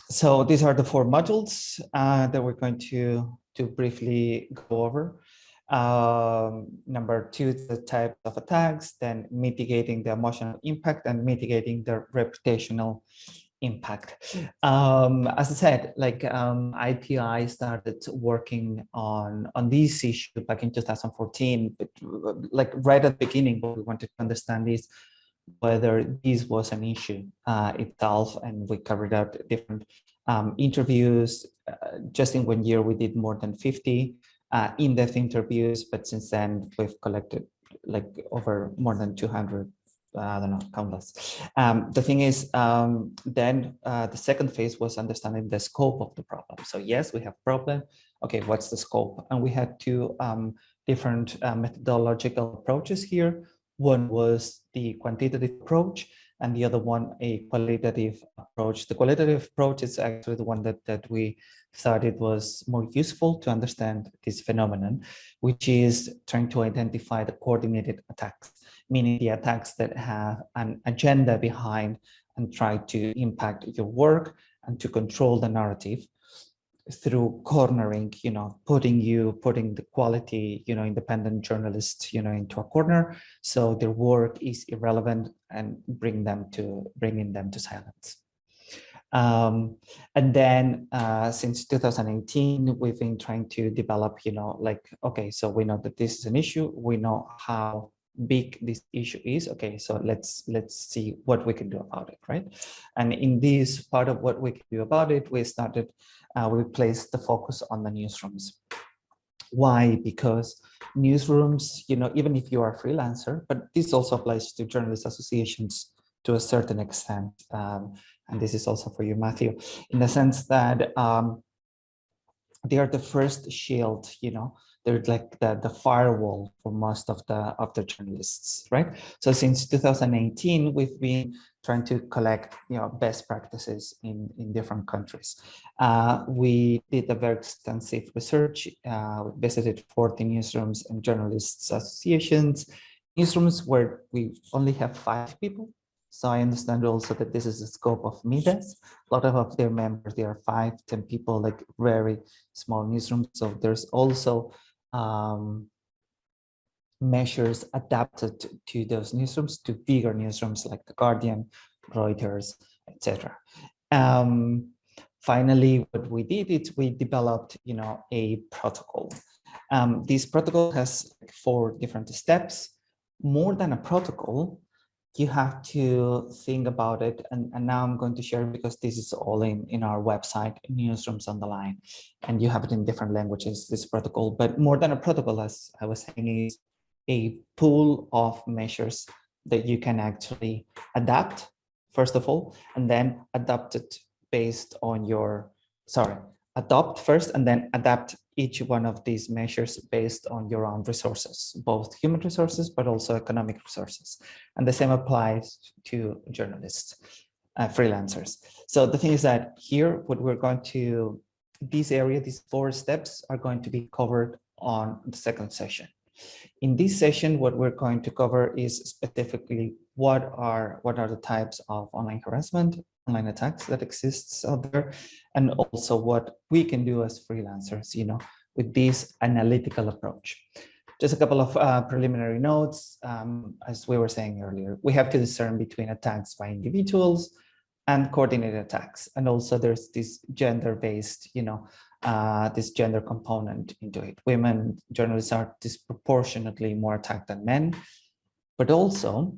So these are the four modules that we're going to briefly go over. Number two, the types of attacks, then mitigating the emotional impact and mitigating the reputational impact. As I said, like IPI started working on this issue back in 2014, but like right at the beginning, what we wanted to understand is whether this was an issue itself, and we carried out different interviews. Just in 1 year, we did more than 50 in-depth interviews, but since then we've collected like over more than 200. I don't know, countless. The thing is, then the second phase was understanding the scope of the problem. So yes, we have problem. Okay, what's the scope? And we had two different methodological approaches here. One was the quantitative approach, and the other one a qualitative approach. The qualitative approach is actually the one that we thought it was more useful to understand this phenomenon, which is trying to identify the coordinated attacks, meaning the attacks that have an agenda behind and try to impact your work and to control the narrative through cornering, putting the quality, independent journalists, into a corner, so their work is irrelevant and bringing them to silence. And then since 2018, we've been trying to develop, okay, so we know that this is an issue, we know how big this issue is. Okay, so let's see what we can do about it, right? And in this part of what we can do about it, we placed the focus on the newsrooms. Why? Because newsrooms, even if you are a freelancer, but this also applies to journalist associations to a certain extent, and this is also for you, Matthew, in the sense that they are the first shield, they're like the firewall for most of the journalists, right? So since 2018, we've been trying to collect, best practices in different countries. We did a very extensive research. We visited 40 newsrooms and journalists associations, newsrooms where we only have 5 people. So I understand also that this is the scope of MIDES. A lot of their members, they are 5, 10 people, like very small newsrooms. So there's also measures adapted to those newsrooms, to bigger newsrooms like The Guardian, Reuters, etc. Finally, what we did is we developed, a protocol. This protocol has 4 different steps. More than a protocol, you have to think about it, and now I'm going to share, because this is all in our website, Newsrooms on the Line, and you have it in different languages, this protocol. But more than a protocol, as I was saying, is a pool of measures that you can actually adapt, first of all, and then adapt it based on adopt first and then adapt each one of these measures based on your own resources, both human resources, but also economic resources. And the same applies to journalists, freelancers. So the thing is that here, what we're going to, these 4 steps are going to be covered on the second session. In this session, what we're going to cover is specifically what are the types of online harassment, online attacks that exists out there, and also what we can do as freelancers, with this analytical approach. Just a couple of preliminary notes. As we were saying earlier, we have to discern between attacks by individuals and coordinated attacks. And also there's this gender-based, this gender component into it. Women journalists are disproportionately more attacked than men, but also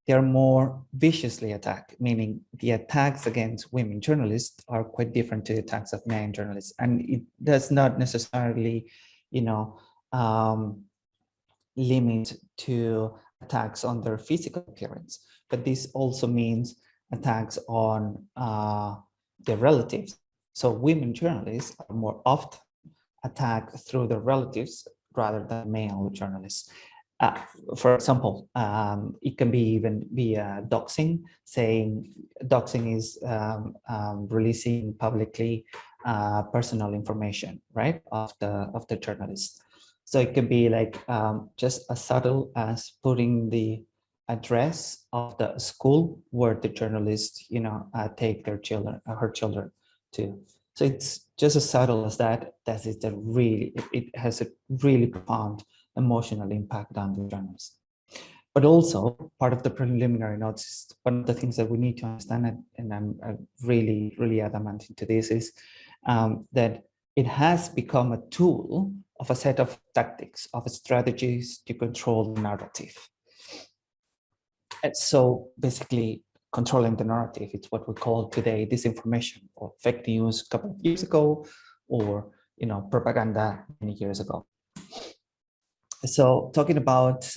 they're more viciously attacked, meaning the attacks against women journalists are quite different to the attacks of men journalists. And it does not necessarily, limit to attacks on their physical appearance, but this also means attacks on their relatives. So women journalists are more often attacked through their relatives rather than male journalists. For example, it can be doxing, saying doxing is releasing publicly personal information, right, of the journalist. So it can be like just as subtle as putting the address of the school where the journalist, take their children, her children to. So it's just as subtle as that. That is a really, it has a really profound emotional impact on the journalist. But also part of the preliminary notes is one of the things that we need to understand, and I'm really, really adamant into this, is that it has become a tool of a set of tactics, of strategies to control the narrative. And so basically controlling the narrative, it's what we call today disinformation or fake news a couple of years ago, or propaganda many years ago. So talking about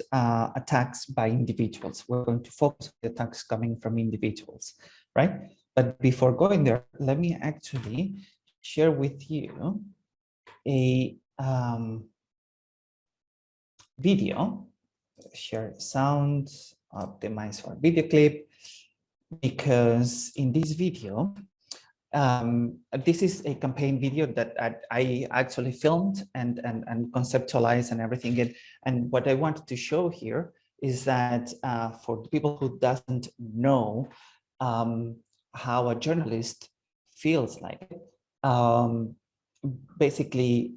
attacks by individuals, we're going to focus on the attacks coming from individuals, right? But before going there, let me actually share with you a video, share sound, optimize for video clip, because in this video, this is a campaign video that I actually filmed and conceptualized and everything. And what I wanted to show here is that for the people who doesn't know how a journalist feels like, basically,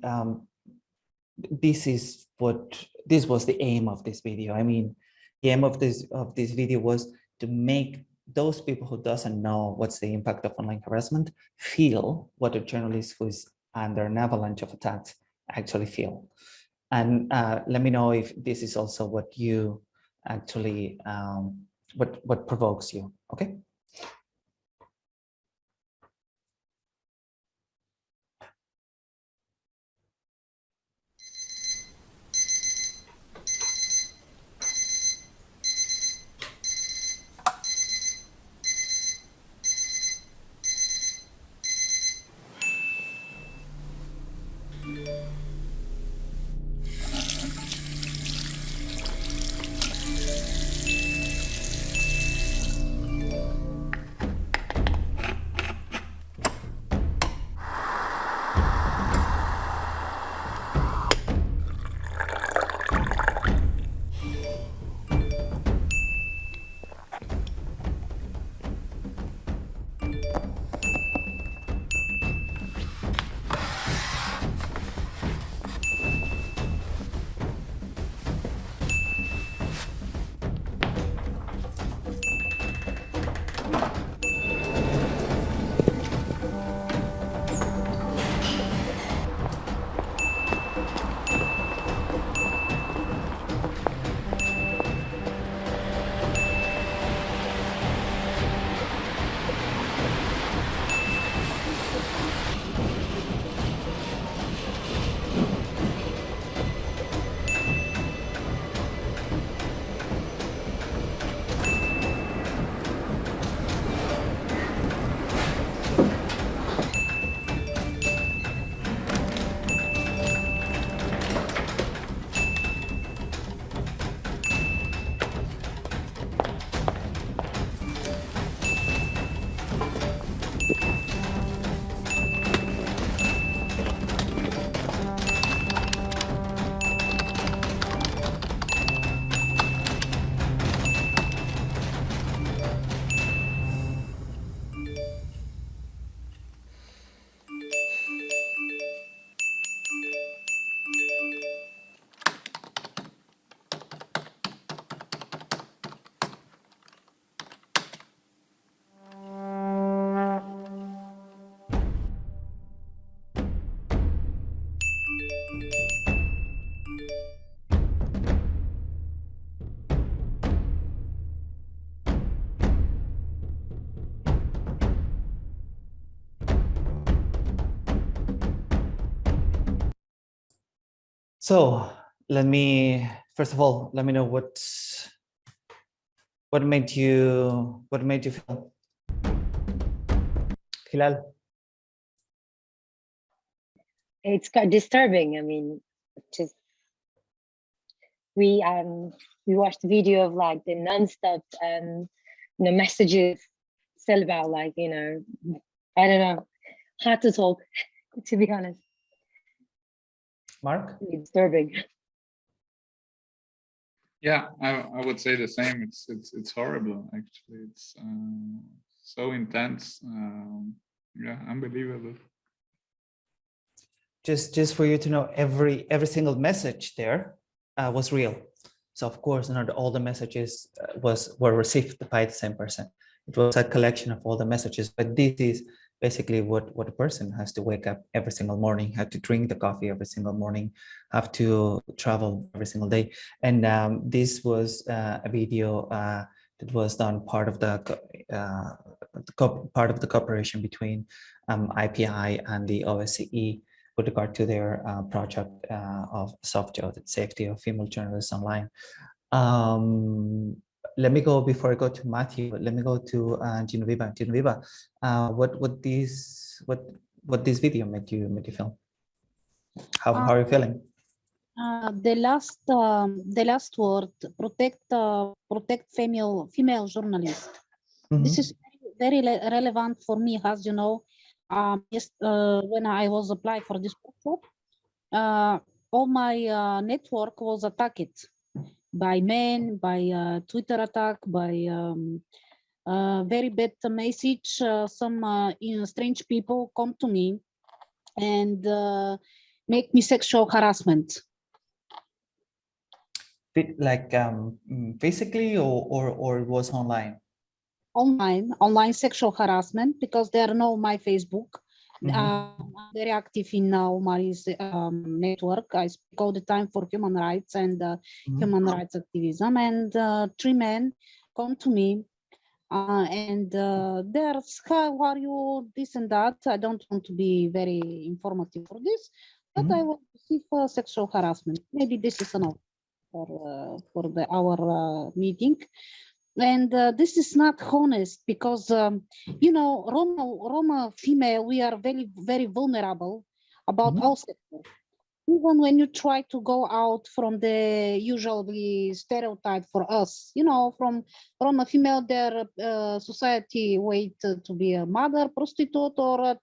this was the aim of this video. I mean, the aim of this video was to make those people who doesn't know what's the impact of online harassment feel what a journalist who is under an avalanche of attacks actually feel. And let me know if this is also what you actually, what provokes you, okay? So first of all, let me know what made you feel. Hilal. It's quite disturbing. I mean, just we watched the video of like the non-stop messages still about like, I don't know, hard to talk, to be honest. Mark? It's disturbing. Yeah, I would say the same. It's horrible, actually. It's so intense. Yeah, unbelievable. Just for you to know, every single message there was real. So of course, not all the messages were received by the same person. It was a collection of all the messages, but this is basically what a person has to wake up every single morning, have to drink the coffee every single morning, have to travel every single day. And this was a video that was done part of the cooperation between IPI and the OSCE with regard to their project of soft safety of female journalists online. Let me go, before I go to Matthew, let me go to Genoveva. Genoveva, what this video made you feel? How are you feeling? The last word, protect female journalists. Mm-hmm. This is very relevant for me, as you know. When I was applying for this workshop, all my network was attacked by men, by Twitter attack, by very bad message. Some strange people come to me and make me sexual harassment. Like physically or it was online? Online sexual harassment, because they know my Facebook. Mm-hmm. I'm very active in Mari's network. I speak all the time for human rights and human rights activism. And 3 men come to me and there's, how are you, this and that. I don't want to be very informative for this, but I will receive sexual harassment. Maybe this is enough for our meeting. And this is not honest, because you know, Roma female, we are very, very vulnerable about all sectors. Even when you try to go out from the usually stereotype for us, you know, from Roma female, their society wait to be a mother, prostitute, or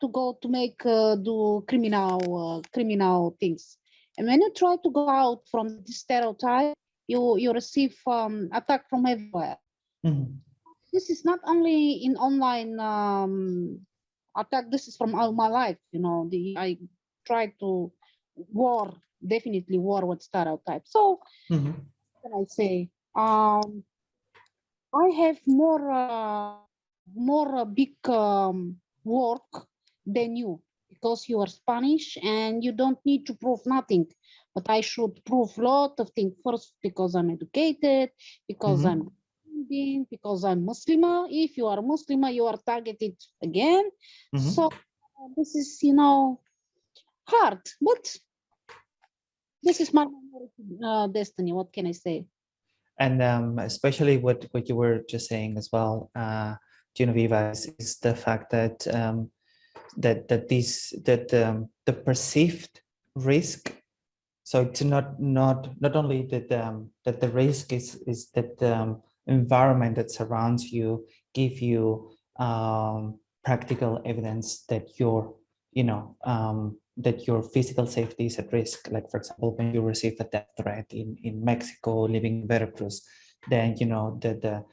to go to make do criminal things. And when you try to go out from this stereotype, you receive attack from everywhere. This is not only in online attack. This is from all my life. You know, I try to definitely war with stereotypes. So what can I say? I have more big work than you, because you are Spanish and you don't need to prove nothing. But I should prove a lot of things first, because I'm educated, because I'm Indian, because I'm Muslim. If you are Muslim, you are targeted again. So this is, you know, hard, but this is my destiny. What can I say? And especially what you were just saying as well, Genoveva, is the fact that the perceived risk. So it's not only that the risk is that the environment that surrounds you give you practical evidence that your that your physical safety is at risk. Like, for example, when you receive a death threat in Mexico, living in Veracruz, then you know the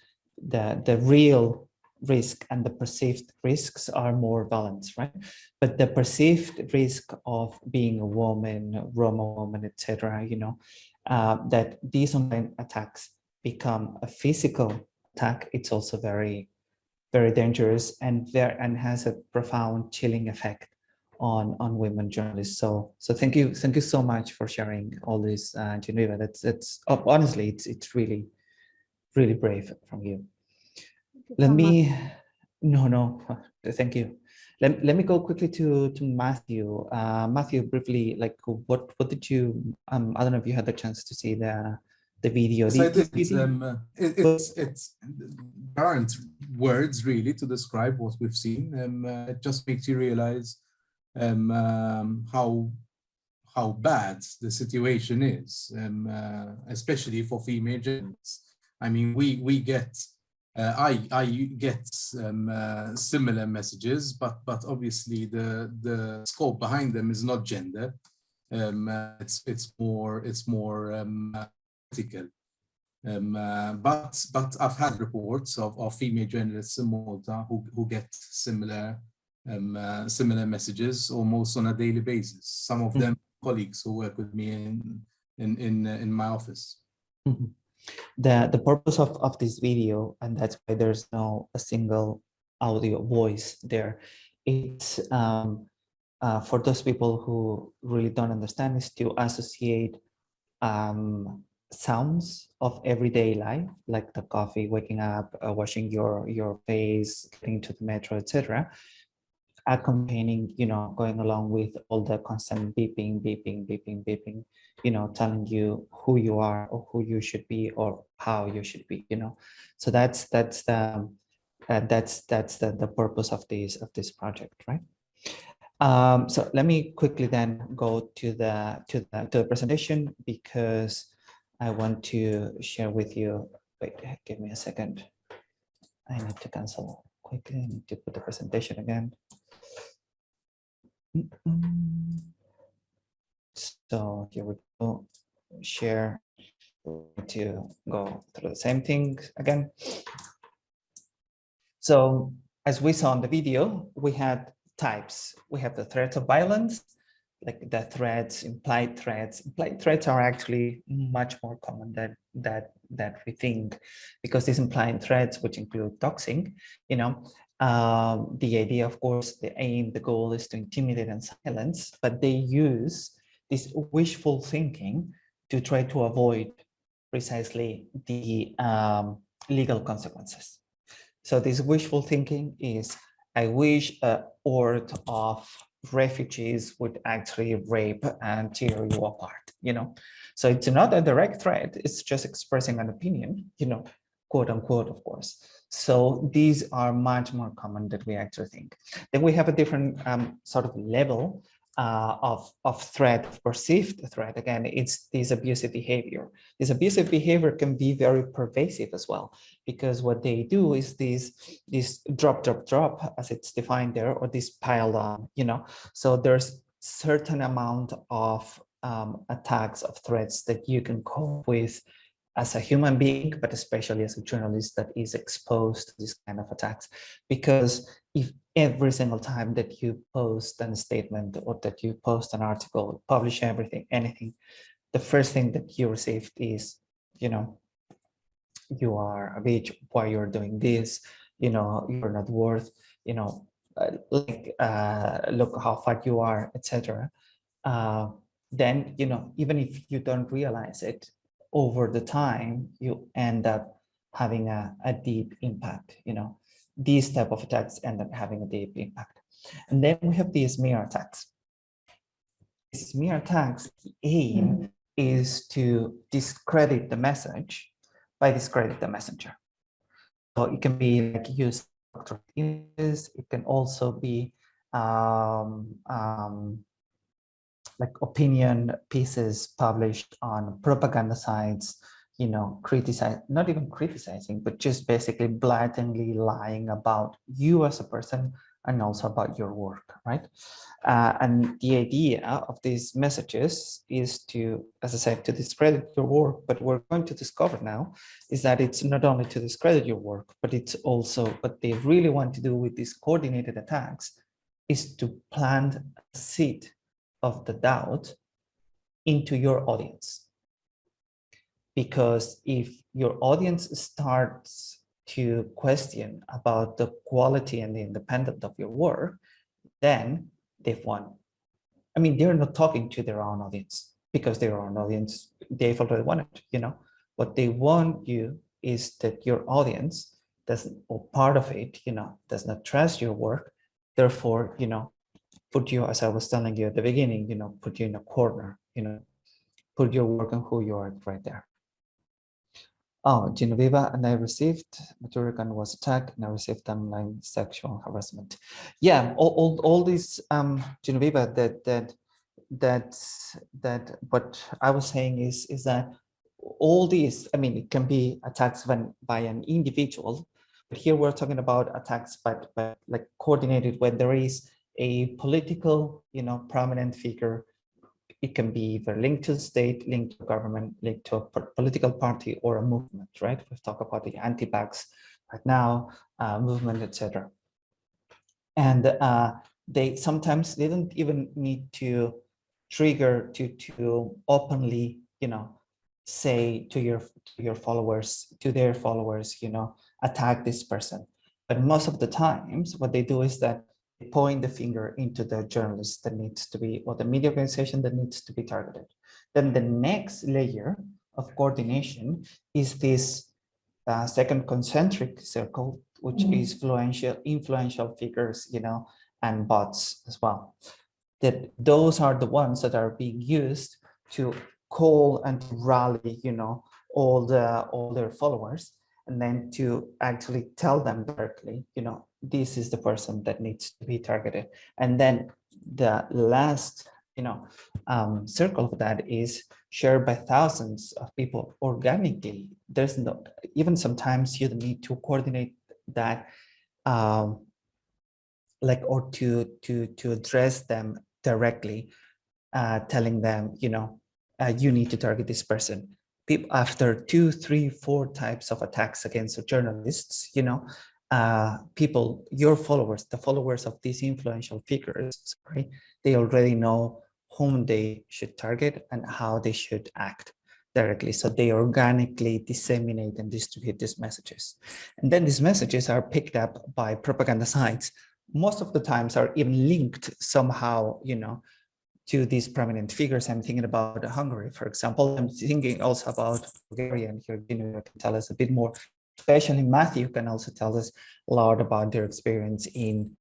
real risk and the perceived risks are more balanced, right? But the perceived risk of being a woman, Roma woman, etc., you know, that these online attacks become a physical attack, it's also very, very dangerous and has a profound chilling effect on women journalists. So thank you so much for sharing all this, Genoveva. That's honestly, it's really, really brave from you. Let me, no, thank you. Let me go quickly to Matthew. Matthew, briefly, like what did you, I don't know if you had the chance to see the video. So it's there aren't words really to describe what we've seen. It just makes you realize how bad the situation is, especially for female journalists. I mean, we get I get similar messages, but obviously the scope behind them is not gender. It's more political. But I've had reports of female journalists in Malta who get similar messages almost on a daily basis. Some of them colleagues who work with me in my office. The purpose of this video, and that's why there's no a single audio voice there, it's for those people who really don't understand, is to associate sounds of everyday life, like the coffee, waking up, washing your face, getting to the metro, etc., accompanying, going along with all the constant beeping, telling you who you are or who you should be or how you should be, So that's the purpose of this project, right? So let me quickly then go to the presentation, because I want to share with you. Wait, give me a second. I need to cancel quickly. I need to put the presentation again. So here we go. Share. To go through the same thing again. So as we saw in the video, we had types. We have the threats of violence, like the threats, implied threats. Implied threats are actually much more common than that we think, because these implied threats, which include doxing, the idea, of course, the aim, the goal is to intimidate and silence, but they use this wishful thinking to try to avoid precisely the legal consequences. So this wishful thinking is, I wish a horde of refugees would actually rape and tear you apart, So it's not a direct threat, it's just expressing an opinion, quote unquote, of course. So these are much more common than we actually think. Then we have a different sort of level of threat, of perceived threat. Again, it's this abusive behavior. This abusive behavior can be very pervasive as well, because what they do is this drop, as it's defined there, or this pile on, So there's certain amount of attacks, of threats that you can cope with as a human being, but especially as a journalist that is exposed to this kind of attacks. Because if every single time that you post a statement or that you post an article, publish anything, the first thing that you received is, you are a bitch, why you're doing this, you're not worth, look how fat you are, etc. Then, even if you don't realize it, over the time, you end up having a deep impact, These type of attacks end up having a deep impact. And then we have these smear attacks. These smear attacks, the aim is to discredit the message by discredit the messenger. So it can be like use images, it can also be like opinion pieces published on propaganda sites, not even criticizing, but just basically blatantly lying about you as a person and also about your work, right? And the idea of these messages is to, as I said, to discredit your work, but we're going to discover now is that it's not only to discredit your work, but it's also, what they really want to do with these coordinated attacks is to plant a seed of the doubt into your audience. Because if your audience starts to question about the quality and the independence of your work, then they've won. I mean, they're not talking to their own audience, because their own audience, they've already won it, What they want you is that your audience doesn't, or part of it, does not trust your work. Therefore, put you, as I was telling you at the beginning, put you in a corner, put your work and who you are right there. Oh, Genoveva, and I received, Maturikan was attacked, and I received online sexual harassment. Yeah, all these, Genoveva, that what I was saying is that all these, I mean, it can be attacks by an individual, but here we're talking about attacks by like coordinated when there is a political, prominent figure, it can be either linked to the state, linked to government, linked to a political party or a movement, right? We've talked about the anti-vax right now, movement, etc. And they sometimes they don't even need to trigger to openly, say to your followers, to their followers, attack this person. But most of the times, what they do is that they point the finger into the journalist that needs to be, or the media organization that needs to be targeted. Then the next layer of coordination is this second concentric circle, which is influential figures, and bots as well. That those are the ones that are being used to call and to rally, all their followers, and then to actually tell them directly, this is the person that needs to be targeted. And then the last, circle of that is shared by thousands of people organically. There's no, even sometimes you need to coordinate that, or to address them directly, telling them, you need to target this person. People, after 2, 3, 4 types of attacks against journalists, people, your followers, the followers of these influential figures, sorry, they already know whom they should target and how they should act directly. So they organically disseminate and distribute these messages. And then these messages are picked up by propaganda sites. Most of the times are even linked somehow, to these prominent figures. I'm thinking about Hungary, for example. I'm thinking also about Bulgaria, and here you can tell us a bit more. Especially Matthew can also tell us a lot about their experience in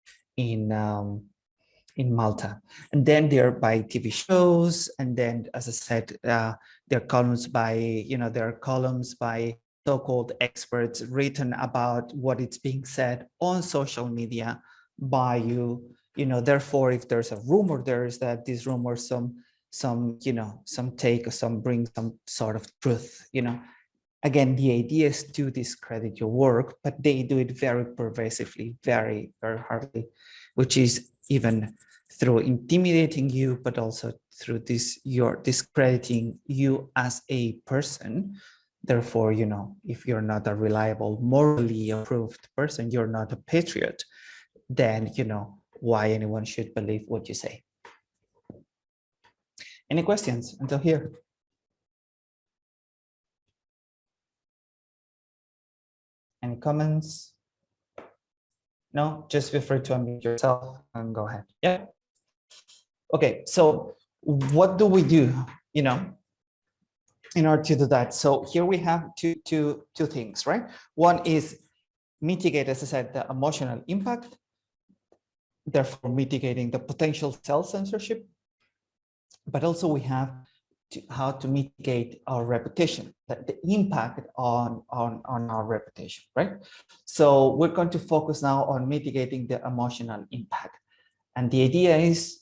Malta. And then they're by TV shows, and then, as I said, there are columns by, there are columns by so-called experts written about what is being said on social media by you. Therefore, if there's a rumor, there's that this rumor some take, or some bring some sort of truth. Again, the idea is to discredit your work, but they do it very pervasively, very, very hardly, which is even through intimidating you, but also through this, you're discrediting you as a person. Therefore, if you're not a reliable, morally approved person, you're not a patriot, then why anyone should believe what you say. Any questions until here? Any comments? No, just feel free to unmute yourself and go ahead. Yeah. Okay, so what do we do, in order to do that? So here we have two things, right? One is mitigate, as I said, the emotional impact, therefore mitigating the potential self-censorship, but also we have how to mitigate our reputation, the impact on our reputation, right? So we're going to focus now on mitigating the emotional impact. And the idea is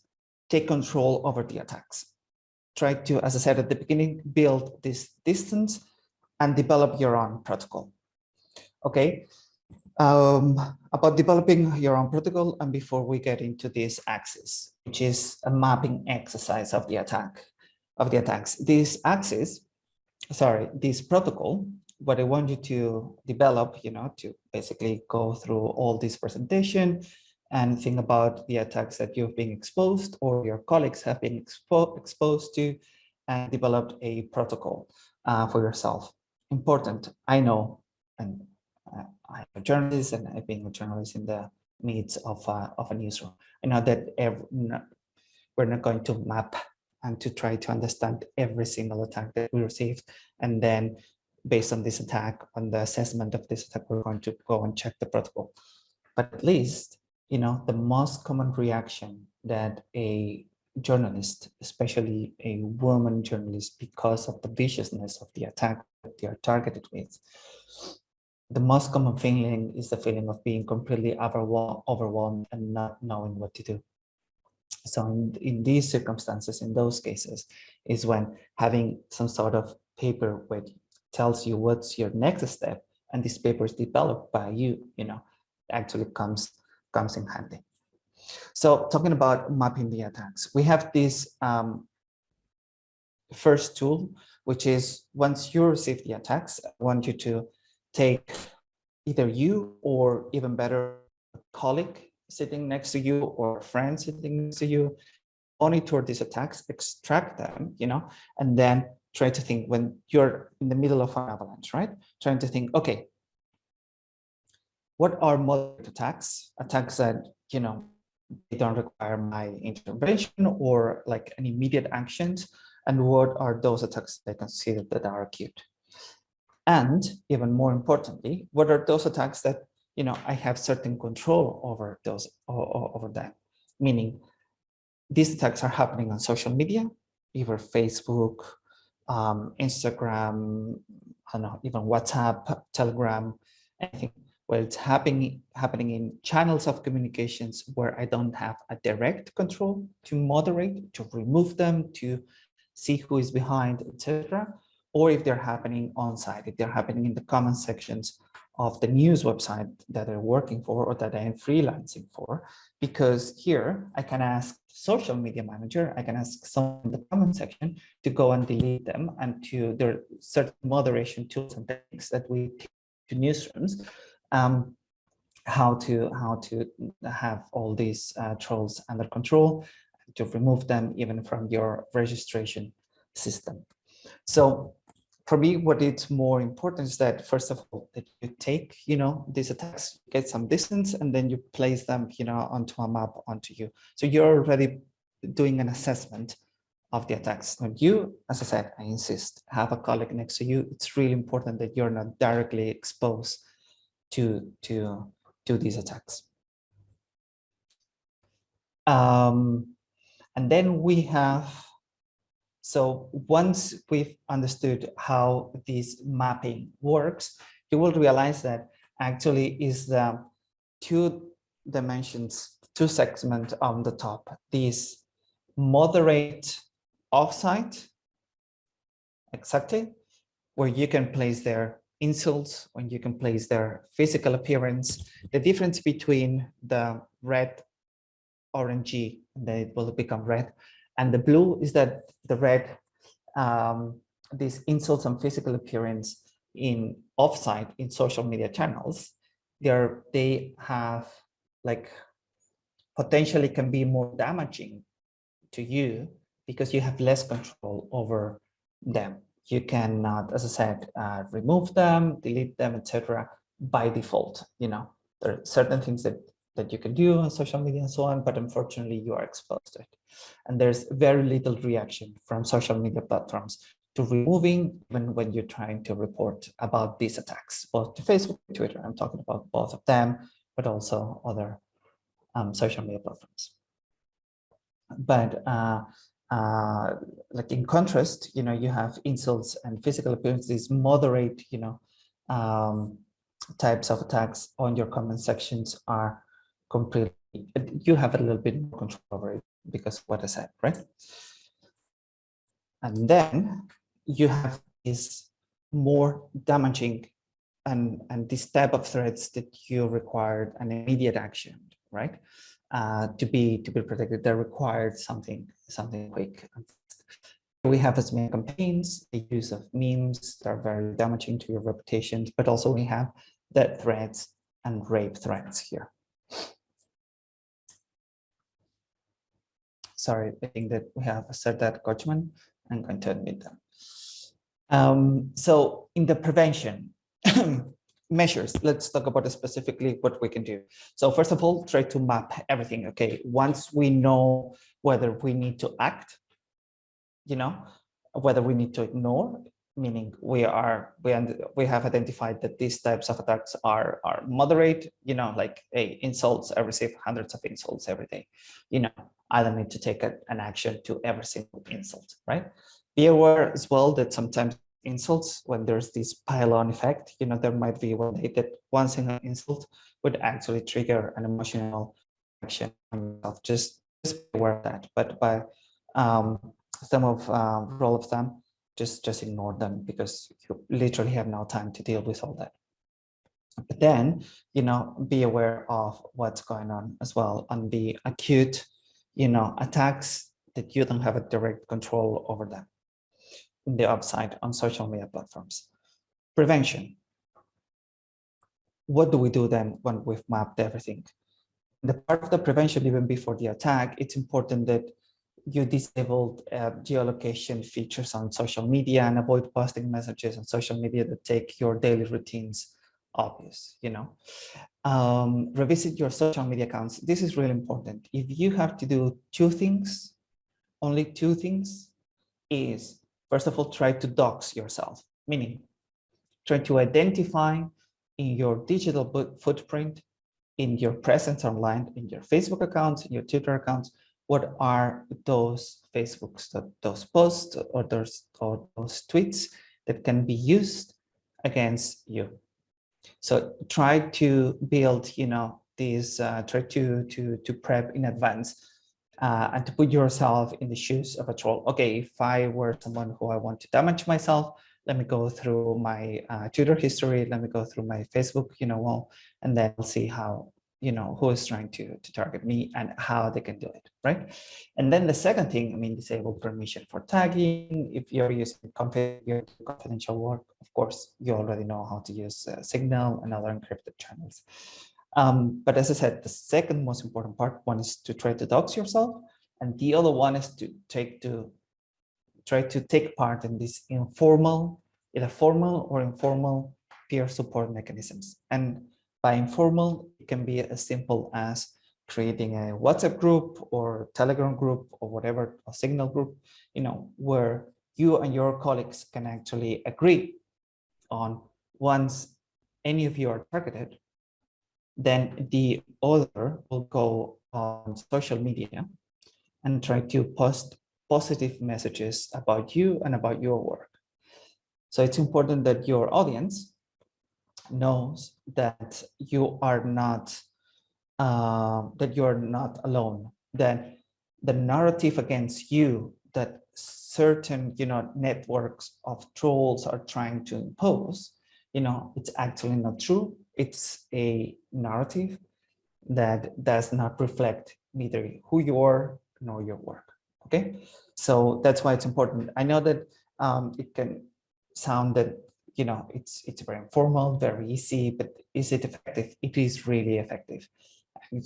take control over the attacks. Try to, as I said at the beginning, build this distance and develop your own protocol. Okay. About developing your own protocol, and before we get into this axis, which is a mapping exercise of the attacks. This protocol, what I want you to develop, to basically go through all this presentation and think about the attacks that you've been exposed or your colleagues have been exposed to, and developed a protocol for yourself. Important, I know, and I'm a journalist, and I've been a journalist in the midst of a newsroom. I know that we're not going to map and to try to understand every single attack that we received, and then based on this attack, on the assessment of this attack, we're going to go and check the protocol. But at least, the most common reaction that a journalist, especially a woman journalist, because of the viciousness of the attack that they are targeted with, the most common feeling is the feeling of being completely overwhelmed and not knowing what to do. So in these circumstances, in those cases, is when having some sort of paper which tells you what's your next step, and this paper is developed by you, actually comes in handy. So talking about mapping the attacks, we have this first tool, which is once you receive the attacks, I want you to take either you or even better, a colleague sitting next to you or a friend sitting next to you, monitor these attacks, extract them, and then try to think when you're in the middle of an avalanche, right? Trying to think, okay, what are moderate attacks? Attacks that, they don't require my intervention or like an immediate actions. And what are those attacks that I consider that are acute? And even more importantly, what are those attacks that, I have certain control over those, over them? Meaning these attacks are happening on social media, either Facebook, Instagram, I don't know, even WhatsApp, Telegram, anything where it's happening in channels of communications where I don't have a direct control to moderate, to remove them, to see who is behind, etc. Or if they're happening on site, if they're happening in the comment sections of the news website that they're working for or that I'm freelancing for, because here I can ask social media manager, I can ask someone in the comment section to go and delete them, and there are certain moderation tools and techniques that we teach to newsrooms, how to have all these trolls under control, to remove them even from your registration system. So for me, what is more important is that, first of all, that you take, these attacks, get some distance, and then you place them, onto a map onto you. So you're already doing an assessment of the attacks. When you, as I said, I insist, have a colleague next to you, it's really important that you're not directly exposed to these attacks. And then we have, so once we've understood how this mapping works, you will realize that actually is the two dimensions, two segments on the top, these moderate offsite, exactly, where you can place their insults, when you can place their physical appearance. The difference between the red, orangey, and then it will become red, and the blue is that the red, these insults and physical appearance in offsite in social media channels, they have like potentially can be more damaging to you because you have less control over them. You cannot, as I said, remove them, delete them, etc. by default. There are certain things that you can do on social media and so on, but unfortunately you are exposed to it. And there's very little reaction from social media platforms to removing when you're trying to report about these attacks, both to Facebook and Twitter. I'm talking about both of them, but also other social media platforms. But like in contrast, you have insults and physical appearances, moderate, types of attacks on your comment sections are completely, you have a little bit more control over it because of what I said, right? And then you have these more damaging and this type of threats that you required an immediate action, right? To be protected, they required something quick. We have as many campaigns, the use of memes that are very damaging to your reputations, but also we have death threats and rape threats here. Sorry, I think that we have said that, Coachman. I'm going to admit them. So in the prevention measures, let's talk about specifically what we can do. So first of all, try to map everything. Okay, once we know whether we need to act, whether we need to ignore, meaning we have identified that these types of attacks are moderate, like insults, I receive hundreds of insults every day, I don't need to take an action to every single insult, right? Be aware as well that sometimes insults, when there's this pile-on effect, there might be one day that one single insult would actually trigger an emotional action on yourself. Just be aware of that. But by some of rule of thumb, just ignore them because you literally have no time to deal with all that. But then, be aware of what's going on as well on the acute, attacks that you don't have a direct control over them. in the upside on social media platforms. Prevention. What do we do then when we've mapped everything? The part of the prevention, even before the attack, it's important that you disabled geolocation features on social media and avoid posting messages on social media that take your daily routines obvious, revisit your social media accounts. This is really important. If you have to do two things, only two things, is first of all, try to dox yourself, meaning try to identify in your digital footprint, in your presence online, in your Facebook accounts, in your Twitter accounts, what are those Facebooks, those posts or those tweets that can be used against you. So try to build, these, try to prep in advance and to put yourself in the shoes of a troll. Okay, if I were someone who I want to damage myself, let me go through my Twitter history, let me go through my Facebook, wall, and then I'll see how, who is trying to target me and how they can do it, right? And then the second thing, disable permission for tagging. If you're using confidential work, of course, you already know how to use Signal and other encrypted channels. But as I said, the second most important part, one is to try to dox yourself, and the other one is to try to take part in this informal, either formal or informal peer support mechanisms. And by informal, it can be as simple as creating a WhatsApp group or Telegram group or whatever, a Signal group, where you and your colleagues can actually agree on once any of you are targeted, then the other will go on social media and try to post positive messages about you and about your work. So it's important that your audience knows that you are not alone, that the narrative against you that certain networks of trolls are trying to impose, it's actually not true. It's a narrative that does not reflect neither who you are nor your work. Okay, so that's why it's important. I know that it can sound that it's very informal, very easy, but is it effective? It is really effective.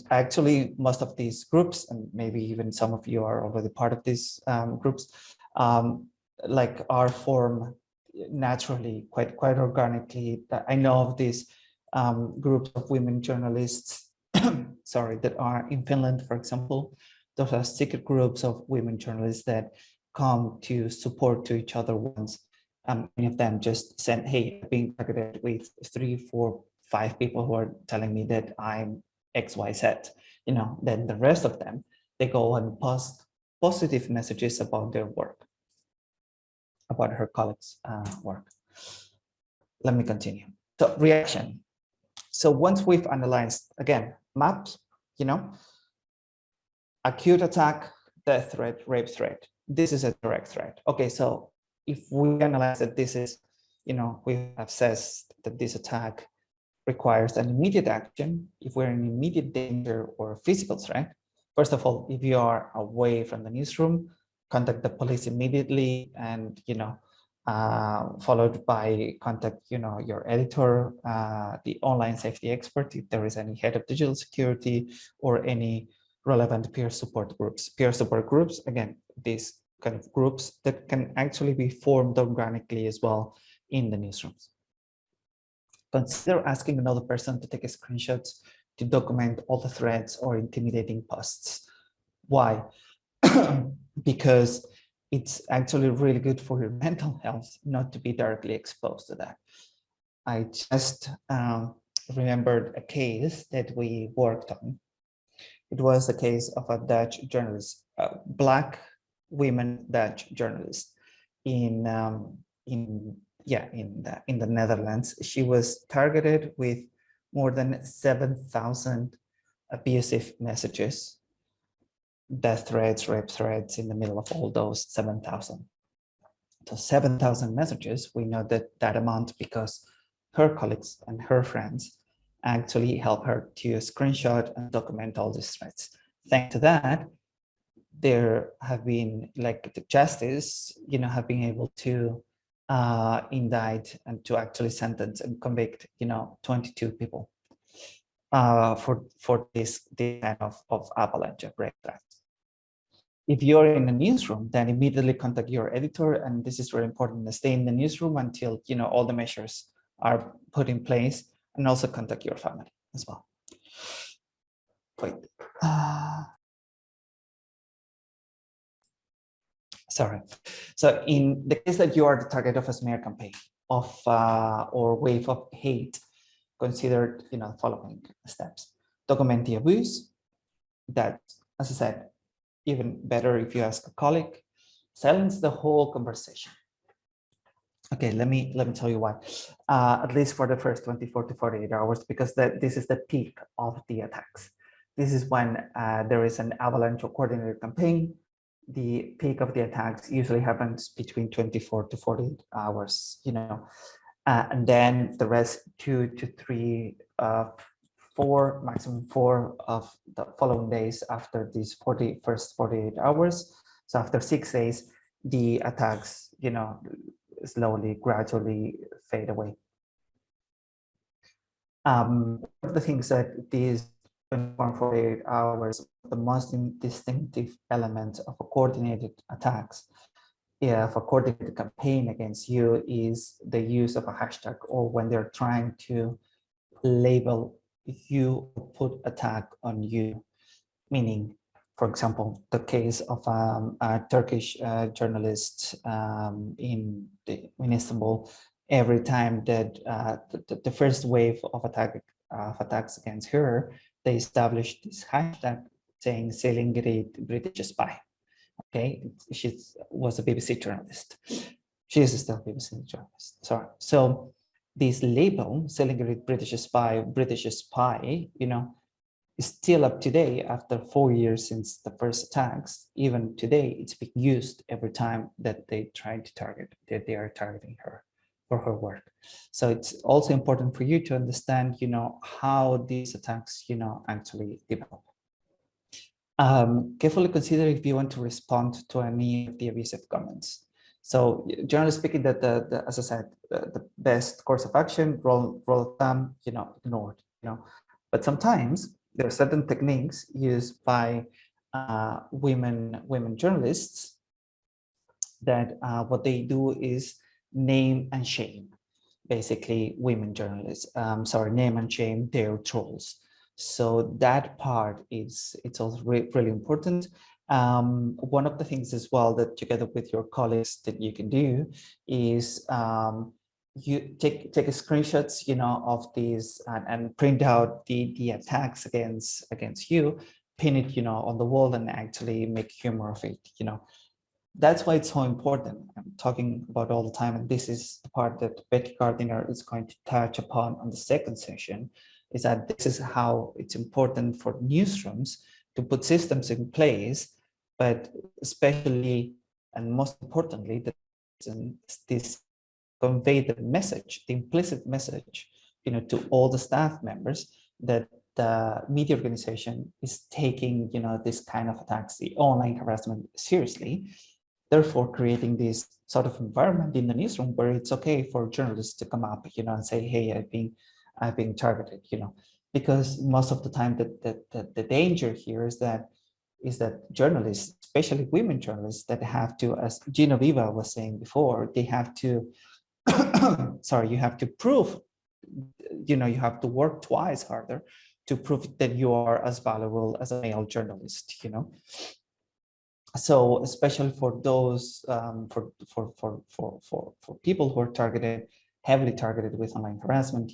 Actually, most of these groups, and maybe even some of you are already part of these groups, are formed naturally, quite organically. I know of these groups of women journalists, sorry, that are in Finland, for example. Those are secret groups of women journalists that come to support to each other once. Many of them just send, hey, I've been targeted with 3, 4, 5 people who are telling me that I'm XYZ. Then the rest of them, they go and post positive messages about their work, about her colleagues' work. Let me continue. So reaction. So once we've analyzed, again, maps, acute attack, death threat, rape threat. This is a direct threat. Okay, so if we analyze that this is, we have assessed that this attack requires an immediate action, if we're in immediate danger or physical threat, first of all, if you are away from the newsroom, contact the police immediately, and followed by contact your editor, the online safety expert, if there is any head of digital security or any relevant peer support groups. Peer support groups, again, these kind of groups that can actually be formed organically as well in the newsrooms. Consider asking another person to take screenshots to document all the threats or intimidating posts. Why? Because it's actually really good for your mental health not to be directly exposed to that. I just remembered a case that we worked on. It was the case of a Dutch journalist, a Black women Dutch journalist in the Netherlands. She was targeted with more than 7,000 abusive messages, death threats, rape threats in the middle of all those 7,000. So 7,000 messages, we know that amount because her colleagues and her friends actually help her to screenshot and document all these threats. Thanks to that, there have been, like, the justice, have been able to indict and to actually sentence and convict, 22 people for this kind of avalanche of red flags. If you're in a newsroom, then immediately contact your editor, and this is very important. Stay in the newsroom until all the measures are put in place, and also contact your family as well. Wait. Sorry. So in the case that you are the target of a smear campaign or wave of hate, consider the following steps. Document the abuse. That, as I said, even better if you ask a colleague. Silence the whole conversation. Okay, let me tell you why. At least for the first 24 to 48 hours, because this is the peak of the attacks. This is when there is an avalanche or coordinated campaign. The peak of the attacks usually happens between 24 to 48 hours, and then the rest 2 to 3, 4, maximum 4 of the following days after these first 48 hours. So after 6 days, the attacks, slowly, gradually fade away. One of the things that these 48 hours, the most distinctive element of a coordinated attacks, of a coordinated campaign against you, is the use of a hashtag, or when they're trying to label you, put attack on you. Meaning, for example, the case of a Turkish journalist in Istanbul. Every time that the first wave of attacks against her, they established this hashtag saying "Selingrit British spy." Okay, she was a BBC journalist. She is still a BBC journalist. Sorry. So this label, "Selingrit British spy," is still up today after 4 years since the first attacks. Even today, it's being used every time that they try to that they are targeting her for her work. So it's also important for you to understand, how these attacks, actually develop. Carefully consider if you want to respond to any of the abusive comments. So generally speaking, that as I said, the best course of action, rule of thumb, ignored, But sometimes there are certain techniques used by women journalists that what they do is name and shame, basically women journalists. Name and shame their trolls. So that part it's also really important. One of the things as well that together with your colleagues that you can do is you take screenshots, of these and print out the attacks against you, pin it, on the wall, and actually make humor of it. That's why it's so important. I'm talking about all the time, and this is the part that Betty Gardiner is going to touch upon on the second session, is that this is how it's important for newsrooms to put systems in place, but especially and most importantly, that this convey the message, the implicit message, to all the staff members that the media organization is taking, this kind of attacks, the online harassment, seriously. Therefore, creating this sort of environment in the newsroom where it's okay for journalists to come up, and say, "Hey, I've been targeted," because most of the time the danger here is that journalists, especially women journalists, that have to, as Genevieve was saying before, they have to, you have to prove, you have to work twice harder to prove that you are as valuable as a male journalist, So especially for those, for people who are heavily targeted with online harassment,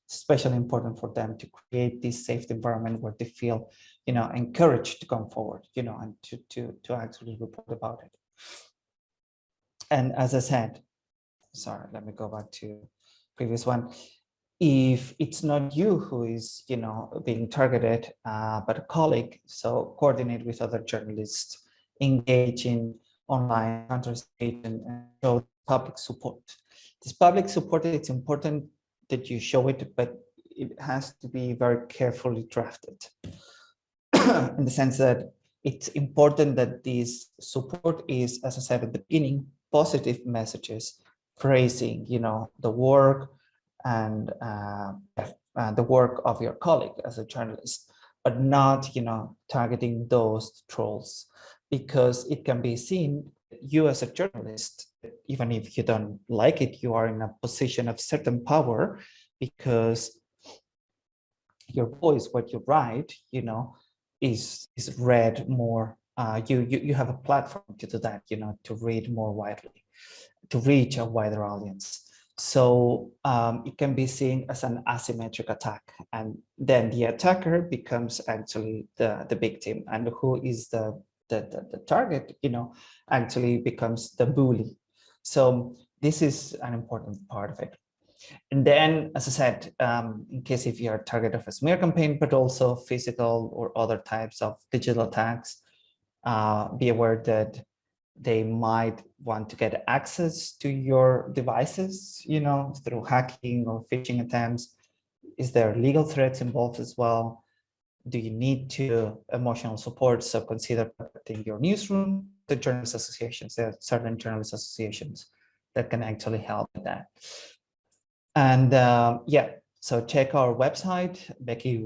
especially important for them to create this safe environment where they feel, encouraged to come forward, and to actually report about it. And as I said, sorry, let me go back to previous one. If it's not you who is, being targeted, but a colleague, so coordinate with other journalists, engage in online conversation, and show public support. This public support, it's important that you show it, but it has to be very carefully drafted in the sense that it's important that this support is, as I said at the beginning, positive messages, praising, the work and the work of your colleague as a journalist, but not, targeting those trolls, because it can be seen you as a journalist, even if you don't like it, you are in a position of certain power, because your voice, what you write, is read more. You have a platform to do that, to read more widely, to reach a wider audience. So it can be seen as an asymmetric attack, and then the attacker becomes actually the victim, and who is the target, actually becomes the bully. So this is an important part of it. And then, as I said, in case if you are target of a smear campaign, but also physical or other types of digital attacks, be aware that they might want to get access to your devices, through hacking or phishing attempts. Is there legal threats involved as well? Do you need emotional support? So consider protecting your newsroom. The journalist associations, there are certain journalist associations that can actually help with that. And so check our website. Becky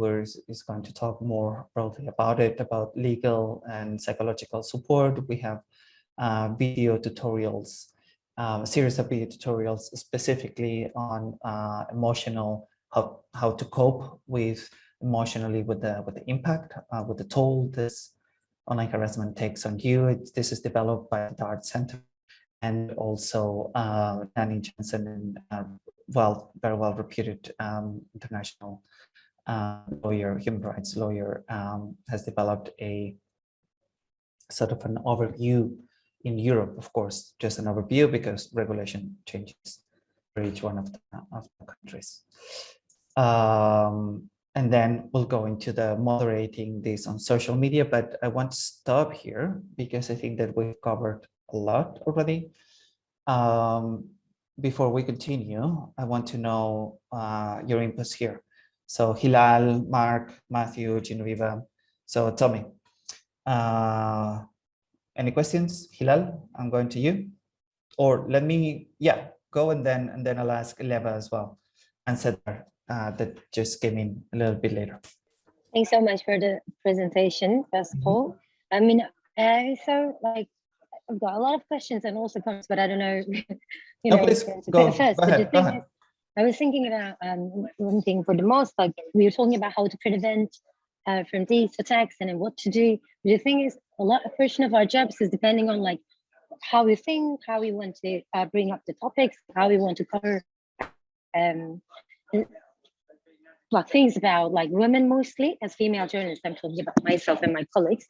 is going to talk more broadly about it, about legal and psychological support. We have video tutorials, a series of video tutorials specifically on emotional, how to cope with emotionally with the impact, with the toll this online harassment takes on you. This is developed by the DART Center, and also Danny Jensen, and very well reputed international lawyer, human rights lawyer, has developed a sort of an overview in Europe, of course, just an overview because regulation changes for each one of the countries. And then we'll go into the moderating this on social media, but I want to stop here because I think that we've covered a lot already. Before we continue, I want to know your inputs here. So Hilal, Mark, Matthew, Genevieve. So Tommy, any questions? Hilal, I'm going to you. Or let me, go and then I'll ask Leva as well. And Cedar, that just came in a little bit later. Thanks so much for the presentation, first of all. I mean, so like, I've got a lot of questions and also comments, but I don't know, Please go first. Go but ahead, the thing is, I was thinking about one thing for the most, like we were talking about how to prevent from these attacks and then what to do. But the thing is, a portion of our jobs is depending on like how we think, how we want to bring up the topics, how we want to cover like things about like women, mostly as female journalists. I'm talking about myself and my colleagues.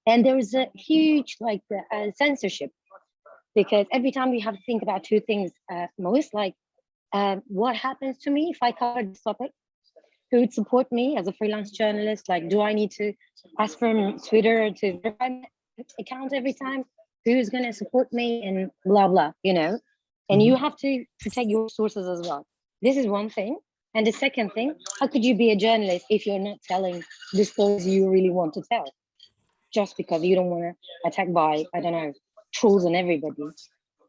And there is a huge like censorship, because every time we have to think about two things most, like what happens to me if I cover this topic? Who would support me as a freelance journalist? Like, do I need to ask from Twitter to verify my account every time? Who's going to support me and blah, blah, And you have to protect your sources as well. This is one thing. And the second thing, how could you be a journalist if you're not telling the stories you really want to tell? Just because you don't want to attack by, I don't know, trolls on everybody.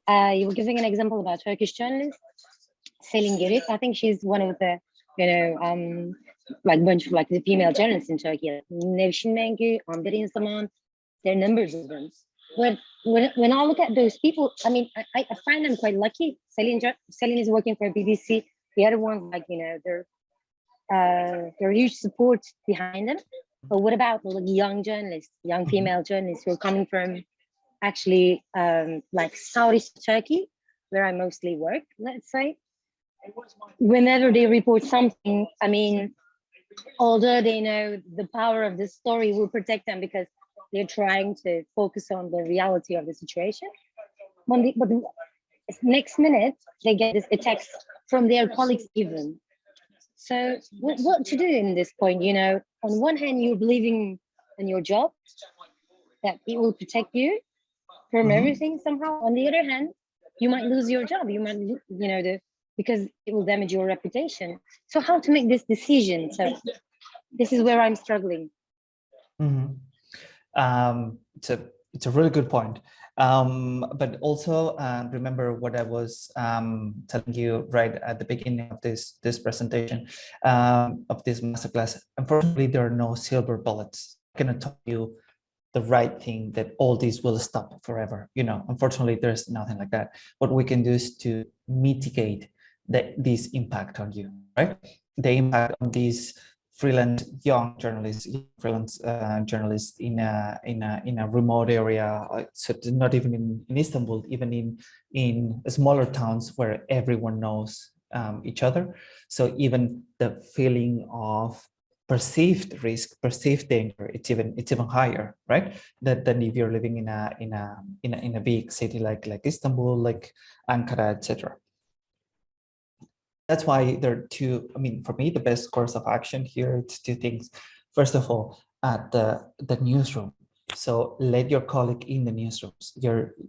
You were giving an example about Turkish journalist, Selin Girit. I think she's one of the, like bunch of like the female journalists in Turkey. Nevşin Mengü, Amber Zaman, there are numbers of them. But when I look at those people, I mean, I find them quite lucky. Selin is working for BBC. The other ones, like, they're huge support behind them. But what about like young journalists, young female journalists who are coming from actually like Southeast Turkey, where I mostly work, let's say? Whenever they report something, I mean, although they know the power of the story will protect them because they're trying to focus on the reality of the situation. But the next minute, they get this attacks from their colleagues even. So what to do in this point? On one hand, you're believing in your job, that it will protect you from everything somehow. On the other hand, you might lose your job. You might, because it will damage your reputation. So how to make this decision? So this is where I'm struggling. It's a really good point. But also remember what I was telling you right at the beginning of this presentation, of this masterclass. Unfortunately, there are no silver bullets. I cannot tell you the right thing that all these will stop forever. Unfortunately, there's nothing like that. What we can do is to mitigate this impact on you, right? The impact on these freelance young journalists, freelance journalists in a remote area, so not even in Istanbul, even in smaller towns where everyone knows each other. So even the feeling of perceived risk, perceived danger, it's even higher, right? Than if you're living in a big city like Istanbul, like Ankara, etc. That's why there are two. I mean, for me, the best course of action here, it's two things. First of all, at the newsroom. So let your colleague in the newsrooms,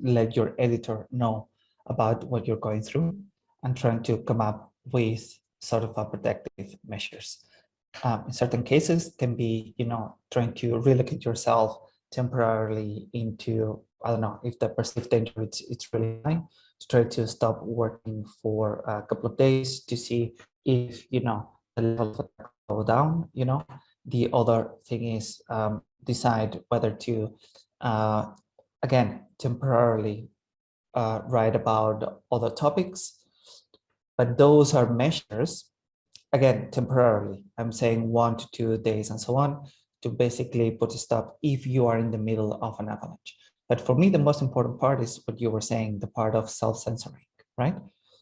let your editor know about what you're going through and trying to come up with sort of a protective measures. In certain cases can be, trying to relocate yourself temporarily into, I don't know, if the perceived danger it's really high, to try to stop working for a couple of days to see if, the level of attack go down. The other thing is decide whether to, again, temporarily write about other topics, but those are measures. Again, temporarily, I'm saying 1 to 2 days and so on, to basically put a stop if you are in the middle of an avalanche. But for me, the most important part is what you were saying, the part of self-censoring, right?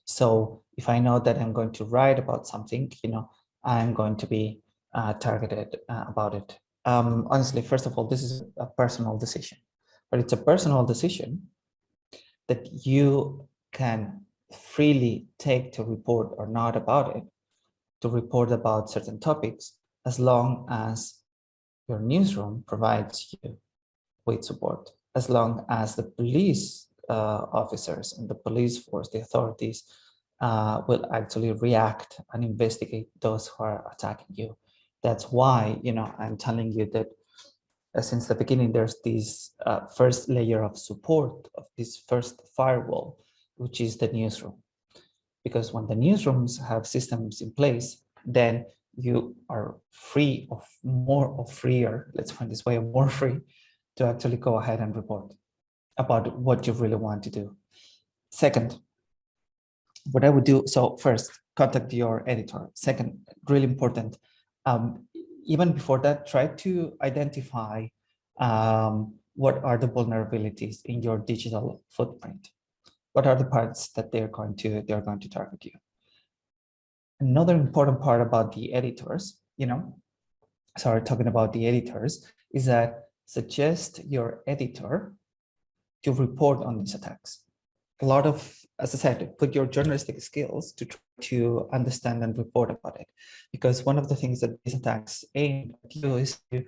So if I know that I'm going to write about something, I'm going to be targeted about it. Honestly, first of all, this is a personal decision, but it's a personal decision that you can freely take to report or not about it, to report about certain topics, as long as your newsroom provides you with support, as long as the police officers and the police force, the authorities, will actually react and investigate those who are attacking you. That's why, I'm telling you that since the beginning, there's this first layer of support, of this first firewall, which is the newsroom. Because when the newsrooms have systems in place, then you are free of freer, let's find this way, more free to actually go ahead and report about what you really want to do. Second, what I would do, so first, contact your editor. Second, really important, even before that, try to identify what are the vulnerabilities in your digital footprint. What are the parts that they're going to target you? Another important part about the editors, talking about the editors, is that suggest your editor to report on these attacks. A lot of, as I said, put your journalistic skills to try to understand and report about it. Because one of the things that these attacks aim at you is to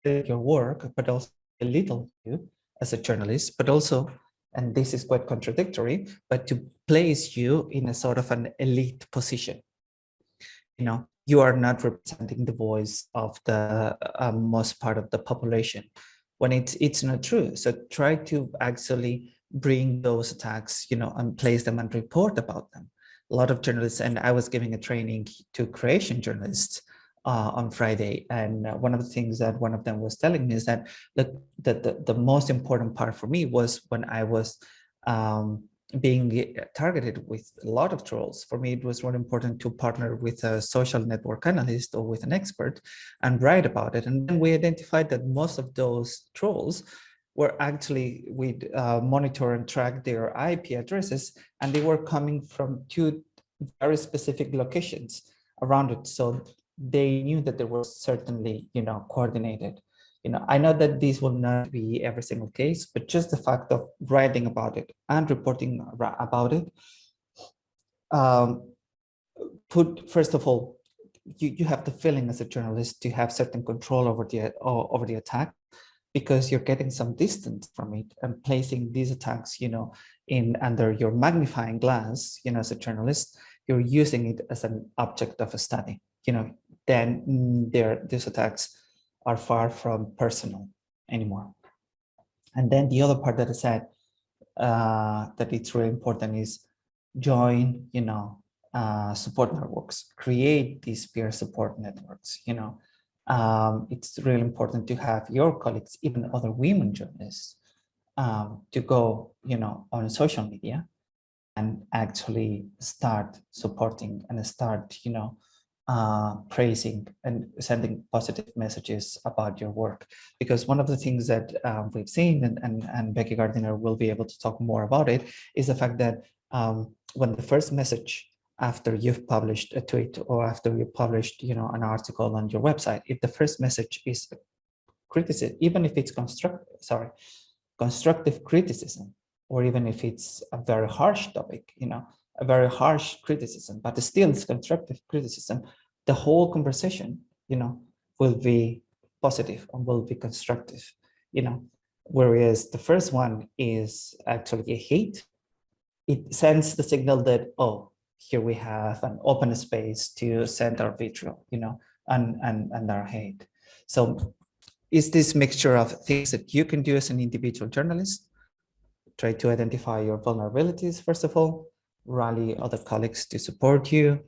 do your work, but also belittle you as a journalist, but also, and this is quite contradictory, but to place you in a sort of an elite position. You are not representing the voice of the most part of the population, when it's not true. So try to actually bring those attacks, and place them and report about them. A lot of journalists, and I was giving a training to creation journalists on Friday, and one of the things that one of them was telling me is that the most important part for me was when I was being targeted with a lot of trolls. For me, it was really important to partner with a social network analyst or with an expert and write about it. And then we identified that most of those trolls were actually, we'd monitor and track their IP addresses, and they were coming from 2 very specific locations around it. So they knew that there was certainly, coordinated. I know that this will not be every single case, but just the fact of writing about it and reporting about it, first of all, you have the feeling as a journalist to have certain control over the attack, because you're getting some distance from it and placing these attacks, in under your magnifying glass, as a journalist, you're using it as an object of a study, then these attacks are far from personal. anymore. And then the other part that I said that it's really important is join, support networks, create these peer support networks. It's really important to have your colleagues, even other women journalists, to go, on social media and actually start supporting and start, praising and sending positive messages about your work. Because one of the things that we've seen, and Becky Gardiner will be able to talk more about it, is the fact that when the first message after you've published a tweet or after you published, an article on your website, if the first message is criticism, even if it's constructive criticism, or even if it's a very harsh topic, a very harsh criticism, but still it's constructive criticism, the whole conversation, will be positive and will be constructive, whereas the first one is actually a hate. It sends the signal that, oh, here we have an open space to send our vitriol, and our hate. So is this mixture of things that you can do as an individual journalist? Try to identify your vulnerabilities, first of all, rally other colleagues to support you,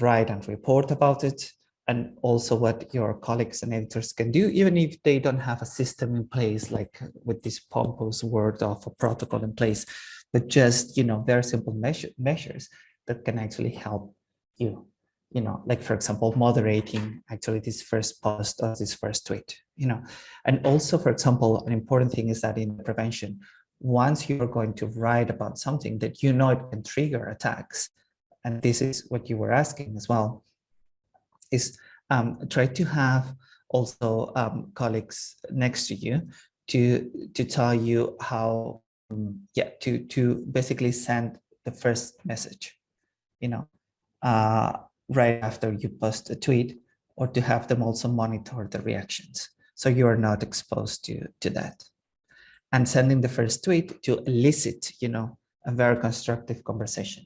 write and report about it, and also what your colleagues and editors can do, even if they don't have a system in place, like with this pompous word of a protocol in place, but just, very simple measures that can actually help you, like, for example, moderating actually this first post or this first tweet, and also, for example, an important thing is that in prevention, once you're going to write about something that it can trigger attacks, and this is what you were asking as well, is try to have also colleagues next to you to tell you how, to basically send the first message, right after you post a tweet, or to have them also monitor the reactions, so you are not exposed to that. And sending the first tweet to elicit, a very constructive conversation.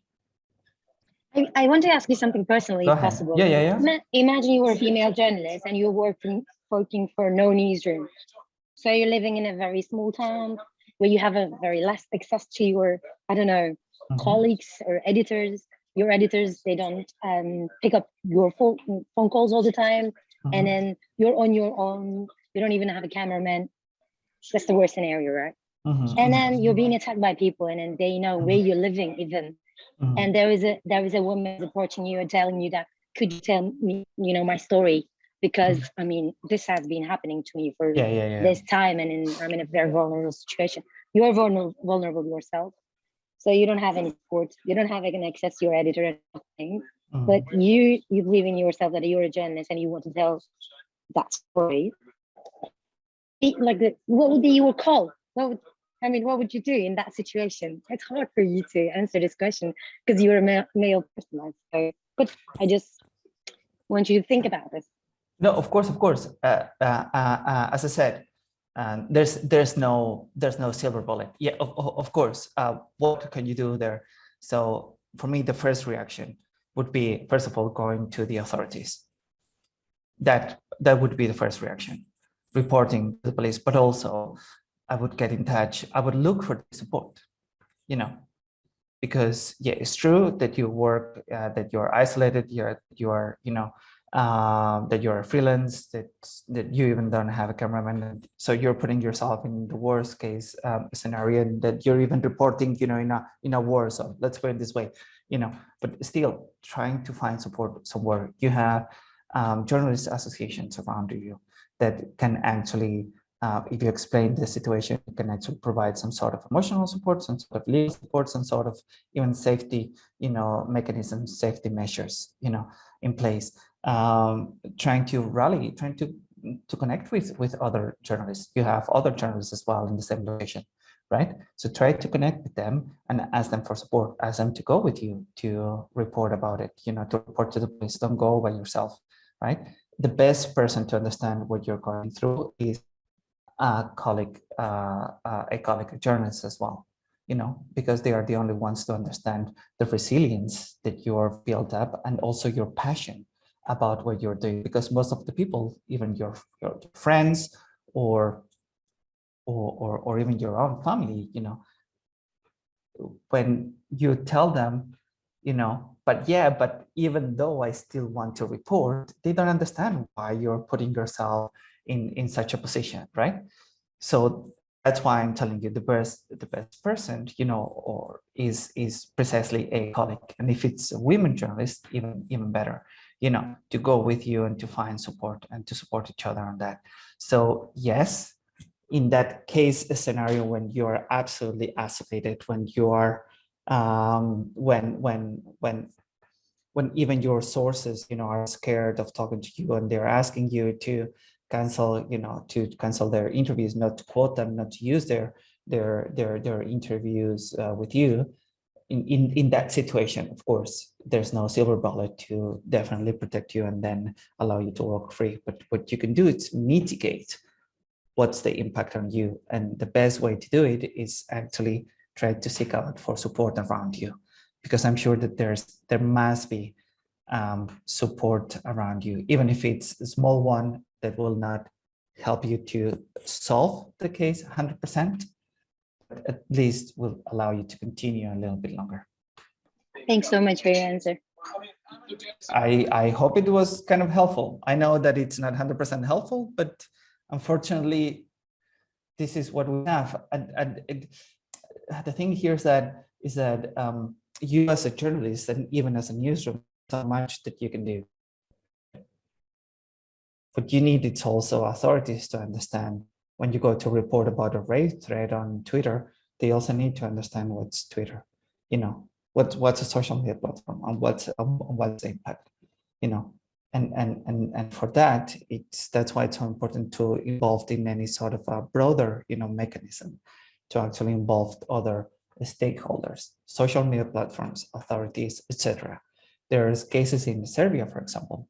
I want to ask you something personally, if possible. Yeah. Imagine you were a female journalist and you're working for no newsroom. So you're living in a very small town where you have a very less access to your, colleagues or editors. Your editors, they don't pick up your phone calls all the time. And then you're on your own. You don't even have a cameraman. That's the worst scenario, right? And then you're being attacked by people, and then they know where you're living even. And there is a woman approaching you and telling you that, could you tell me, my story? Because this has been happening to me for this time, and I'm in a very vulnerable situation. You are vulnerable yourself, so you don't have any support. You don't have any access to your editor and nothing. But you believe in yourself that you're a journalist and you want to tell that story. What would be your call? What would you do in that situation? It's hard for you to answer this question because you're a male person. But I just want you to think about this. No, of course. As I said, there's no silver bullet. Yeah, of course. What can you do there? So for me, the first reaction would be, first of all, going to the authorities. That would be the first reaction. Reporting to the police, but also I would get in touch. I would look for support, because it's true that you work, that you're isolated, you are, that you're a freelance, that you even don't have a cameraman. So you're putting yourself in the worst case scenario, and that you're even reporting, in a war zone. Let's put it this way, but still trying to find support somewhere. You have journalist associations around you that can actually, if you explain the situation, can actually provide some sort of emotional support, some sort of legal support, some sort of even safety, mechanisms, safety measures, in place. Trying to rally, trying to connect with other journalists. You have other journalists as well in the same location, right? So try to connect with them and ask them for support. Ask them to go with you to report about it, to report to the police. Don't go by yourself, right? The best person to understand what you're going through is a colleague, a journalist as well, because they are the only ones to understand the resilience that you're built up, and also your passion about what you're doing. Because most of the people, even your friends or or even your own family, when you tell them, but even though I still want to report, they don't understand why you're putting yourself in such a position, right? So that's why I'm telling you the best person, or is precisely a colleague. And if it's a women journalist, even better, to go with you and to find support and to support each other on that. So yes, in that case, a scenario when you're absolutely isolated, when you are when even your sources, are scared of talking to you, and they're asking you to cancel, their interviews, not to quote them, not to use their interviews with you. In that situation, of course, there's no silver bullet to definitely protect you and then allow you to walk free. But what you can do is mitigate what's the impact on you. And the best way to do it is actually try to seek out for support around you, because I'm sure that there must be support around you, even if it's a small one that will not help you to solve the case 100%, but at least will allow you to continue a little bit longer. Thanks so much for your answer. I hope it was kind of helpful. I know that it's not 100% helpful, but unfortunately, this is what we have. And the thing here is that you as a journalist and even as a newsroom, so much that you can do. What you need is also authorities to understand. When you go to report about a rape threat on Twitter, they also need to understand what's Twitter, what's a social media platform, and what's the impact, and for that, that's why it's so important to involve in any sort of a broader, mechanism to actually involve other stakeholders, social media platforms, authorities, etc. There's cases in Serbia, for example,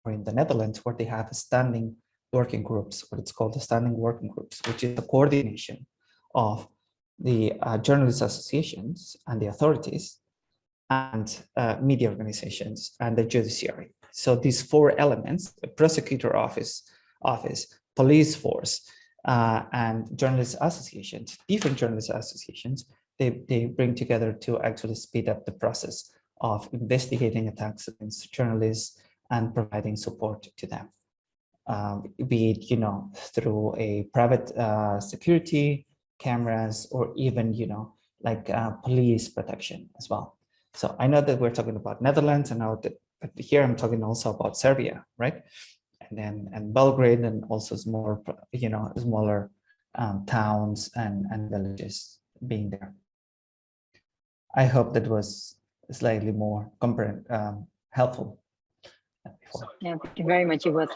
or in the Netherlands, where they have standing working groups, what it's called the standing working groups, which is the coordination of the journalist associations and the authorities and media organizations and the judiciary. So these four elements, the prosecutor office, police force, and journalist associations, different journalist associations, they bring together to actually speed up the process of investigating attacks against journalists and providing support to them, be it through a private security, cameras, or even police protection as well. So I know that we're talking about Netherlands, and now that, but here I'm talking also about Serbia, right? And Belgrade, and also smaller towns and villages being there. I hope that was slightly more helpful. Yeah, thank you very much. It was.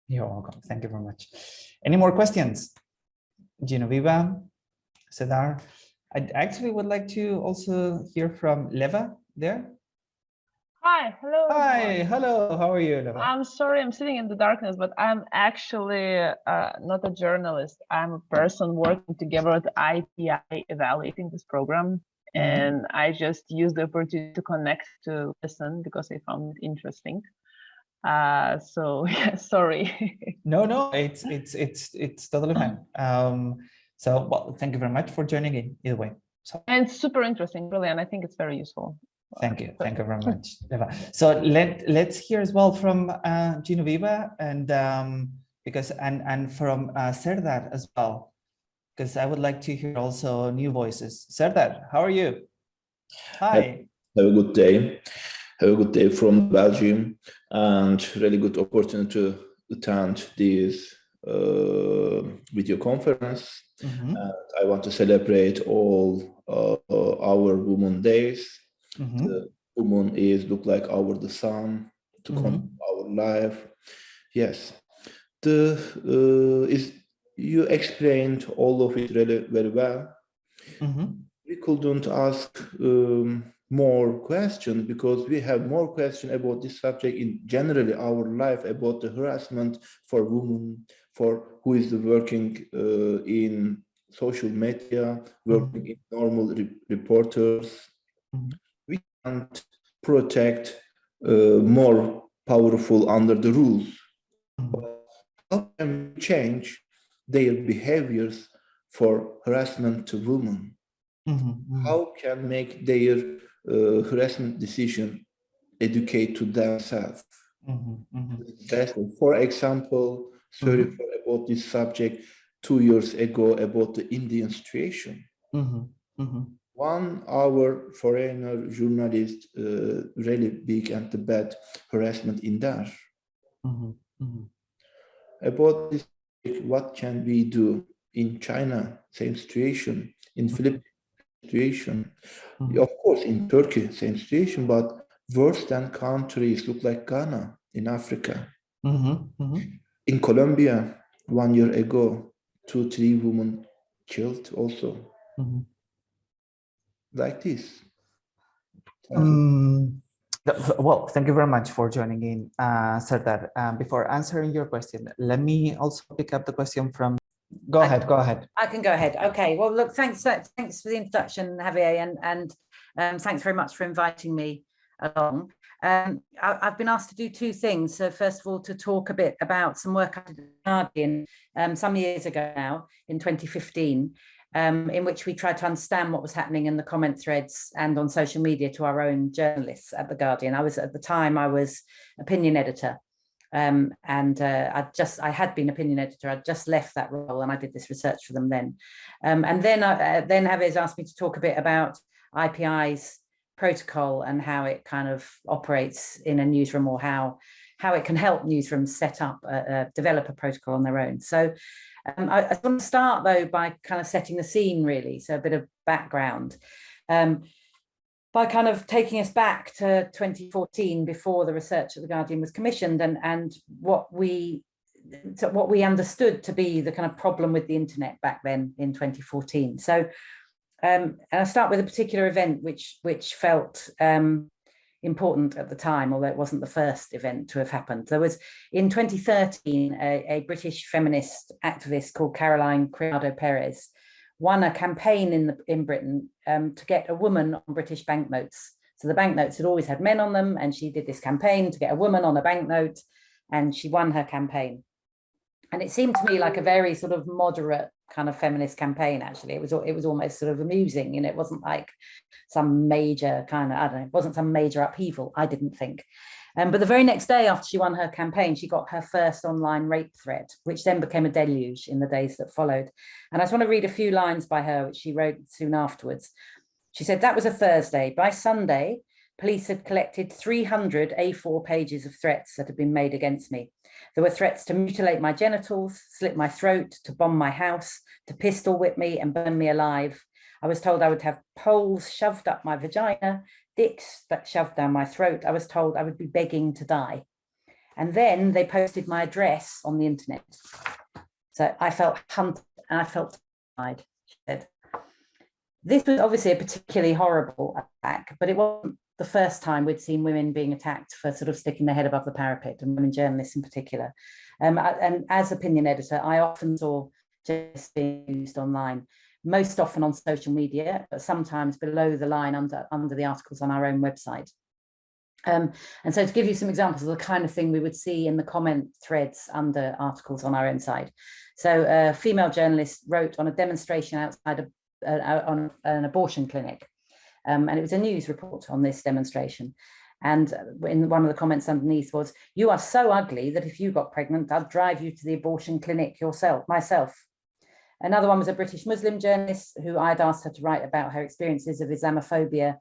You're welcome. Thank you very much. Any more questions? Genoveva, Sedar? I actually would like to also hear from Leva there. Hi, hello. Hi, everyone. hello. How are you, Leva? I'm sorry, I'm sitting in the darkness, but I'm actually not a journalist. I'm a person working together with IPI evaluating this program. And I just used the opportunity to connect to listen because I found it interesting. So yeah, sorry. No, it's totally fine. So well, thank you very much for joining in either way. So, and it's super interesting, really, and I think it's very useful. Thank you very much, Eva. So let's hear as well from Genoveva and because and from Serdar as well, because I would like to hear also new voices. Serdar, how are you? Hi. Have a good day. Have a good day from Belgium, and really good opportunity to attend this video conference. And I want to celebrate all our Women Days. The woman look like the sun to come our life. Yes, you explained all of it really very well. We couldn't ask more questions because we have more questions about this subject in generally our life, about the harassment for women, for who is working in social media, working in normal reporters. We can't protect more powerful under the rules. But how can we change their behaviors for harassment to women. How can make their harassment decision educate to themselves? For example, sorry about this subject, 2 years ago about the Indian situation. One our foreigner journalist really big and the bad harassment in there. About this, what can we do in China? Same situation. In Philippines, situation. Of course, in Turkey, same situation, but worse than countries look like Ghana in Africa. In Colombia, 1 year ago, 2-3 women killed also. Like this. Well, thank you very much for joining in, Sardar. Before answering your question, let me also pick up the question from. Go ahead. I can go ahead. Okay. Well, look, thanks for the introduction, Javier, and thanks very much for inviting me along. I've been asked to do 2 things. So first of all, to talk a bit about some work I did at The Guardian some years ago now, in 2015, in which we tried to understand what was happening in the comment threads and on social media to our own journalists at The Guardian. I was opinion editor. I had been opinion editor. I'd just left that role and I did this research for them then. And then Javier's asked me to talk a bit about IPI's protocol and how it kind of operates in a newsroom, or how it can help newsrooms set up, develop a protocol on their own. So I want to start though by kind of setting the scene really, so a bit of background. By kind of taking us back to 2014, before the research at The Guardian was commissioned, and what we understood to be the kind of problem with the internet back then in 2014. So and I'll start with a particular event which felt important at the time, although it wasn't the first event to have happened. There was, in 2013, a British feminist activist called Caroline Criado Perez won a campaign in Britain to get a woman on British banknotes. So the banknotes had always had men on them, and she did this campaign to get a woman on a banknote, and she won her campaign. And it seemed to me like a very sort of moderate kind of feminist campaign. Actually, it was almost sort of amusing. You know, it wasn't like some major kind of, I don't know, it wasn't some major upheaval, I didn't think. But the very next day after she won her campaign, she got her first online rape threat, which then became a deluge in the days that followed. And I just want to read a few lines by her, which she wrote soon afterwards. She said, "That was a Thursday. By Sunday, police had collected 300 A4 pages of threats that had been made against me. There were threats to mutilate my genitals, slit my throat, to bomb my house, to pistol whip me and burn me alive. I was told I would have poles shoved up my vagina, dicks that shoved down my throat. I was told I would be begging to die. And then they posted my address on the internet. So I felt hunted and I felt terrified," she said. This was obviously a particularly horrible attack, but it wasn't the first time we'd seen women being attacked for sort of sticking their head above the parapet, and women journalists in particular. And as opinion editor, I often saw journalists being used online, most often on social media, but sometimes below the line under the articles on our own website. And so to give you some examples of the kind of thing we would see in the comment threads under articles on our own site. So a female journalist wrote on a demonstration outside on an abortion clinic. And it was a news report on this demonstration. And in one of the comments underneath was, "You are so ugly that if you got pregnant, I'd drive you to the abortion clinic myself." Another one was a British Muslim journalist who I'd asked her to write about her experiences of Islamophobia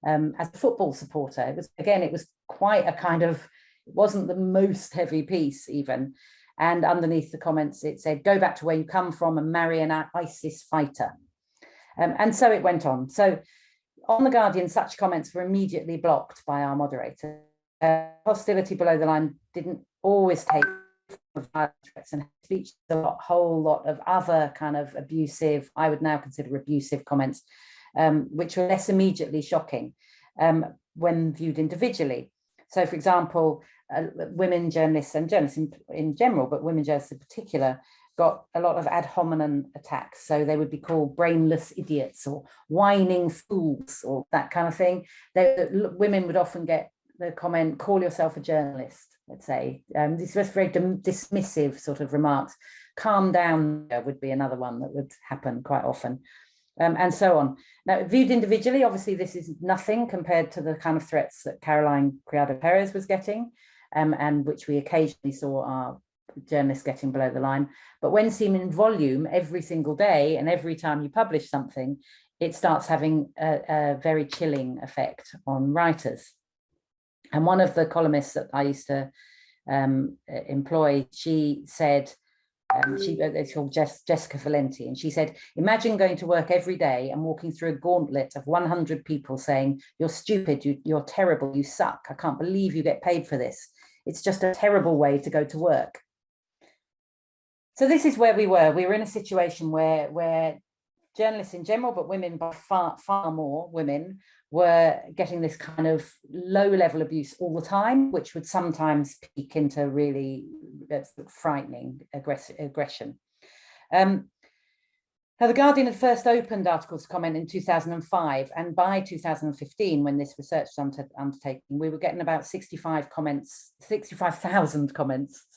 as a football supporter. It was quite a kind of, it wasn't the most heavy piece even. And underneath the comments, it said, "Go back to where you come from and marry an ISIS fighter." And so it went on. So on The Guardian, such comments were immediately blocked by our moderator. Hostility below the line didn't always take violent threats and speech, a whole lot of other kind of abusive, I would now consider abusive comments, which were less immediately shocking when viewed individually. So, for example, women journalists and journalists in general, but women journalists in particular, got a lot of ad hominem attacks. So they would be called brainless idiots or whining fools or that kind of thing. Women would often get the comment, "Call yourself a journalist," let's say. These were very dismissive sort of remarks. calm down would be another one that would happen quite often. And so on. Now, viewed individually, obviously, this is nothing compared to the kind of threats that Caroline Criado Perez was getting, and which we occasionally saw our journalists getting below the line. But when seen in volume every single day, and every time you publish something, it starts having a very chilling effect on writers. And one of the columnists that I used to employ, she said, it's called Jessica Valenti, and she said, imagine going to work every day and walking through a gauntlet of 100 people saying, you're stupid, you're terrible, you suck, I can't believe you get paid for this. It's just a terrible way to go to work. So this is where we were. We were in a situation where journalists in general, but women by far more women, were getting this kind of low-level abuse all the time, which would sometimes peak into really frightening aggression. Now, The Guardian had first opened articles to comment in 2005, and by 2015, when this research was undertaken, we were getting about 65,000 comments,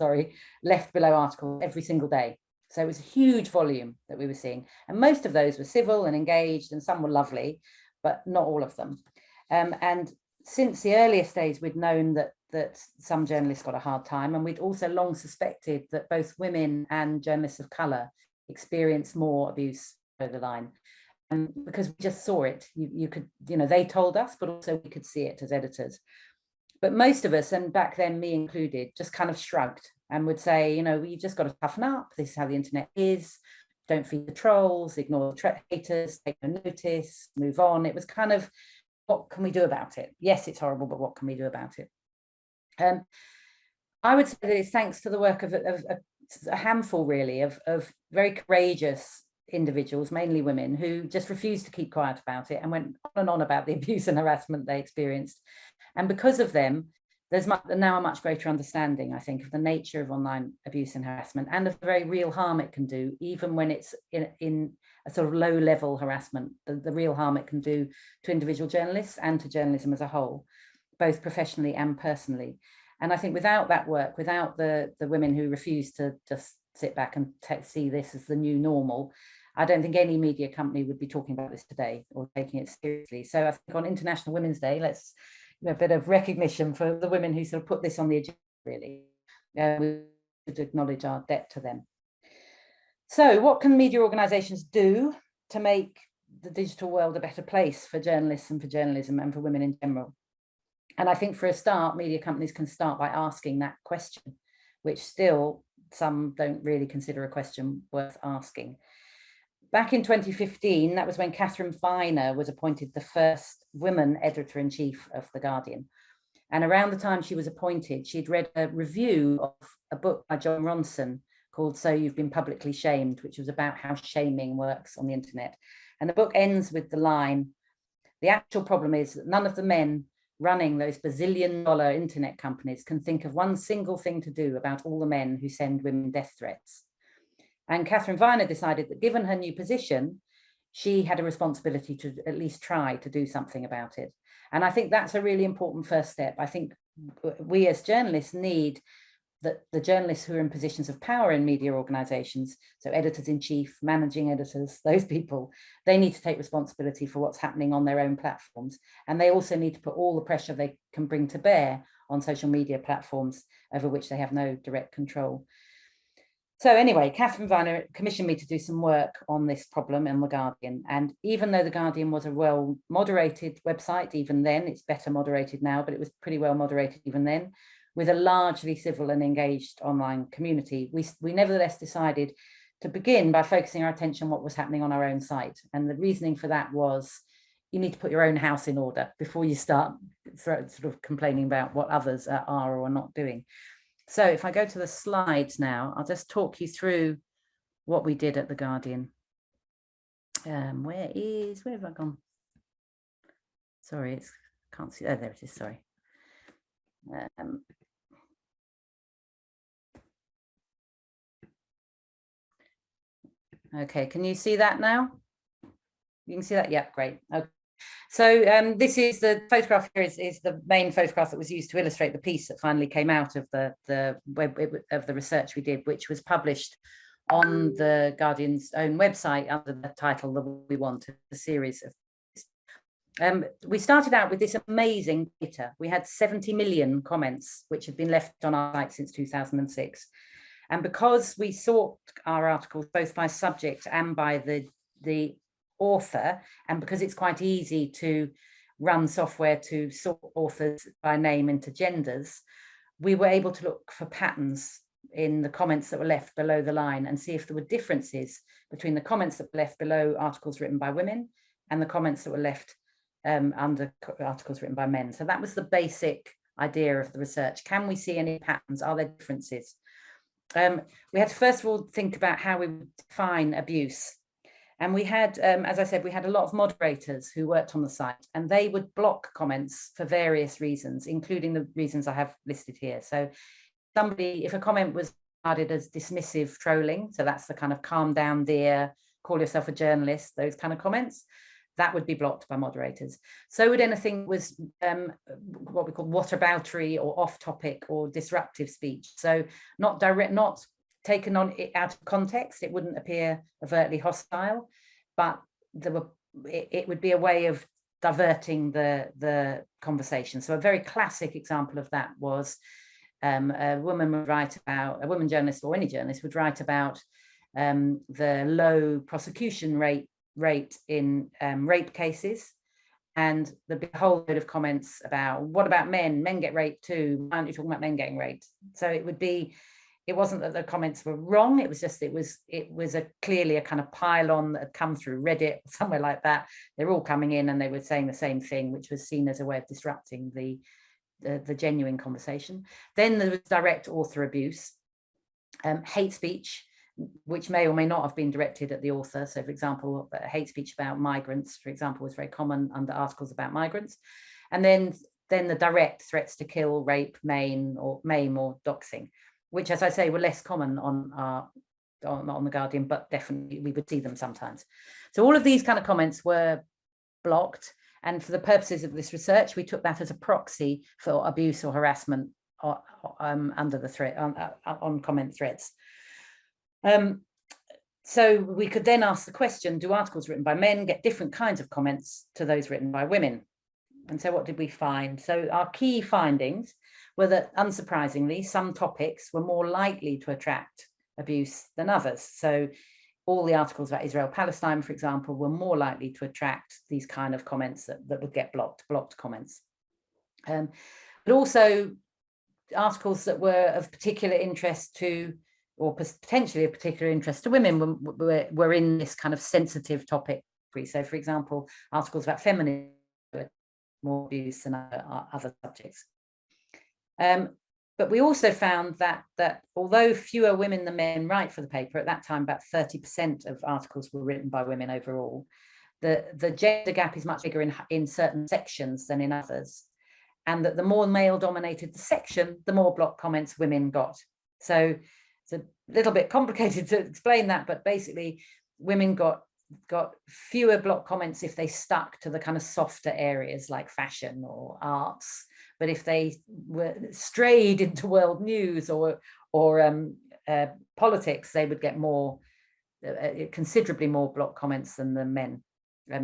left below articles every single day. So it was a huge volume that we were seeing. And most of those were civil and engaged, and some were lovely, but not all of them. And since the earliest days, we'd known that some journalists got a hard time, and we'd also long suspected that both women and journalists of colour experienced more abuse over the line. Because we just saw it. You could, they told us, but also we could see it as editors. But most of us, and back then me included, just kind of shrugged and would say, we've just got to toughen up. This is how the internet is. Don't feed the trolls, ignore the haters, take no notice, move on. It was kind of, what can we do about it? Yes, it's horrible, but what can we do about it? I would say that it's thanks to the work of a handful, really, of very courageous individuals, mainly women, who just refused to keep quiet about it and went on and on about the abuse and harassment they experienced. And because of them, there's now a much greater understanding, I think, of the nature of online abuse and harassment, and of the very real harm it can do, even when it's in a sort of low-level harassment, the real harm it can do to individual journalists and to journalism as a whole, both professionally and personally. And I think without that work, without the women who refuse to just sit back and see this as the new normal, I don't think any media company would be talking about this today or taking it seriously. So I think on International Women's Day, let's a bit of recognition for the women who sort of put this on the agenda, really. We should acknowledge our debt to them. So what can media organisations do to make the digital world a better place for journalists and for journalism and for women in general? And I think for a start, media companies can start by asking that question, which still some don't really consider a question worth asking. Back in 2015, that was when Catherine Viner was appointed the first woman editor-in-chief of The Guardian. And around the time she was appointed, she'd read a review of a book by John Ronson called So You've Been Publicly Shamed, which was about how shaming works on the internet. And the book ends with the line, the actual problem is that none of the men running those bazillion-dollar internet companies can think of one single thing to do about all the men who send women death threats. And Catherine Viner decided that given her new position, she had a responsibility to at least try to do something about it. And I think that's a really important first step. I think we as journalists need the journalists who are in positions of power in media organizations, so editors-in-chief, managing editors, those people, they need to take responsibility for what's happening on their own platforms. And they also need to put all the pressure they can bring to bear on social media platforms over which they have no direct control. So anyway, Catherine Viner commissioned me to do some work on this problem in The Guardian. And even though The Guardian was a well-moderated website, even then, it's better moderated now, but it was pretty well moderated even then, with a largely civil and engaged online community, we nevertheless decided to begin by focusing our attention on what was happening on our own site. And the reasoning for that was, you need to put your own house in order before you start sort of complaining about what others are or are not doing. So if I go to the slides now, I'll just talk you through what we did at The Guardian. Where have I gone? Sorry, can't see, oh, there it is, sorry. Okay, can you see that now? You can see that? Yeah, great. Okay. So this is the photograph here is the main photograph that was used to illustrate the piece that finally came out of the research we did, which was published on the Guardian's own website under the title "The We Want," a series of. We started out with this amazing data. We had 70 million comments which had been left on our site since 2006. And because we sort our articles both by subject and by the author, and because it's quite easy to run software to sort authors by name into genders, we were able to look for patterns in the comments that were left below the line and see if there were differences between the comments that were left below articles written by women and the comments that were left under articles written by men. So that was the basic idea of the research. Can we see any patterns? Are there differences? We had to first of all think about how we would define abuse. And we had, as I said, we had a lot of moderators who worked on the site, and they would block comments for various reasons, including the reasons I have listed here. So if a comment was regarded as dismissive trolling, so that's the kind of calm down dear, call yourself a journalist, those kind of comments, that would be blocked by moderators. So would anything that was what we call whataboutery or off topic or disruptive speech. So not direct, not taken on out of context, it wouldn't appear overtly hostile, but it would be a way of diverting the conversation. So a very classic example of that was a woman would write about, a woman journalist or any journalist would write about the low prosecution rate in rape cases, and there'd be a whole load of comments about, what about men? Men get raped too. Why aren't you talking about men getting raped? So it wasn't that the comments were wrong. It was just, it was clearly a kind of pile-on that had come through Reddit, somewhere like that. They're all coming in and they were saying the same thing, which was seen as a way of disrupting the genuine conversation. Then there was direct author abuse, hate speech, which may or may not have been directed at the author. So for example, hate speech about migrants, for example, was very common under articles about migrants. And then the direct threats to kill, rape, maim or doxing, which, as I say, were less common on the Guardian, but definitely we would see them sometimes. So all of these kind of comments were blocked. And for the purposes of this research, we took that as a proxy for abuse or harassment under the threat on comment threads. So we could then ask the question, do articles written by men get different kinds of comments to those written by women? And so what did we find? So our key findings were that, unsurprisingly, some topics were more likely to attract abuse than others. So all the articles about Israel-Palestine, for example, were more likely to attract these kind of comments that would get blocked comments. But also articles that were of particular interest to, or potentially of particular interest to women, were in this kind of sensitive topic. So for example, articles about feminism were more abuse than other subjects. But we also found that although fewer women than men write for the paper, at that time about 30% of articles were written by women overall, the gender gap is much bigger in certain sections than in others, and that the more male dominated the section, the more block comments women got. So it's a little bit complicated to explain that, but basically women got fewer block comments if they stuck to the kind of softer areas like fashion or arts. But if they were strayed into world news or politics, they would get considerably more block comments than the men,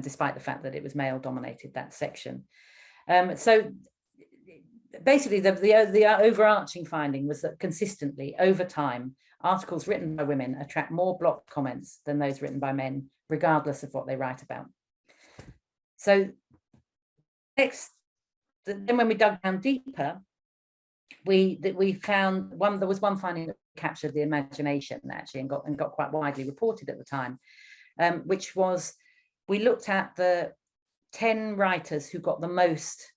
despite the fact that it was male dominated, that section. So basically the overarching finding was that consistently over time, articles written by women attract more block comments than those written by men, regardless of what they write about. So then when we dug down deeper, we found there was one finding that captured the imagination actually and got quite widely reported at the time, which was, we looked at the 10 writers who got the most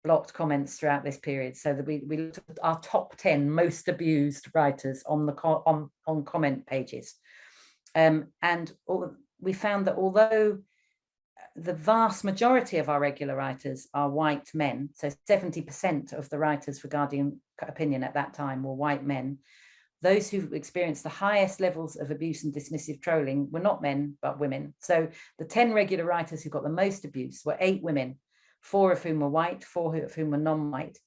blocked comments throughout this period. So that we looked at our top 10 most abused writers on comment pages, and we found that although the vast majority of our regular writers are white men, so 70% of the writers for Guardian Opinion at that time were white men, those who experienced the highest levels of abuse and dismissive trolling were not men, but women. So the 10 regular writers who got the most abuse were 8 women, 4 of whom were white, 4 of whom were non-white.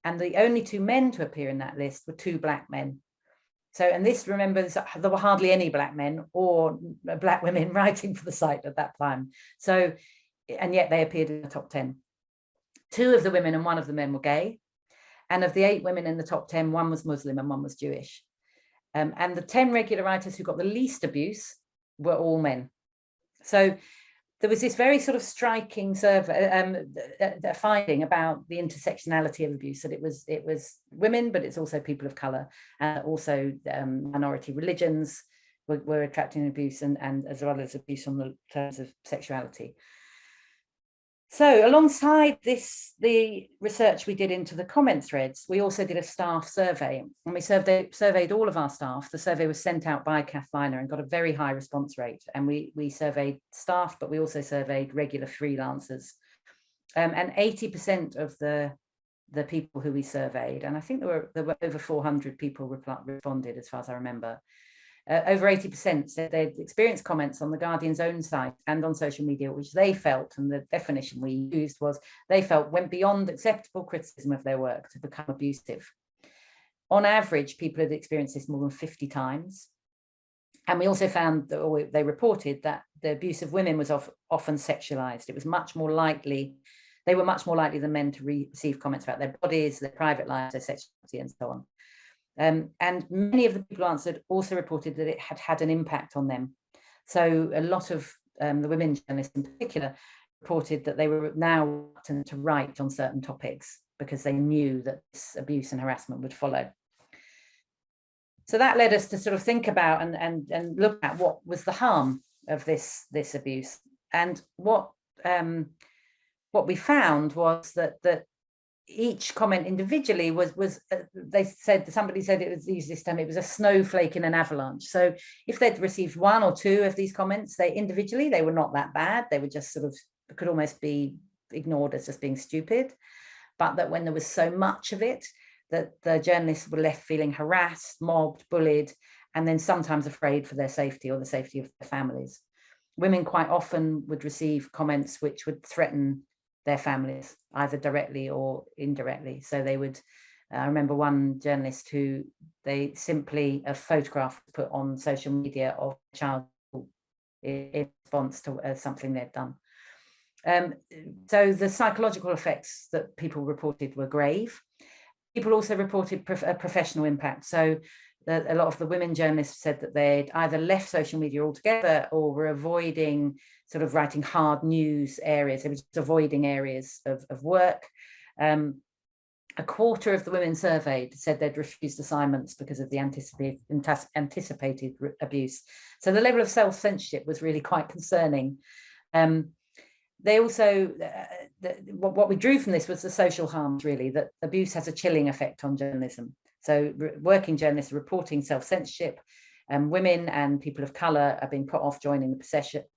And the only 2 men to appear in that list were 2 black men. So, and this, remember, there were hardly any black men or black women writing for the site at that time. So, and yet they appeared in the top 10. 2 of the women and 1 of the men were gay. And of the 8 women in the top 10, 1 was Muslim and 1 was Jewish. And the 10 regular writers who got the least abuse were all men. So there was this very sort of striking survey finding about the intersectionality of abuse, that it was women, but it's also people of color, and also minority religions were attracting abuse, and as well as abuse on the terms of sexuality. So alongside this, the research we did into the comment threads, we also did a staff survey, and we surveyed all of our staff. The survey was sent out by Kathleen and got a very high response rate. And we surveyed staff, but we also surveyed regular freelancers. And 80% of the people who we surveyed, and I think there were over 400 people responded, as far as I remember. Over 80% said they'd experienced comments on the Guardian's own site and on social media, which they felt, and the definition we used was, they felt went beyond acceptable criticism of their work to become abusive. On average, people had experienced this more than 50 times. And we also found that, or they reported, that the abuse of women was often sexualized. It was much more likely, they were much more likely than men to receive comments about their bodies, their private lives, their sexuality, and so on. And many of the people answered also reported that it had had an impact on them. So a lot of the women journalists in particular reported that they were now reluctant to write on certain topics because they knew that this abuse and harassment would follow. So that led us to sort of think about and look at what was the harm of this abuse. And what we found was that each comment individually was somebody said it was, used this term, it was a snowflake in an avalanche. So if they'd received 1 or 2 of these comments, they were not that bad. They were just sort of, could almost be ignored as just being stupid. But that when there was so much of it, that the journalists were left feeling harassed, mobbed, bullied, and then sometimes afraid for their safety or the safety of their families. Women quite often would receive comments which would threaten their families, either directly or indirectly. So they would, I remember one journalist who they simply, a photograph put on social media of a child in response to something they'd done. So the psychological effects that people reported were grave. People also reported a professional impact. So a lot of the women journalists said that they'd either left social media altogether or were avoiding sort of writing hard news areas. They were just avoiding areas of work. A quarter of the women surveyed said they'd refused assignments because of the anticipated abuse. So the level of self-censorship was really quite concerning. They also, what we drew from this was the social harms, really, that abuse has a chilling effect on journalism. So working journalists are reporting self-censorship, women and people of colour are being put off joining the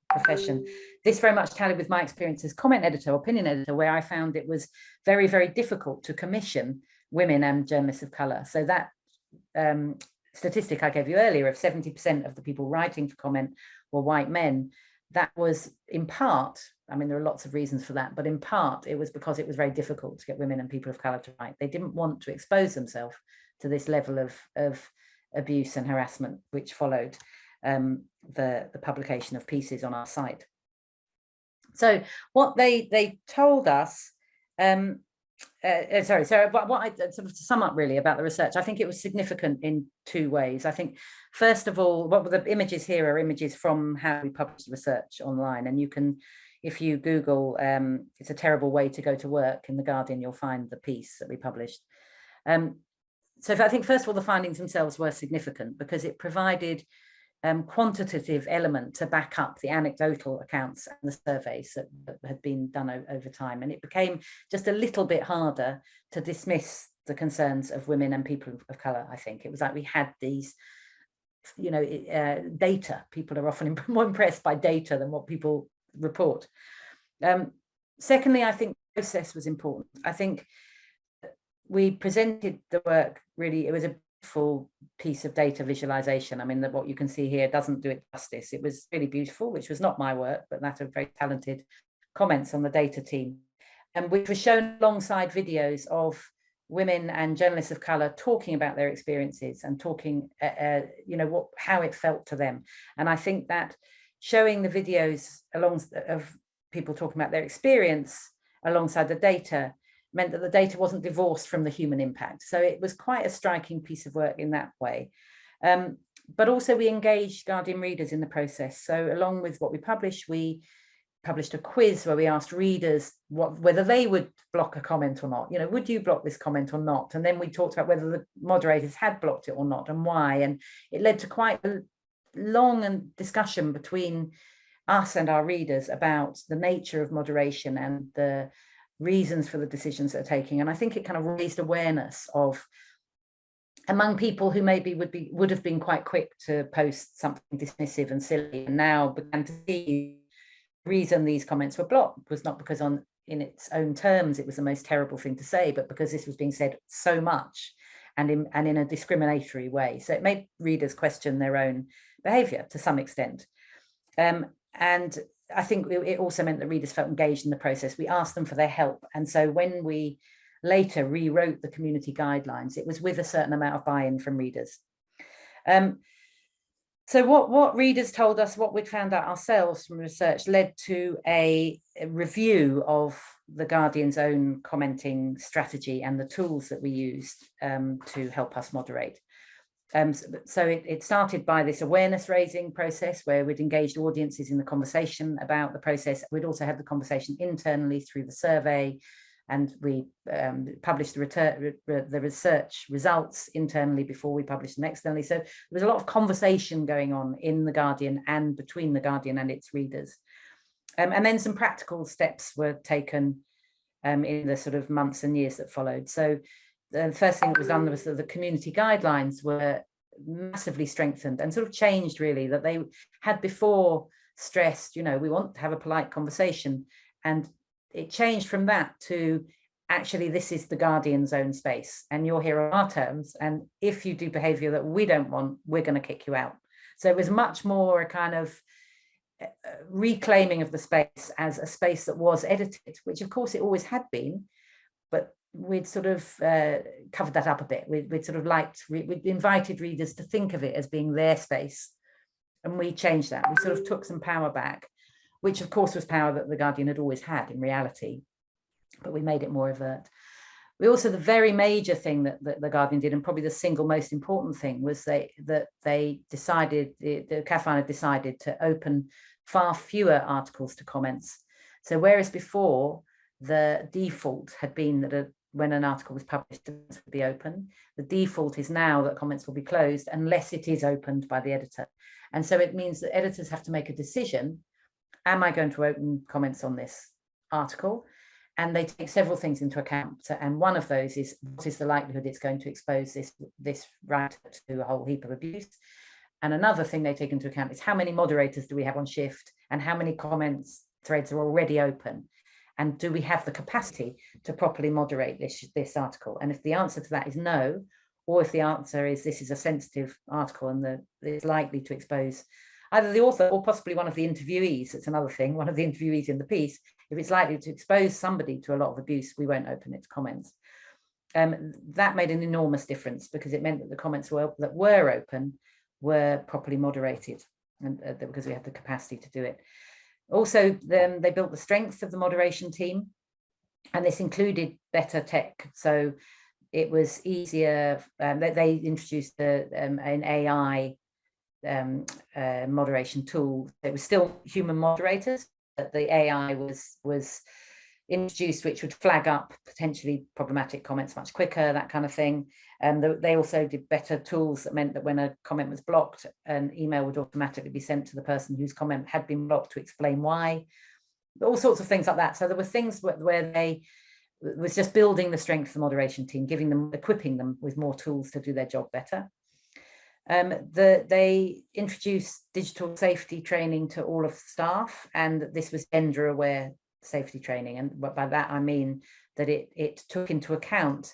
profession. This very much tallied with my experience as comment editor, opinion editor, where I found it was very, very difficult to commission women and journalists of colour. So that statistic I gave you earlier of 70% of the people writing for comment were white men, that was in part, I mean, there are lots of reasons for that, but in part it was because it was very difficult to get women and people of colour to write. They didn't want to expose themselves to this level of abuse and harassment, which followed the publication of pieces on our site. So what they told us, what I sort of to sum up really about the research, I think it was significant in 2 ways. I think, first of all, what the images here are images from how we publish the research online, and you can, if you Google, it's a terrible way to go to work in the Guardian, you'll find the piece that we published. So I think, first of all, the findings themselves were significant because it provided quantitative element to back up the anecdotal accounts and the surveys that had been done over time. And it became just a little bit harder to dismiss the concerns of women and people of colour, I think. It was like we had these, you know, data. People are often more impressed by data than what people report. Secondly, I think the process was important. I think we presented the work really, it was a full piece of data visualization. I mean, what you can see here doesn't do it justice. It was really beautiful, which was not my work, but that of very talented comments on the data team, and which was shown alongside videos of women and journalists of color talking about their experiences and talking, how it felt to them. And I think that showing the videos of people talking about their experience alongside the data meant that the data wasn't divorced from the human impact. So it was quite a striking piece of work in that way. But also we engaged Guardian readers in the process. So along with what we published, we published a quiz where we asked readers whether they would block a comment or not. Would you block this comment or not? And then we talked about whether the moderators had blocked it or not and why. And it led to quite a long discussion between us and our readers about the nature of moderation and the reasons for the decisions they're taking. And I think it kind of raised awareness of, among people who maybe would have been quite quick to post something dismissive and silly, and now began to see the reason these comments were blocked was not because in its own terms it was the most terrible thing to say, but because this was being said so much and in a discriminatory way. So it made readers question their own behavior to some extent. And I think it also meant that readers felt engaged in the process. We asked them for their help. And so when we later rewrote the community guidelines, it was with a certain amount of buy-in from readers. So what readers told us, what we'd found out ourselves from research, led to a review of the Guardian's own commenting strategy and the tools that we used to help us moderate. So it started by this awareness raising process where we'd engaged audiences in the conversation about the process. We'd also had the conversation internally through the survey, and we published the research results internally before we published them externally. So there was a lot of conversation going on in the Guardian and between the Guardian and its readers. And then some practical steps were taken in the sort of months and years that followed. So the first thing that was done was that the community guidelines were massively strengthened and sort of changed, really, that they had before stressed, we want to have a polite conversation. And it changed from that to actually, this is the Guardian's own space and you're here on our terms. And if you do behavior that we don't want, we're going to kick you out. So it was much more a kind of reclaiming of the space as a space that was edited, which of course it always had been, but we'd sort of covered that up a bit. We'd sort of we'd invited readers to think of it as being their space. And we changed that. We sort of took some power back, which of course was power that the Guardian had always had in reality, but we made it more overt. We also, the very major thing that the Guardian did, and probably the single most important thing, was they decided, the CAFAN had decided to open far fewer articles to comments. So whereas before the default had been that when an article was published, it would be open, the default is now that comments will be closed unless it is opened by the editor. And so it means that editors have to make a decision. Am I going to open comments on this article? And they take several things into account. And one of those is, what is the likelihood it's going to expose this writer to a whole heap of abuse? And another thing they take into account is how many moderators do we have on shift and how many comments threads are already open? And do we have the capacity to properly moderate this article? And if the answer to that is no, or if the answer is this is a sensitive article and it's likely to expose either the author or possibly one of the interviewees, it's another thing, one of the interviewees in the piece, if it's likely to expose somebody to a lot of abuse, we won't open its comments. That made an enormous difference because it meant that the comments that were open were properly moderated, and because we had the capacity to do it. Also, they built the strength of the moderation team, and this included better tech. So it was easier. They introduced an AI moderation tool. It was still human moderators, but the AI was introduced, which would flag up potentially problematic comments much quicker, that kind of thing. They also did better tools that meant that when a comment was blocked, an email would automatically be sent to the person whose comment had been blocked to explain why. All sorts of things like that. So there were things where they was just building the strength of the moderation team, equipping them with more tools to do their job better. They introduced digital safety training to all of the staff, and this was gender aware safety training. And by that I mean that it took into account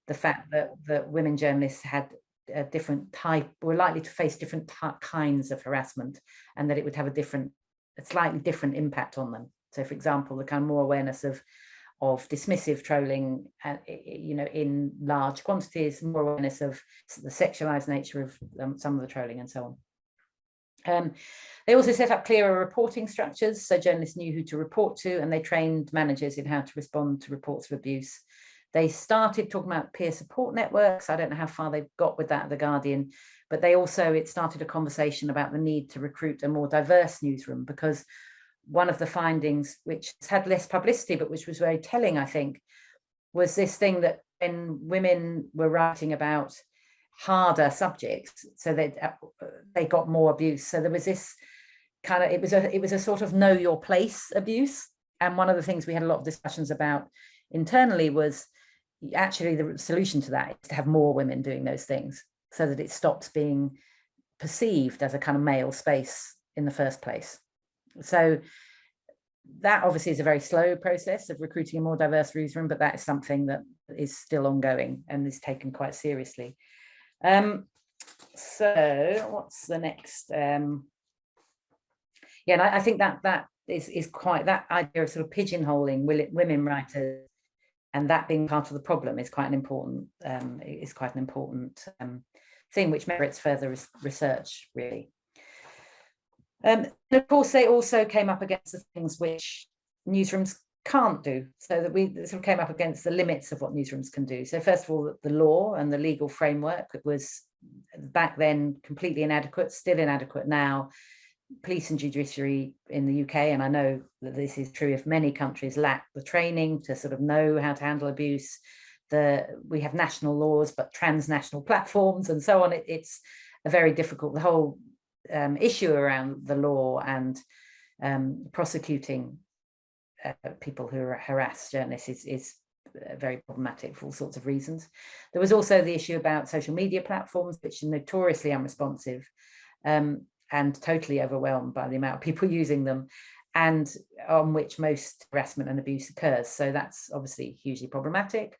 the fact that women journalists had a different type, were likely to face different kinds of harassment, and that it would have a slightly different impact on them. So for example, the kind of more awareness of of dismissive trolling, you know, in large quantities, more awareness of the sexualized nature of some of the trolling and so on. They also set up clearer reporting structures, so journalists knew who to report to, and they trained managers in how to respond to reports of abuse. They started talking about peer support networks. I don't know how far they've got with that at The Guardian, but it started a conversation about the need to recruit a more diverse newsroom, because one of the findings, which has had less publicity, but which was very telling, I think, was this thing that when women were writing about harder subjects, so they got more abuse. So there was this kind of, it was a sort of know your place abuse. And one of the things we had a lot of discussions about internally was actually the solution to that is to have more women doing those things, so that it stops being perceived as a kind of male space in the first place. So that obviously is a very slow process of recruiting a more diverse newsroom, but that is something that is still ongoing and is taken quite seriously. So what's the next? Yeah, and I think that is quite, that idea of sort of pigeonholing women writers and that being part of the problem is quite an important thing, which merits further research, really. And of course, they also came up against the things which newsrooms can't do, so that we sort of came up against the limits of what newsrooms can do. So first of all, the law and the legal framework was back then completely inadequate, still inadequate now. Police and judiciary in the UK, and I know that this is true of many countries, lack the training to sort of know how to handle abuse. We have national laws, but transnational platforms and so on. It's a very difficult, the whole issue around the law and prosecuting people who harass journalists is very problematic for all sorts of reasons. There was also the issue about social media platforms, which are notoriously unresponsive and totally overwhelmed by the amount of people using them, and on which most harassment and abuse occurs. So that's obviously hugely problematic.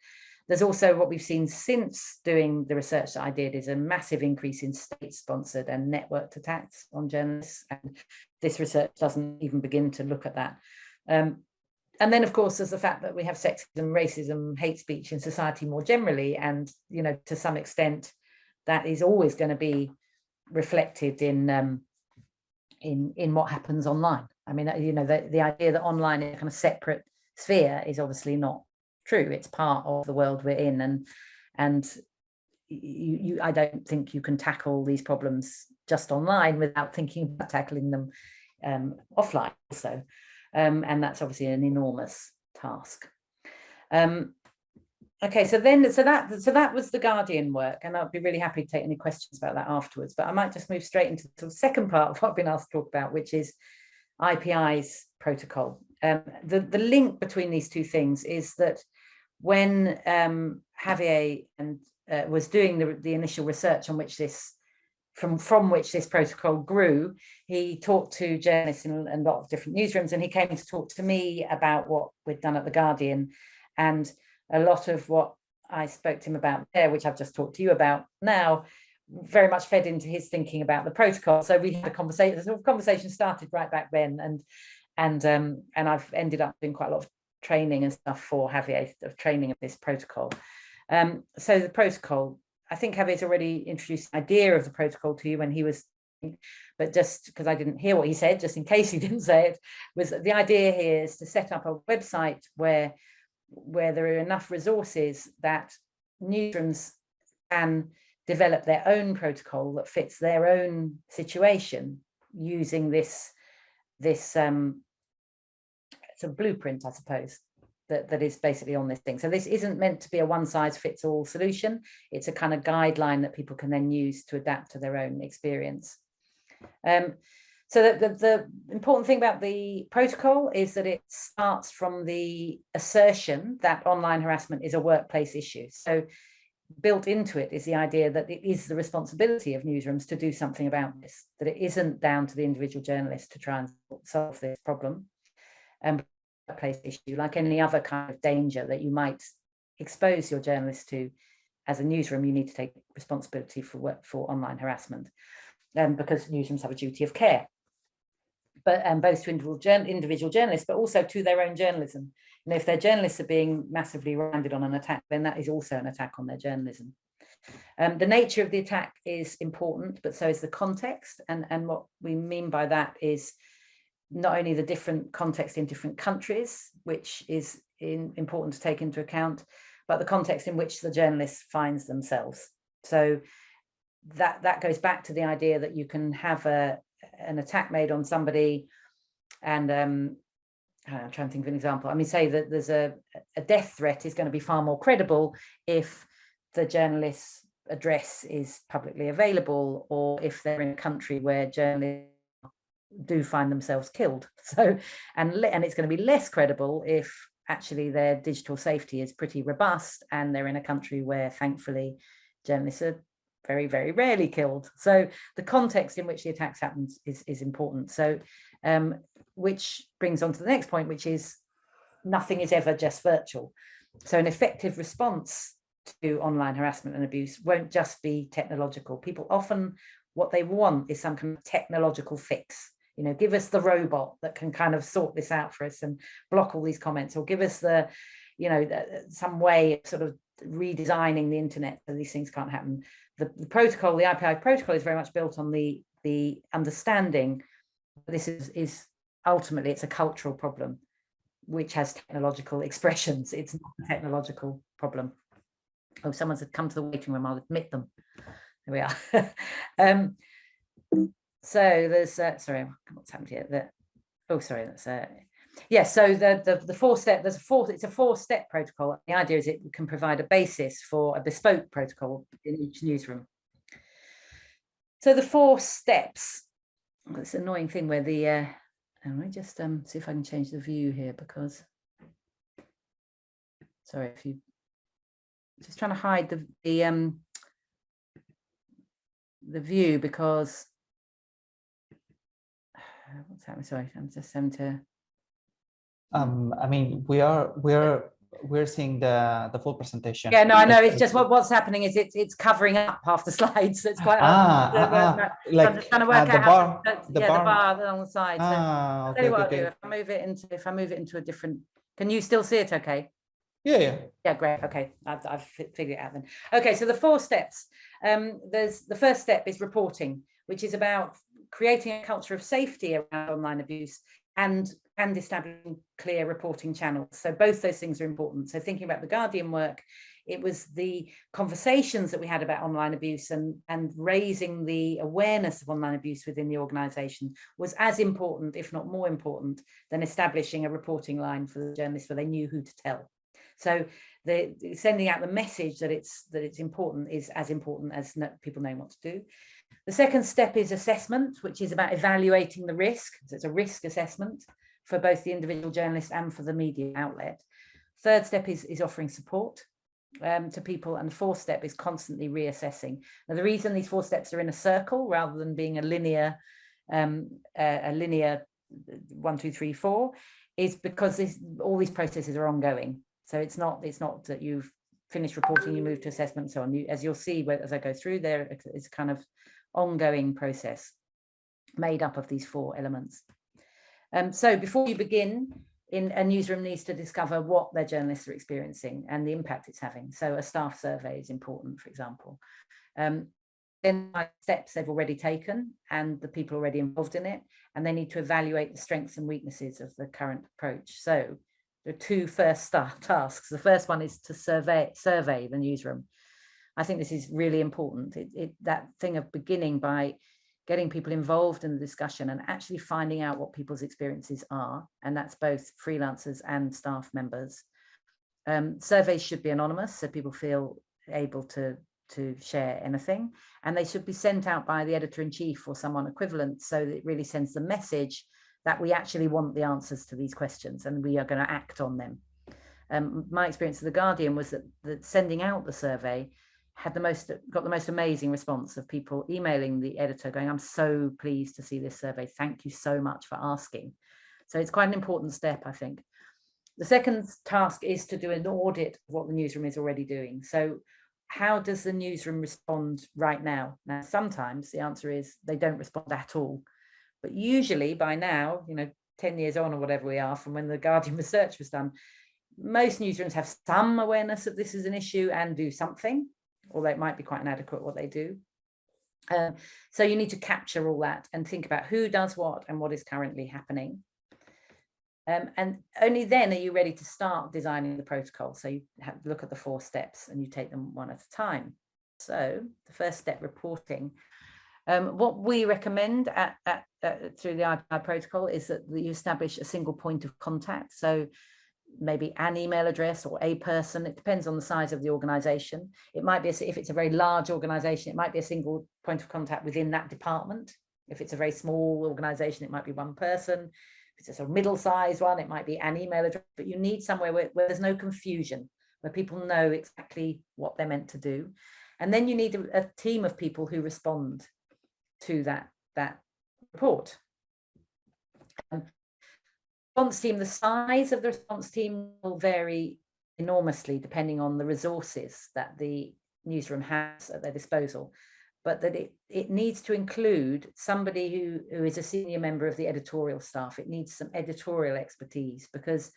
There's also what we've seen since doing the research that I did is a massive increase in state-sponsored and networked attacks on journalists. And this research doesn't even begin to look at that. And then, of course, there's the fact that we have sexism, racism, hate speech in society more generally. And, you know, to some extent, that is always going to be reflected in what happens online. I mean, you know, the idea that online is a kind of separate sphere is obviously not true. It's part of the world we're in, and I don't think you can tackle these problems just online without thinking about tackling them offline also, and that's obviously an enormous task. Okay, so that was the Guardian work, and I'd be really happy to take any questions about that afterwards. But I might just move straight into the second part of what I've been asked to talk about, which is IPI's protocol. The link between these two things is that when Javier was doing the initial research on which this, from which this protocol grew, he talked to journalists in a lot of different newsrooms, and he came to talk to me about what we'd done at The Guardian. And a lot of what I spoke to him about there, which I've just talked to you about now, very much fed into his thinking about the protocol. So we had a conversation. The sort of conversation started right back then, and I've ended up doing quite a lot of training and stuff for Javier, of training of this protocol. So the protocol, I think Javier's already introduced the idea of the protocol to you when he was, but just because I didn't hear what he said, just in case he didn't say it, was that the idea here is to set up a website where there are enough resources that newsrooms can develop their own protocol that fits their own situation using this sort of blueprint, I suppose, that is basically on this thing. So this isn't meant to be a one-size-fits-all solution. It's a kind of guideline that people can then use to adapt to their own experience. So the important thing about the protocol is that it starts from the assertion that online harassment is a workplace issue. So built into it is the idea that it is the responsibility of newsrooms to do something about this, that it isn't down to the individual journalist to try and solve this problem. Workplace issue, like any other kind of danger that you might expose your journalist to as a newsroom, you need to take responsibility for online harassment, because newsrooms have a duty of care, but both to individual journalists, but also to their own journalism. And if their journalists are being massively rounded on an attack, then that is also an attack on their journalism. The nature of the attack is important, but so is the context. And what we mean by that is not only the different context in different countries, which is important to take into account, but the context in which the journalist finds themselves. So that goes back to the idea that you can have an attack made on somebody, and I'm trying to think of an example. I mean, say that there's a death threat is going to be far more credible if the journalist's address is publicly available, or if they're in a country where journalists do find themselves killed. So, and it's going to be less credible if actually their digital safety is pretty robust and they're in a country where, thankfully, journalists are very, very rarely killed. So the context in which the attacks happen is important. So, which brings on to the next point, which is nothing is ever just virtual. So an effective response to online harassment and abuse won't just be technological. People often, what they want is some kind of technological fix. You know, give us the robot that can kind of sort this out for us and block all these comments, or give us the, you know, some way of sort of redesigning the internet so these things can't happen. The protocol, the IPI protocol, is very much built on the understanding this is ultimately, it's a cultural problem which has technological expressions. It's not a technological problem. Oh, someone's come to the waiting room. I'll admit them. There we are. So there's sorry, what's happened here? Oh, sorry, that's yeah. So the four-step, it's a four-step protocol. The idea is it can provide a basis for a bespoke protocol in each newsroom. So the 4 steps. It's an annoying thing where the let me just see if I can change the view here, because sorry, if you just trying to hide the view, because what's happening? Sorry, I'm just having to. I mean, we're seeing the full presentation. Yeah, no, I know. It's just what's happening is it's covering up half the slides. So it's quite like I'm just trying to work the out bar, the bar on the side. So I'll tell you what I'll do. If I move it into a different, can you still see it? Okay. Yeah, great. Okay, I've figured it out then. Okay, so the 4 steps. There's the first step is reporting, which is about creating a culture of safety around online abuse and establishing clear reporting channels. So both those things are important. So thinking about the Guardian work, it was the conversations that we had about online abuse and raising the awareness of online abuse within the organisation was as important, if not more important, than establishing a reporting line for the journalists where they knew who to tell. So the sending out the message that it's important is as important as people knowing what to do. The second step is assessment, which is about evaluating the risk. So it's a risk assessment for both the individual journalist and for the media outlet. Third step is offering support to people, and the 4th step is constantly reassessing. Now, the reason these 4 steps are in a circle rather than being a linear 1, 2, 3, 4 is because all these processes are ongoing. So it's not that you've finished reporting, you move to assessment, and so on. As you'll see as I go through there, it's kind of ongoing process made up of these 4 elements. So before you begin, a newsroom needs to discover what their journalists are experiencing and the impact it's having. So a staff survey is important, for example. Then steps they've already taken and the people already involved in it, and they need to evaluate the strengths and weaknesses of the current approach. So there are 2 first tasks. The first one is to survey the newsroom. I think this is really important. That thing of beginning by getting people involved in the discussion and actually finding out what people's experiences are, and that's both freelancers and staff members. Surveys should be anonymous, so people feel able to share anything, and they should be sent out by the editor-in-chief or someone equivalent, so that it really sends the message that we actually want the answers to these questions and we are going to act on them. My experience of the Guardian was that sending out the survey got the most amazing response of people emailing the editor going, I'm so pleased to see this survey. Thank you so much for asking. So it's quite an important step, I think. The second task is to do an audit of what the newsroom is already doing. So how does the newsroom respond right now? Now, sometimes the answer is they don't respond at all. But usually by now, 10 years on or whatever we are from when the Guardian research was done, most newsrooms have some awareness that this is an issue and do something, although it might be quite inadequate what they do. So you need to capture all that and think about who does what and what is currently happening. And only then are you ready to start designing the protocol. So you have to look at the 4 steps and you take them one at a time. So the first step, reporting. What we recommend through the IPI protocol is that you establish a single point of contact. So maybe an email address or a person. It depends on the size of the organization. It might be, if it's a very large organization, it might be a single point of contact within that department. If it's a very small organization, it might be one person. If it's a sort of middle-sized one, it might be an email address. But you need somewhere where there's no confusion, where people know exactly what they're meant to do. And then you need a team of people who respond to that report. Response team, the size of the response team will vary enormously depending on the resources that the newsroom has at their disposal, but that it needs to include somebody who is a senior member of the editorial staff. It needs some editorial expertise, because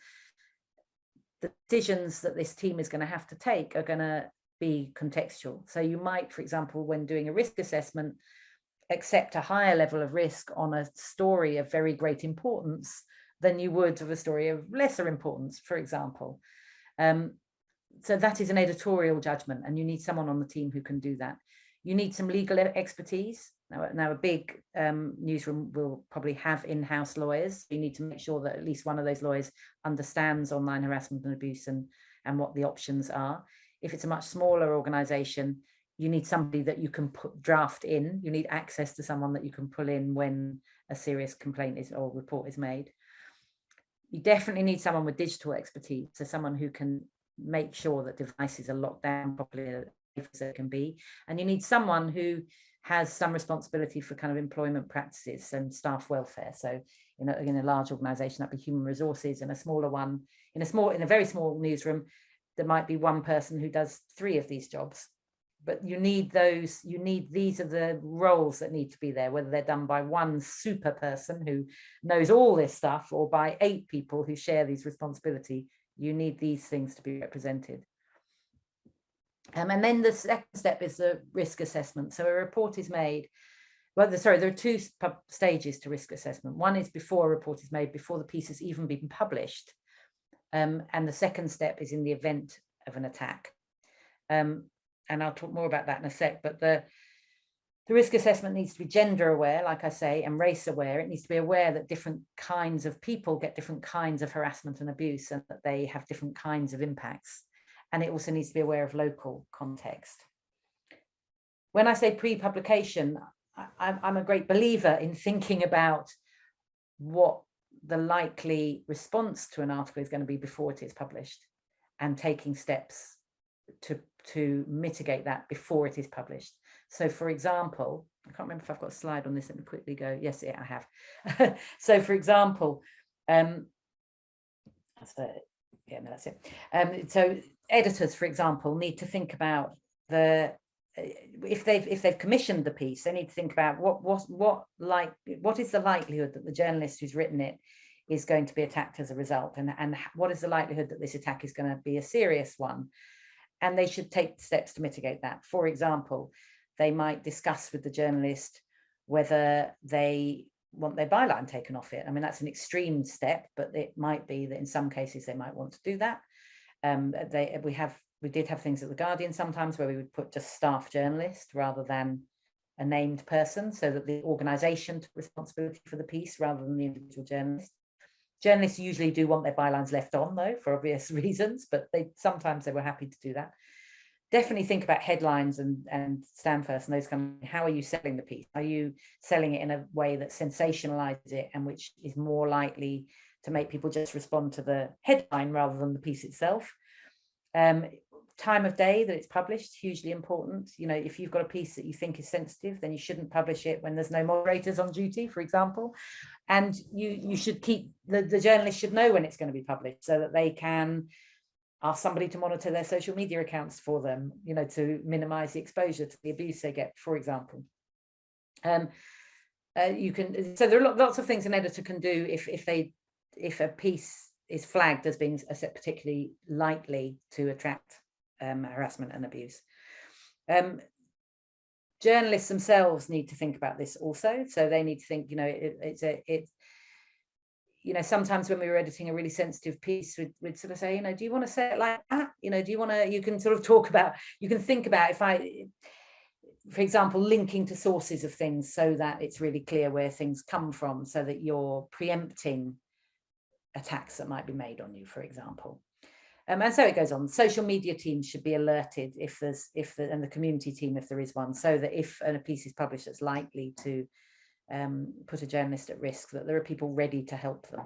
the decisions that this team is going to have to take are going to be contextual. So you might, for example, when doing a risk assessment, accept a higher level of risk on a story of very great importance than you would of a story of lesser importance, for example. So that is an editorial judgment, and you need someone on the team who can do that. You need some legal expertise. Now a big newsroom will probably have in-house lawyers. You need to make sure that at least one of those lawyers understands online harassment and abuse and what the options are. If it's a much smaller organization, you need somebody that you can draft in. You need access to someone that you can pull in when a serious complaint or report is made. You definitely need someone with digital expertise, so someone who can make sure that devices are locked down properly as they can be. And you need someone who has some responsibility for kind of employment practices and staff welfare. So in a large organization, that'd be human resources, and a smaller one, in a very small newsroom, there might be one person who does 3 of these jobs. But you need these are the roles that need to be there, whether they're done by one super person who knows all this stuff or by 8 people who share these responsibility. You need these things to be represented. And then the second step is the risk assessment. So a report is made. Well, there are 2 stages to risk assessment. One is before a report is made, before the piece has even been published. And the second step is in the event of an attack. And I'll talk more about that in a sec, but the risk assessment needs to be gender aware, like I say, and race aware. It needs to be aware that different kinds of people get different kinds of harassment and abuse, and that they have different kinds of impacts. And it also needs to be aware of local context. When I say pre-publication, I'm a great believer in thinking about what the likely response to an article is going to be before it is published, and taking steps to mitigate that before it is published. So for example, I can't remember if I've got a slide on this. Let me quickly go. Yes, I have. So for example, that's it. So editors, for example, need to think about if they've commissioned the piece, they need to think about what is the likelihood that the journalist who's written it is going to be attacked as a result, and what is the likelihood that this attack is going to be a serious one. And they should take steps to mitigate that. For example, they might discuss with the journalist whether they want their byline taken off it. I mean, that's an extreme step, but it might be that in some cases they might want to do that. We did have things at The Guardian sometimes where we would put just staff journalist rather than a named person, so that the organisation took responsibility for the piece rather than the individual journalist. Journalists usually do want their bylines left on, though, for obvious reasons, but sometimes they were happy to do that. Definitely think about headlines and stand first and those kind of, how are you selling the piece? Are you selling it in a way that sensationalizes it and which is more likely to make people just respond to the headline rather than the piece itself? Time of day that it's published, hugely important. You know, if you've got a piece that you think is sensitive, then you shouldn't publish it when there's no moderators on duty, for example. And you should keep, the journalist should know when it's going to be published so that they can ask somebody to monitor their social media accounts for them, you know, to minimize the exposure to the abuse they get, for example. So there are lots of things an editor can do if a piece is flagged as being particularly likely to attract harassment and abuse. Journalists themselves need to think about this also. So they need to think, you know, sometimes when we were editing a really sensitive piece, we'd sort of say, you know, do you want to say it like that? You know, do you want to, you can sort of talk about, you can think about if for example, linking to sources of things so that it's really clear where things come from, so that you're preempting attacks that might be made on you, for example. And so it goes on. Social media teams should be alerted and the community team, if there is one, so that if a piece is published that's likely to put a journalist at risk, that there are people ready to help them.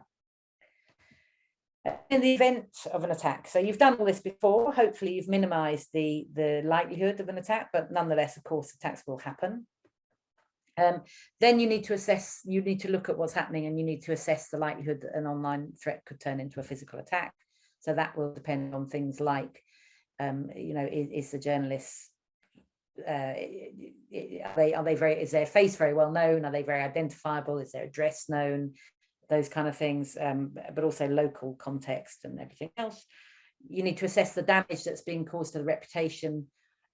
In the event of an attack, so you've done all this before, hopefully you've minimized the likelihood of an attack, but nonetheless, of course, attacks will happen. Then you need to assess, you need to look at what's happening, and you need to assess the likelihood that an online threat could turn into a physical attack. So that will depend on things like, you know, is the journalist, is their face very well known? Are they very identifiable? Is their address known? Those kind of things, but also local context and everything else. You need to assess the damage that's being caused to the reputation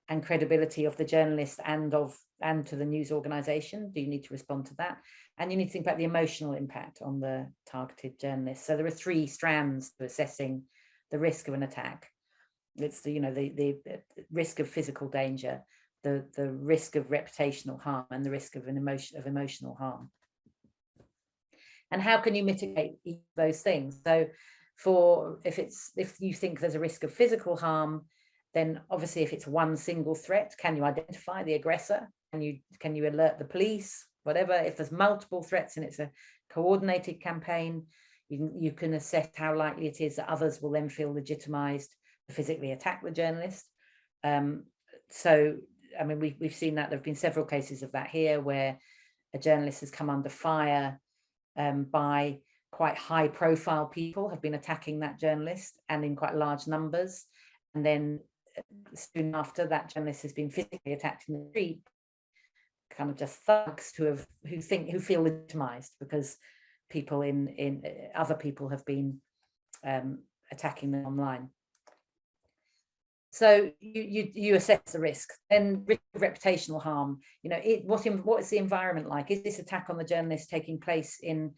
and credibility of the journalist and to the news organization. Do you need to respond to that? And you need to think about the emotional impact on the targeted journalist. So there are 3 strands to assessing the risk of an attack. It's the, you know, the risk of physical danger, the risk of reputational harm, and the risk of emotional harm. And how can you mitigate each of those things? So if you think there's a risk of physical harm, then obviously if it's one single threat, can you identify the aggressor? Can you alert the police? Whatever. If there's multiple threats and it's a coordinated campaign, you can assess how likely it is that others will then feel legitimized to physically attack the journalist. So, I mean, we've seen that. There have been several cases of that here, where a journalist has come under fire by quite high profile people have been attacking that journalist, and in quite large numbers. And then soon after, that journalist has been physically attacked in the street, kind of just thugs who feel legitimized because people other people have been attacking them online. So you assess the risk. Then risk of reputational harm. You know, what is the environment like? Is this attack on the journalist taking place in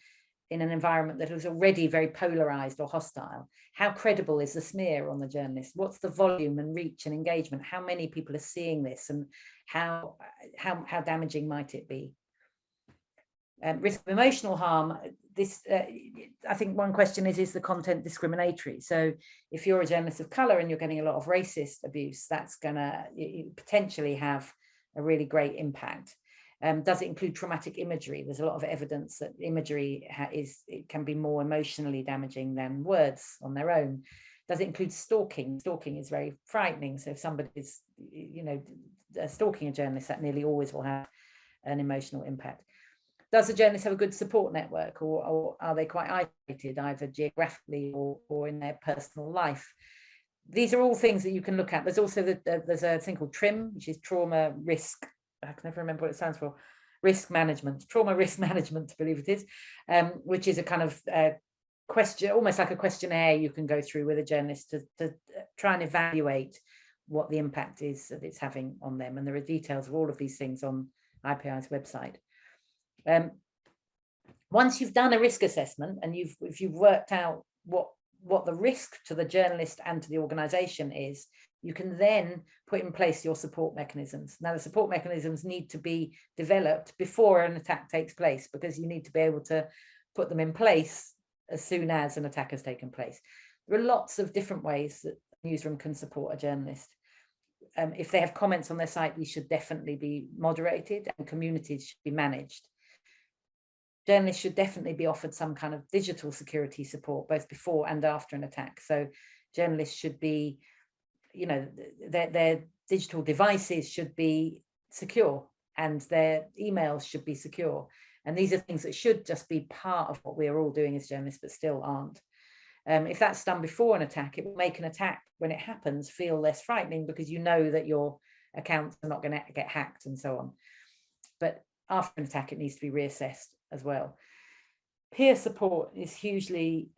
an environment that was already very polarized or hostile? How credible is the smear on the journalist? What's the volume and reach and engagement? How many people are seeing this, and how damaging might it be? Risk of emotional harm. This, I think one question is the content discriminatory? So if you're a journalist of color and you're getting a lot of racist abuse, that's gonna potentially have a really great impact. Does it include traumatic imagery? There's a lot of evidence that imagery can be more emotionally damaging than words on their own. Does it include stalking? Stalking is very frightening. So if somebody's, you know, stalking a journalist, that nearly always will have an emotional impact. Does the journalist have a good support network, or are they quite isolated, either geographically or in their personal life? These are all things that you can look at. There's also there's a thing called TRIM, which is trauma risk. I can never remember what it stands for. Risk management, trauma risk management, I believe it is, which is a kind of question, almost like a questionnaire you can go through with a journalist to try and evaluate what the impact is that it's having on them. And there are details of all of these things on IPI's website. Once you've done a risk assessment and if you've worked out what the risk to the journalist and to the organization is, you can then put in place your support mechanisms. Now, the support mechanisms need to be developed before an attack takes place, because you need to be able to put them in place as soon as an attack has taken place. There are lots of different ways that a newsroom can support a journalist. If they have comments on their site, these should definitely be moderated, and communities should be managed. Journalists should definitely be offered some kind of digital security support, both before and after an attack. So journalists should be, you know, their digital devices should be secure, and their emails should be secure. And these are things that should just be part of what we are all doing as journalists, but still aren't. If that's done before an attack, it will make an attack, when it happens, feel less frightening, because you know that your accounts are not going to get hacked and so on. But after an attack, it needs to be reassessed as well. Peer support is hugely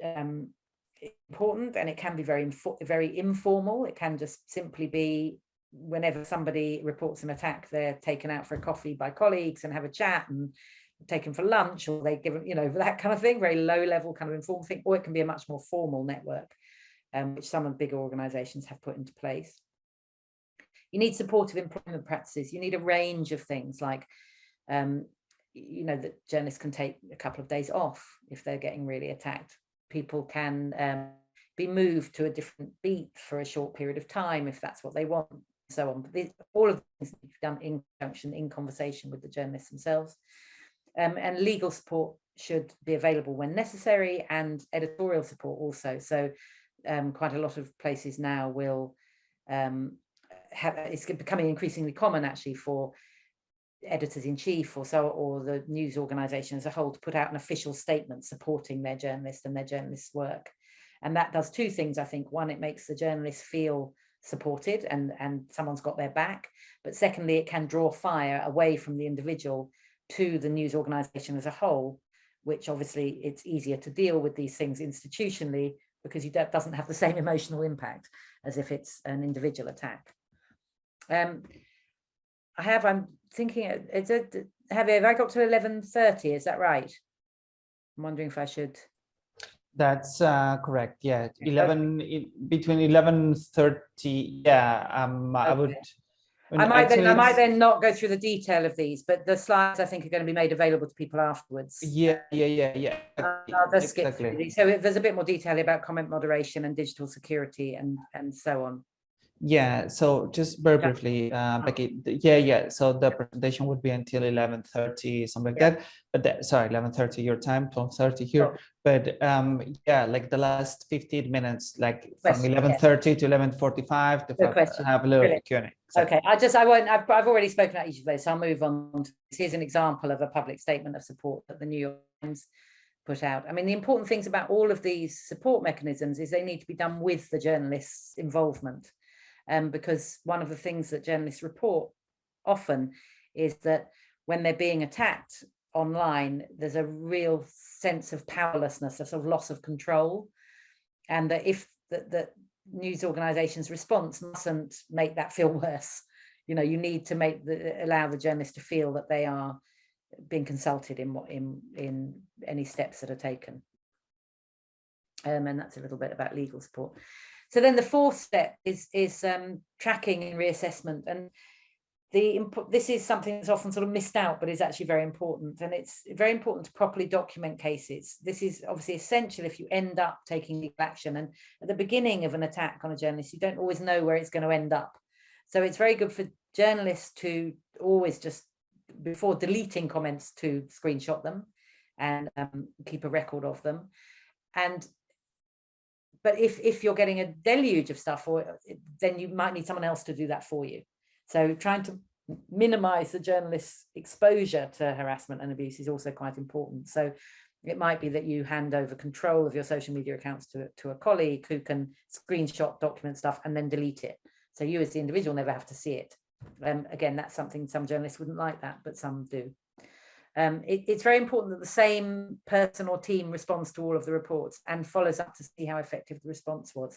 important, and it can be very informal. It can just simply be whenever somebody reports an attack, they're taken out for a coffee by colleagues and have a chat and taken for lunch, or they give, you know, that kind of thing, very low level kind of informal thing. Or it can be a much more formal network, which some of the bigger organizations have put into place. You need supportive employment practices. You need a range of things like, you know, that journalists can take a couple of days off if they're getting really attacked. People can be moved to a different beat for a short period of time if that's what they want, and so on. But all of these need to be done in conjunction, in conversation with the journalists themselves. And legal support should be available when necessary, and editorial support also. So quite a lot of places now will it's becoming increasingly common actually for editors-in-chief or the news organization as a whole to put out an official statement supporting their journalist and their journalist's work. And that does two things, I think. One, it makes the journalist feel supported and someone's got their back. But secondly, it can draw fire away from the individual to the news organization as a whole, which obviously it's easier to deal with these things institutionally because it doesn't have the same emotional impact as if it's an individual attack. I'm thinking, have I got to 11:30? Is that right? I'm wondering if I should. That's correct. Yeah, 11 between 11:30. Yeah, I would. I might then not go through the detail of these, but the slides I think are going to be made available to people afterwards. Yeah. I'll just skip through these. So there's a bit more detail about comment moderation and digital security and so on. Yeah, so just very briefly, Becky, so the presentation would be until 11:30, something like that. But sorry, 11:30 your time, 12:30 here. But yeah, like the last 15 minutes, like from 11:30 to 11:45 to have a little Q&A. Okay, I've already spoken about each of those, so I'll move on. Here's an example of a public statement of support that the New York Times put out. I mean, the important things about all of these support mechanisms is they need to be done with the journalist's involvement. Because one of the things that journalists report often is that when they're being attacked online, there's a real sense of powerlessness, a sort of loss of control, and that if the news organization's response mustn't make that feel worse. You know, you need to allow the journalist to feel that they are being consulted in any steps that are taken. And that's a little bit about legal support. So then the fourth step is tracking and reassessment. And this is something that's often sort of missed out, but is actually very important. And it's very important to properly document cases. This is obviously essential if you end up taking legal action. And at the beginning of an attack on a journalist, you don't always know where it's going to end up. So it's very good for journalists to always just, before deleting comments, to screenshot them and keep a record of them. But if you're getting a deluge of stuff, then you might need someone else to do that for you. So trying to minimize the journalist's exposure to harassment and abuse is also quite important. So it might be that you hand over control of your social media accounts to a colleague who can screenshot, document stuff, and then delete it. So you as the individual never have to see it. Again, that's something some journalists wouldn't like that, but some do. It's very important that the same person or team responds to all of the reports and follows up to see how effective the response was.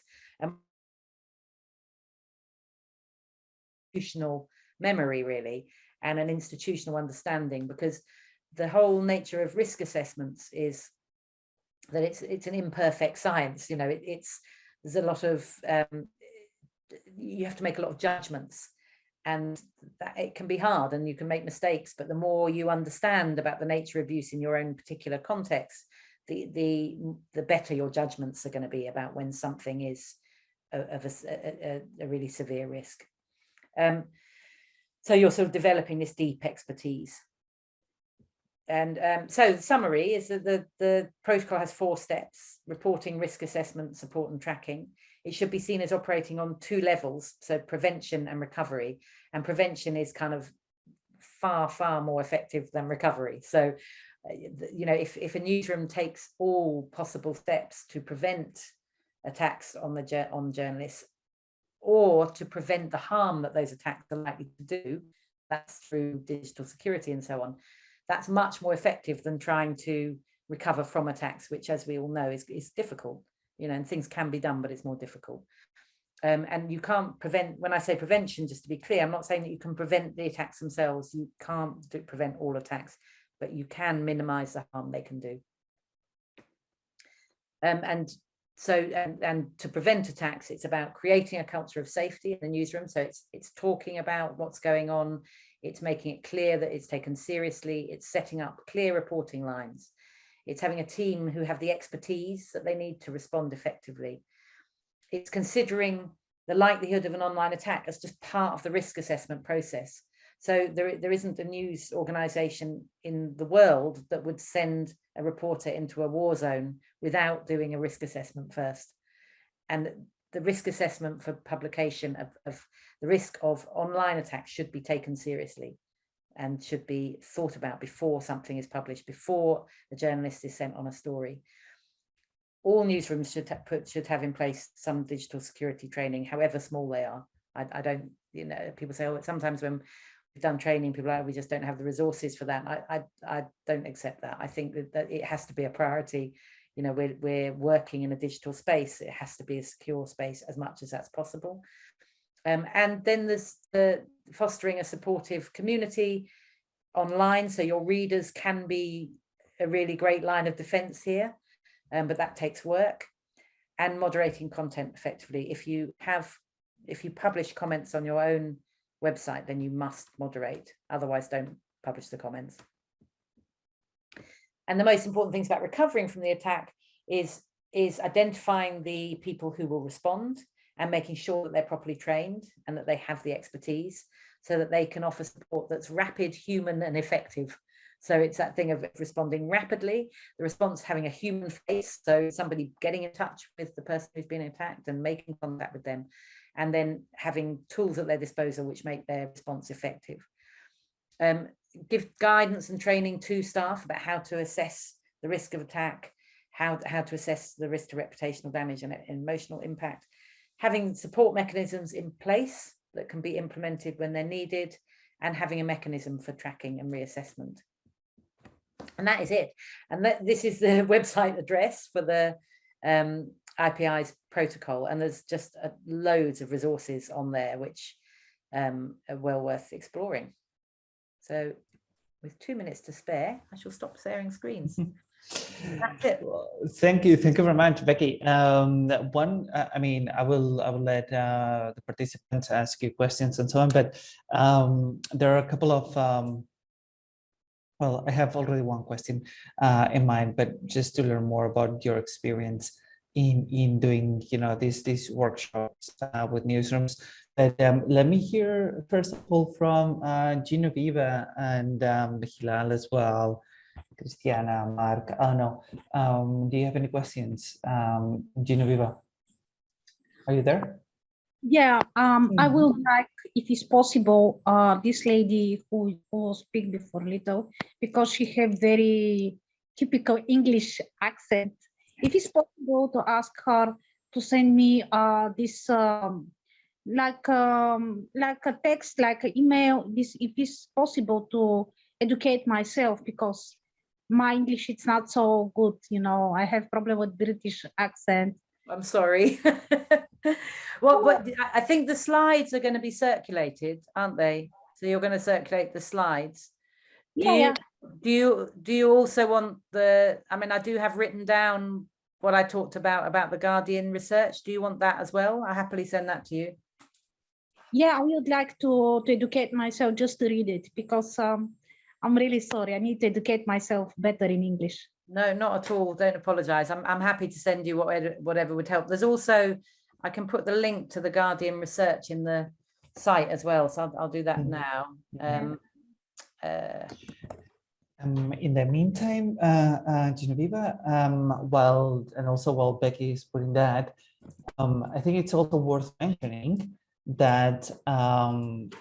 Institutional memory, really, and an institutional understanding, because the whole nature of risk assessments is that it's an imperfect science. You know, there's a lot of you have to make a lot of judgments. And that it can be hard and you can make mistakes, but the more you understand about the nature of abuse in your own particular context, the better your judgments are going to be about when something is of a really severe risk. So you're sort of developing this deep expertise. And so the summary is that the protocol has 4 steps: reporting, risk assessment, support and tracking. It should be seen as operating on 2 levels, so prevention and recovery. And prevention is kind of far, far more effective than recovery. So, you know, if a newsroom takes all possible steps to prevent attacks on journalists, or to prevent the harm that those attacks are likely to do, that's through digital security and so on, that's much more effective than trying to recover from attacks, which, as we all know, is difficult. you know, and things can be done, but it's more difficult. And you can't prevent, when I say prevention, just to be clear, I'm not saying that you can prevent the attacks themselves. You can't prevent all attacks, but you can minimize the harm they can do. And to prevent attacks, it's about creating a culture of safety in the newsroom. So it's talking about what's going on. It's making it clear that it's taken seriously. It's setting up clear reporting lines. It's having a team who have the expertise that they need to respond effectively. It's considering the likelihood of an online attack as just part of the risk assessment process. So there isn't a news organization in the world that would send a reporter into a war zone without doing a risk assessment first. And the risk assessment for publication of the risk of online attacks should be taken seriously and should be thought about before something is published, before the journalist is sent on a story. All newsrooms should have in place some digital security training, however small they are. I don't, you know, people say, oh, sometimes when we've done training, people are like, we just don't have the resources for that. I don't accept that. I think that it has to be a priority. You know, we're working in a digital space. It has to be a secure space as much as that's possible. And then there's the fostering a supportive community online, so your readers can be a really great line of defense here. But that takes work. And moderating content effectively. If you publish comments on your own website, then you must moderate, otherwise don't publish the comments. And the most important things about recovering from the attack is identifying the people who will respond and making sure that they're properly trained and that they have the expertise so that they can offer support that's rapid, human, and effective. So it's that thing of responding rapidly, the response having a human face, so somebody getting in touch with the person who's been attacked and making contact with them, and then having tools at their disposal which make their response effective. Give guidance and training to staff about how to assess the risk of attack, how to assess the risk to reputational damage and emotional impact, having support mechanisms in place that can be implemented when they're needed, and having a mechanism for tracking and reassessment. And that is it. And this is the website address for the IPI's protocol. And there's just loads of resources on there, which are well worth exploring. So with 2 minutes to spare, I shall stop sharing screens. That's it. Thank you very much, Becky. I mean, I will let the participants ask you questions and so on, but there are a couple of well, I have already one question in mind, but just to learn more about your experience in doing, you know, these workshops with newsrooms. But let me hear first of all from Genevieve and Hilal as well. Christiana, Mark, do you have any questions? Genevieve, are you there? Yeah, I will like, if it's possible, this lady who speak before little, because she have very typical English accent. If it's possible to ask her to send me this like a text, like an email, this if it's possible to educate myself, because my English it's not so good, you know. I have problem with British accent. I'm sorry. What I think the slides are going to be circulated, aren't they? So you're going to circulate the slides. Do you also want the, I mean, I do have written down what I talked about the Guardian research. Do you want that as well? I'll happily send that to you. Yeah, I would like to educate myself, just to read it, because I'm really sorry. I need to educate myself better in English. No, not at all. Don't apologize. I'm happy to send you whatever would help. There's also, I can put the link to the Guardian research in the site as well. So I'll do that now. In the meantime, Genevieve, while Becky is putting that, I think it's also worth mentioning that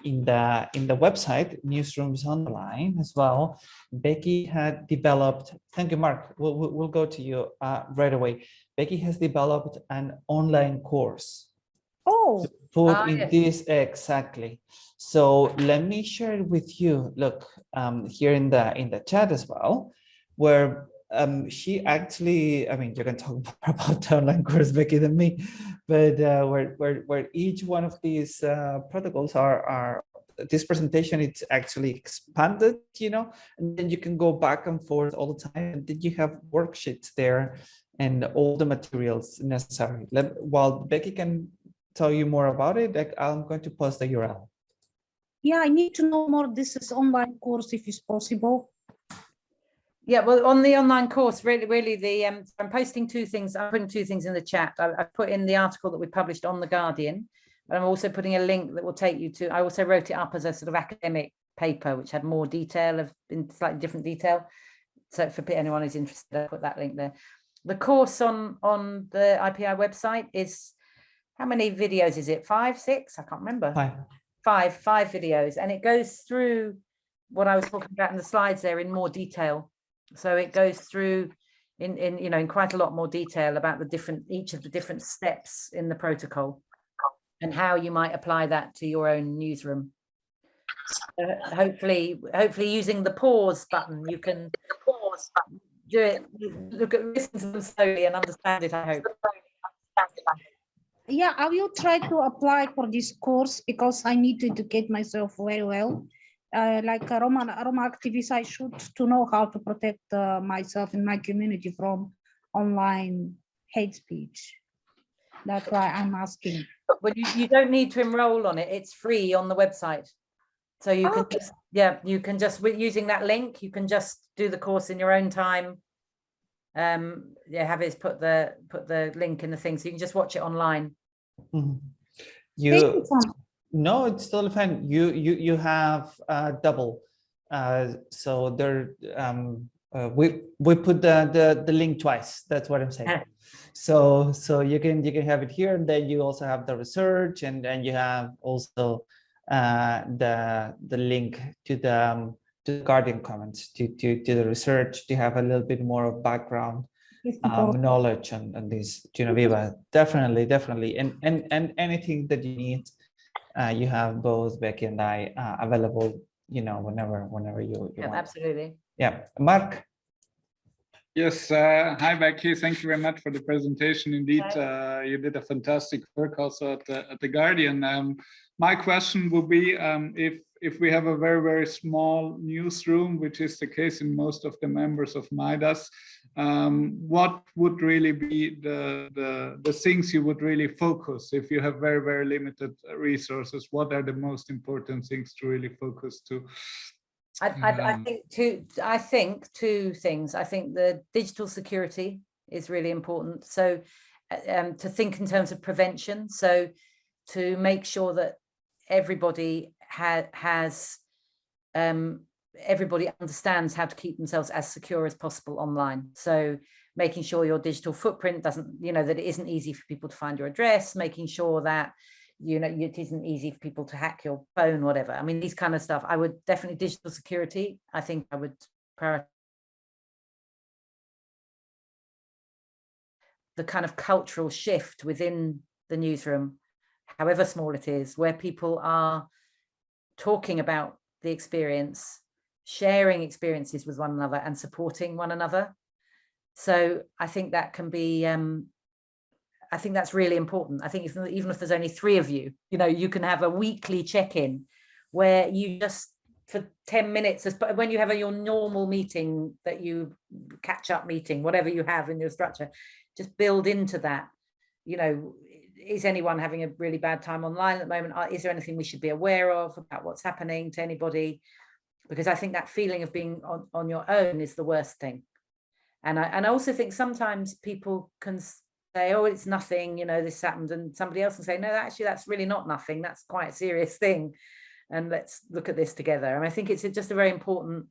in the website Newsrooms Online as well, Becky had developed, thank you, Mark, we'll go to you right away. Becky has developed an online course. Oh, put in this exactly. So let me share it with you. Look, here in the chat as well, where She actually, I mean, you can talk more about the online course, Becky, than me, but where each one of these protocols are this presentation, it's actually expanded, you know, and then you can go back and forth all the time, and then you have worksheets there and all the materials necessary. While Becky can tell you more about it, like, I'm going to post the URL. Yeah, I need to know more. This is online course, if it's possible. Yeah, well, on the online course, really, I'm posting two things. I'm putting two things in the chat. I put in the article that we published on The Guardian, but I'm also putting a link that will take you to, I also wrote it up as a sort of academic paper, which had more detail, in slightly different detail. So for anyone who's interested, I'll put that link there. The course on the IPI website is, how many videos is it? 5, 6? I can't remember. Five videos, and it goes through what I was talking about in the slides there in more detail. So it goes through in quite a lot more detail about each of the different steps in the protocol and how you might apply that to your own newsroom. Hopefully using the pause button, you can do it, listen to them slowly and understand it, I hope. Yeah, I will try to apply for this course because I need to educate myself very well. Like a Roma activist, I should to know how to protect myself and my community from online hate speech. That's why I'm asking. Well, you don't need to enroll on it. It's free on the website. So you can just, you can just, using that link, you can just do the course in your own time. Have it put the link in the thing, so you can just watch it online. No, it's totally fine. You have double. So there, we put the link twice. That's what I'm saying. So you can have it here, and then you also have the research, and then you have also the link to the Guardian comments to the research, to have a little bit more of background knowledge on this, Genoveva. Definitely, and anything that you need, you have both Becky and I available, whenever you want. Absolutely. Yeah, Mark. Yes, hi Becky, thank you very much for the presentation. Indeed, you did a fantastic work also at the Guardian. My question would be, if we have a very small newsroom, which is the case in most of the members of MIDAS, what would really be the things you would really focus if you have very limited resources? What are the most important things to really focus to? I think two things. I think the digital security is really important. So to think in terms of prevention. So to make sure that everybody everybody understands how to keep themselves as secure as possible online. So making sure your digital footprint doesn't, that it isn't easy for people to find your address, making sure that it isn't easy for people to hack your phone, whatever. I mean, these kind of stuff. I would definitely, digital security, I think I would prioritize. The kind of cultural shift within the newsroom, however small it is, where people are talking about the experience, sharing experiences with one another and supporting one another. So I think that can be, I think that's really important. I think even if there's only 3 of you, you can have a weekly check-in where you just, for 10 minutes, when you have your normal meeting, that you catch-up meeting, whatever you have in your structure, just build into that. Is anyone having a really bad time online at the moment? Is there anything we should be aware of about what's happening to anybody? Because I think that feeling of being on your own is the worst thing. And I also think sometimes people can say, oh, it's nothing, this happened, and somebody else can say, no, actually, that's really not nothing. That's quite a serious thing. And let's look at this together. And I think it's just a very important,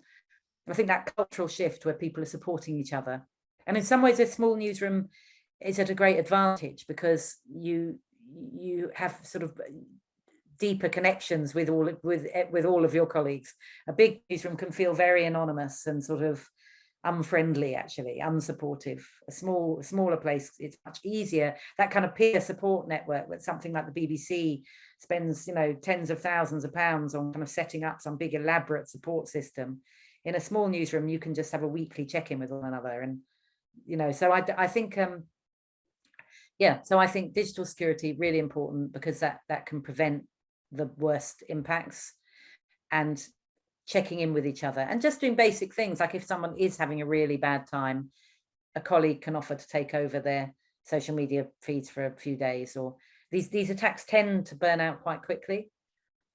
I think that cultural shift where people are supporting each other. And in some ways, a small newsroom is at a great advantage because you have sort of deeper connections with all of your colleagues. A big newsroom can feel very anonymous and sort of unfriendly, actually, unsupportive. A smaller place, it's much easier. That kind of peer support network that something like the BBC spends, tens of thousands of pounds on kind of setting up some big elaborate support system in a small newsroom, you can just have a weekly check-in with one another. And, you know, so I think, yeah, so I think digital security really important, because that can prevent the worst impacts, and checking in with each other and just doing basic things. Like if someone is having a really bad time, a colleague can offer to take over their social media feeds for a few days. Or these attacks tend to burn out quite quickly.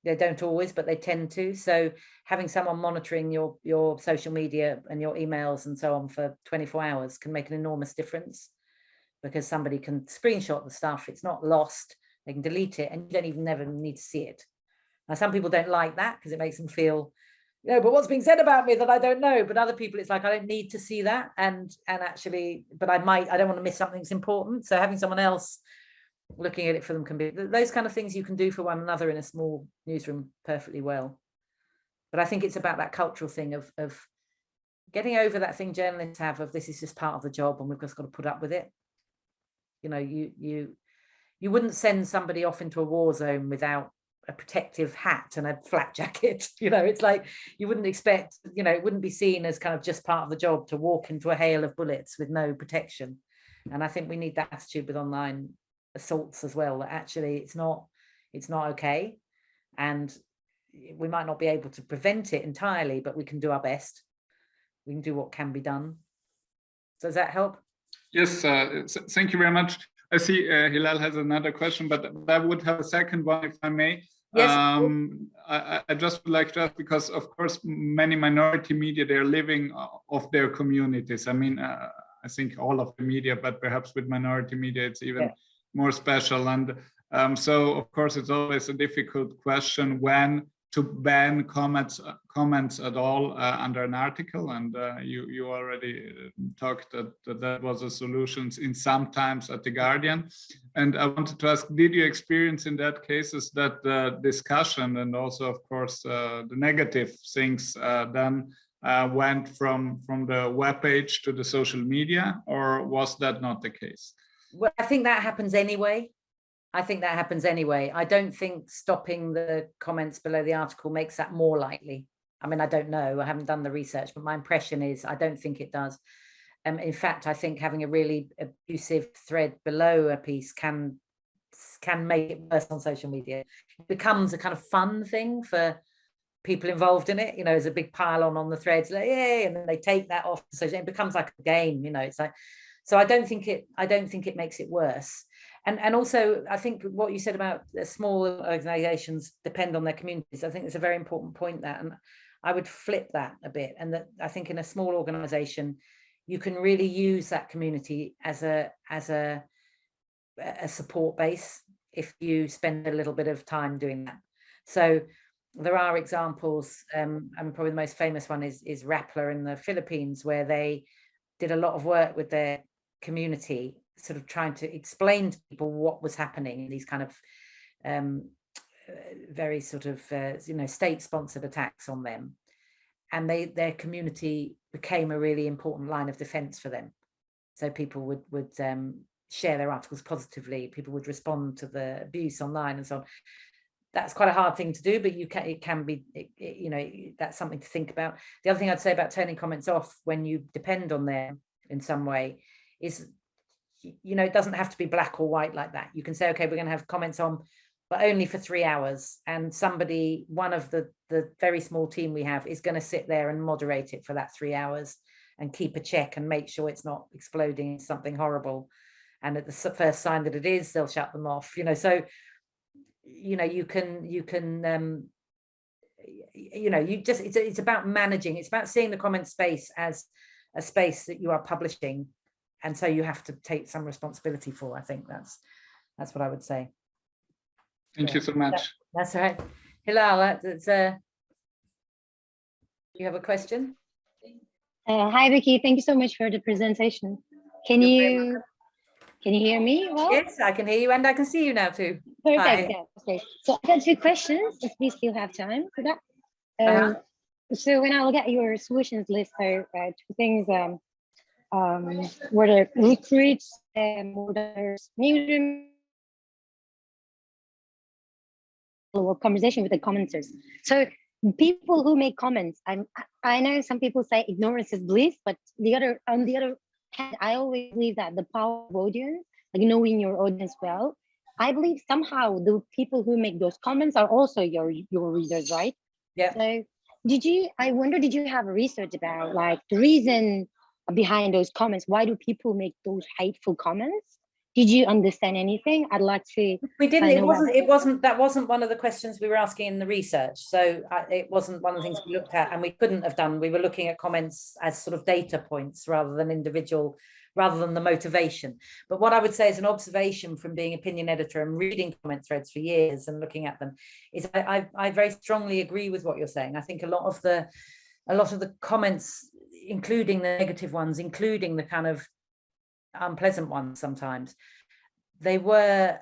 They don't always, but they tend to. So having someone monitoring your social media and your emails and so on for 24 hours can make an enormous difference, because somebody can screenshot the stuff. It's not lost. They can delete it, and you don't even never need to see it. Now, some people don't like that because it makes them feel, you know, but what's being said about me that I don't know. But other people, it's like, I don't need to see that. And actually, but I don't want to miss something that's important. So having someone else looking at it for them can be, those kind of things you can do for one another in a small newsroom perfectly well. But I think it's about that cultural thing of getting over that thing journalists have of, this is just part of the job and we've just got to put up with it. You know, you wouldn't send somebody off into a war zone without a protective hat and a flak jacket. You know, it's like, you wouldn't expect, you know, it wouldn't be seen as kind of just part of the job to walk into a hail of bullets with no protection. And I think we need that attitude with online assaults as well, that actually it's not okay, and we might not be able to prevent it entirely, but we can do our best. We can do what can be done. So does that help? Yes, thank you very much. I see Hilal has another question, but I would have a second one, if I may. Yes. I just would like to ask, because of course many minority media, they're living off their communities. I mean, I think all of the media, but perhaps with minority media, it's even more special. And so of course it's always a difficult question when to ban comments at all under an article. And you already talked that was a solution in sometimes at The Guardian. And I wanted to ask, did you experience in that cases that the discussion and also of course the negative things then went from the webpage to the social media, or was that not the case? Well, I think that happens anyway. I don't think stopping the comments below the article makes that more likely. I mean, I don't know. I haven't done the research, but my impression is I don't think it does. In fact, I think having a really abusive thread below a piece can make it worse on social media. It becomes a kind of fun thing for people involved in it. You know, there's a big pile on the threads, like, yay, and then they take that off. So it becomes like a game. You know, it's like, so I don't think it makes it worse. And also, I think what you said about small organizations depend on their communities, I think it's a very important point, that, and I would flip that a bit. And that I think in a small organization, you can really use that community as a support base if you spend a little bit of time doing that. So there are examples, and probably the most famous one is Rappler in the Philippines, where they did a lot of work with their community, sort of trying to explain to people what was happening in these kind of very sort of you know, state-sponsored attacks on them, and their community became a really important line of defense for them. So people would share their articles positively, people would respond to the abuse online and so on. That's quite a hard thing to do, but it can be, you know, that's something to think about. The other thing I'd say about turning comments off when you depend on them in some way is, you know, it doesn't have to be black or white like that. You can say, okay, we're going to have comments on, but only for 3 hours. And somebody, one of the very small team we have, is going to sit there and moderate it for that 3 hours and keep a check and make sure it's not exploding into something horrible. And at the first sign that it is, they'll shut them off. You know, so, you know, you can, you know, you just, it's about managing. It's about seeing the comment space as a space that you are publishing. And so you have to take some responsibility for. I think that's what I would say. Thank you so much. That's all right. Hilal, you have a question? Hi, Vicky. Thank you so much for the presentation. Can you hear me well? Yes, I can hear you, and I can see you now too. Perfect. Yeah, okay. So I got 2 questions, if we still have time for that. So when I look at your solutions list, so 2 things. Were there recruits and were there newsroom conversation with the commenters? So people who make comments, I know some people say ignorance is bliss, but on the other hand, I always believe that the power of audience, like knowing your audience well, I believe somehow the people who make those comments are also your readers, right? Yeah. So I wonder, did you have research about like the reason behind those comments? Why do people make those hateful comments? Did you understand anything? I'd like to. We didn't. That wasn't one of the questions we were asking in the research. So it wasn't one of the things we looked at, and we couldn't have done. We were looking at comments as sort of data points rather than the motivation. But what I would say is an observation from being opinion editor and reading comment threads for years and looking at them is I very strongly agree with what you're saying. I think a lot of the comments, including the negative ones, including the kind of unpleasant ones sometimes, they were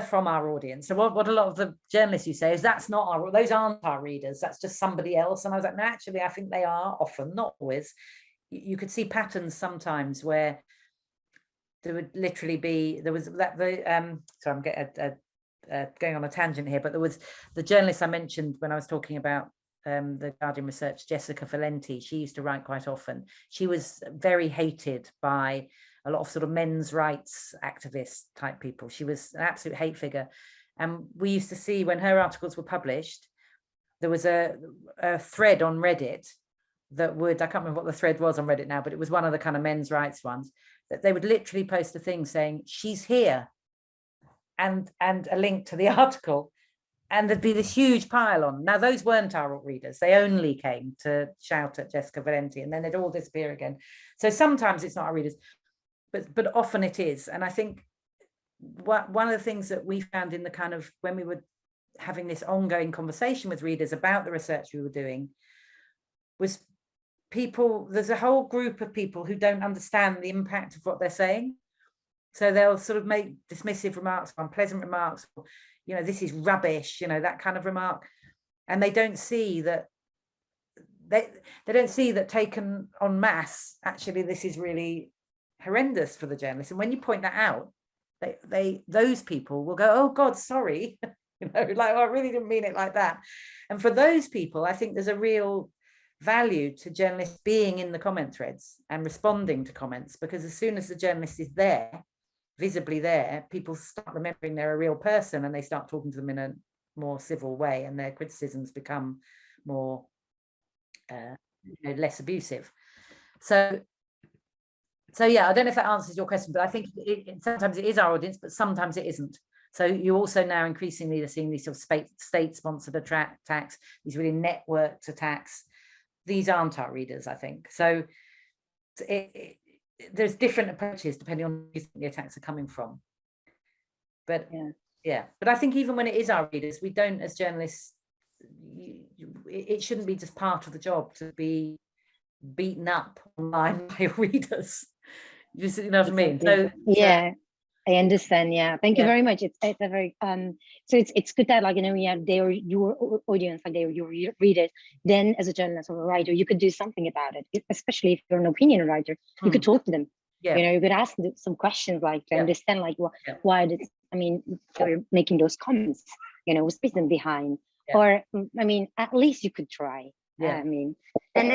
from our audience. So what a lot of the journalists you say is those aren't our readers, that's just somebody else. And I was like, no, actually I think they are often, not always. You could see patterns sometimes where there would literally be, so I'm going on a tangent here, but there was the journalist I mentioned when I was talking about the Guardian research, Jessica Valenti. She used to write quite often. She was very hated by a lot of sort of men's rights activist type people. She was an absolute hate figure. And we used to see when her articles were published, there was a thread on Reddit that would, I can't remember what the thread was on Reddit now, but it was one of the kind of men's rights ones, that they would literally post a thing saying, she's here, and a link to the article. And there'd be this huge pile on. Now, those weren't our readers. They only came to shout at Jessica Valenti, and then they'd all disappear again. So sometimes it's not our readers, but often it is. And I think one of the things that we found in the kind of, when we were having this ongoing conversation with readers about the research we were doing, was there's a whole group of people who don't understand the impact of what they're saying. So they'll sort of make dismissive remarks, unpleasant remarks, or, this is rubbish, that kind of remark. And they don't see that, they don't see that taken en masse, actually, this is really horrendous for the journalists. And when you point that out, those people will go, oh God, sorry, like, oh, I really didn't mean it like that. And for those people, I think there's a real value to journalists being in the comment threads and responding to comments, because as soon as the journalist is there, visibly there, people start remembering they're a real person, and they start talking to them in a more civil way, and their criticisms become more less abusive. So yeah, I don't know if that answers your question, but I think sometimes it is our audience, but sometimes it isn't. So you also now increasingly are seeing these sort of state-sponsored attacks, these really networked attacks. These aren't our readers, I think. So there's different approaches depending on who the attacks are coming from. But yeah, but I think even when it is our readers, we don't, as journalists, it shouldn't be just part of the job to be beaten up online by your readers. You know what I mean? So yeah, I understand. Yeah, thank you very much. It's a very so it's good that, like, they are your audience, like they are your readers. Then as a journalist or a writer, you could do something about it. Especially if you're an opinion writer, you could talk to them. Yeah. You could ask them some questions, like to understand, like, why they're making those comments. What's the reason behind? Or at least you could try. Yeah, and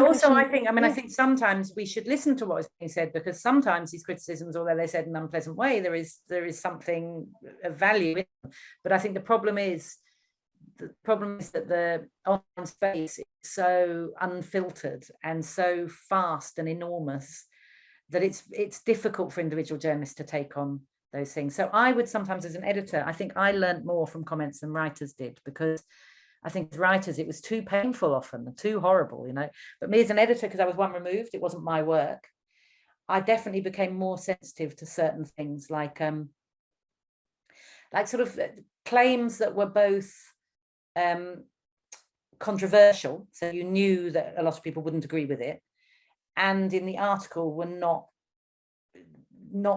also I think sometimes we should listen to what is being said, because sometimes these criticisms, although they're said in an unpleasant way, there is something of value in them. But I think the problem is that the online space is so unfiltered and so fast and enormous that it's difficult for individual journalists to take on those things. So I would sometimes, as an editor, I think I learned more from comments than writers did, because I think as writers, it was too painful often, too horrible, But me as an editor, because I was one removed, it wasn't my work, I definitely became more sensitive to certain things, like sort of claims that were both controversial, so you knew that a lot of people wouldn't agree with it, and in the article were not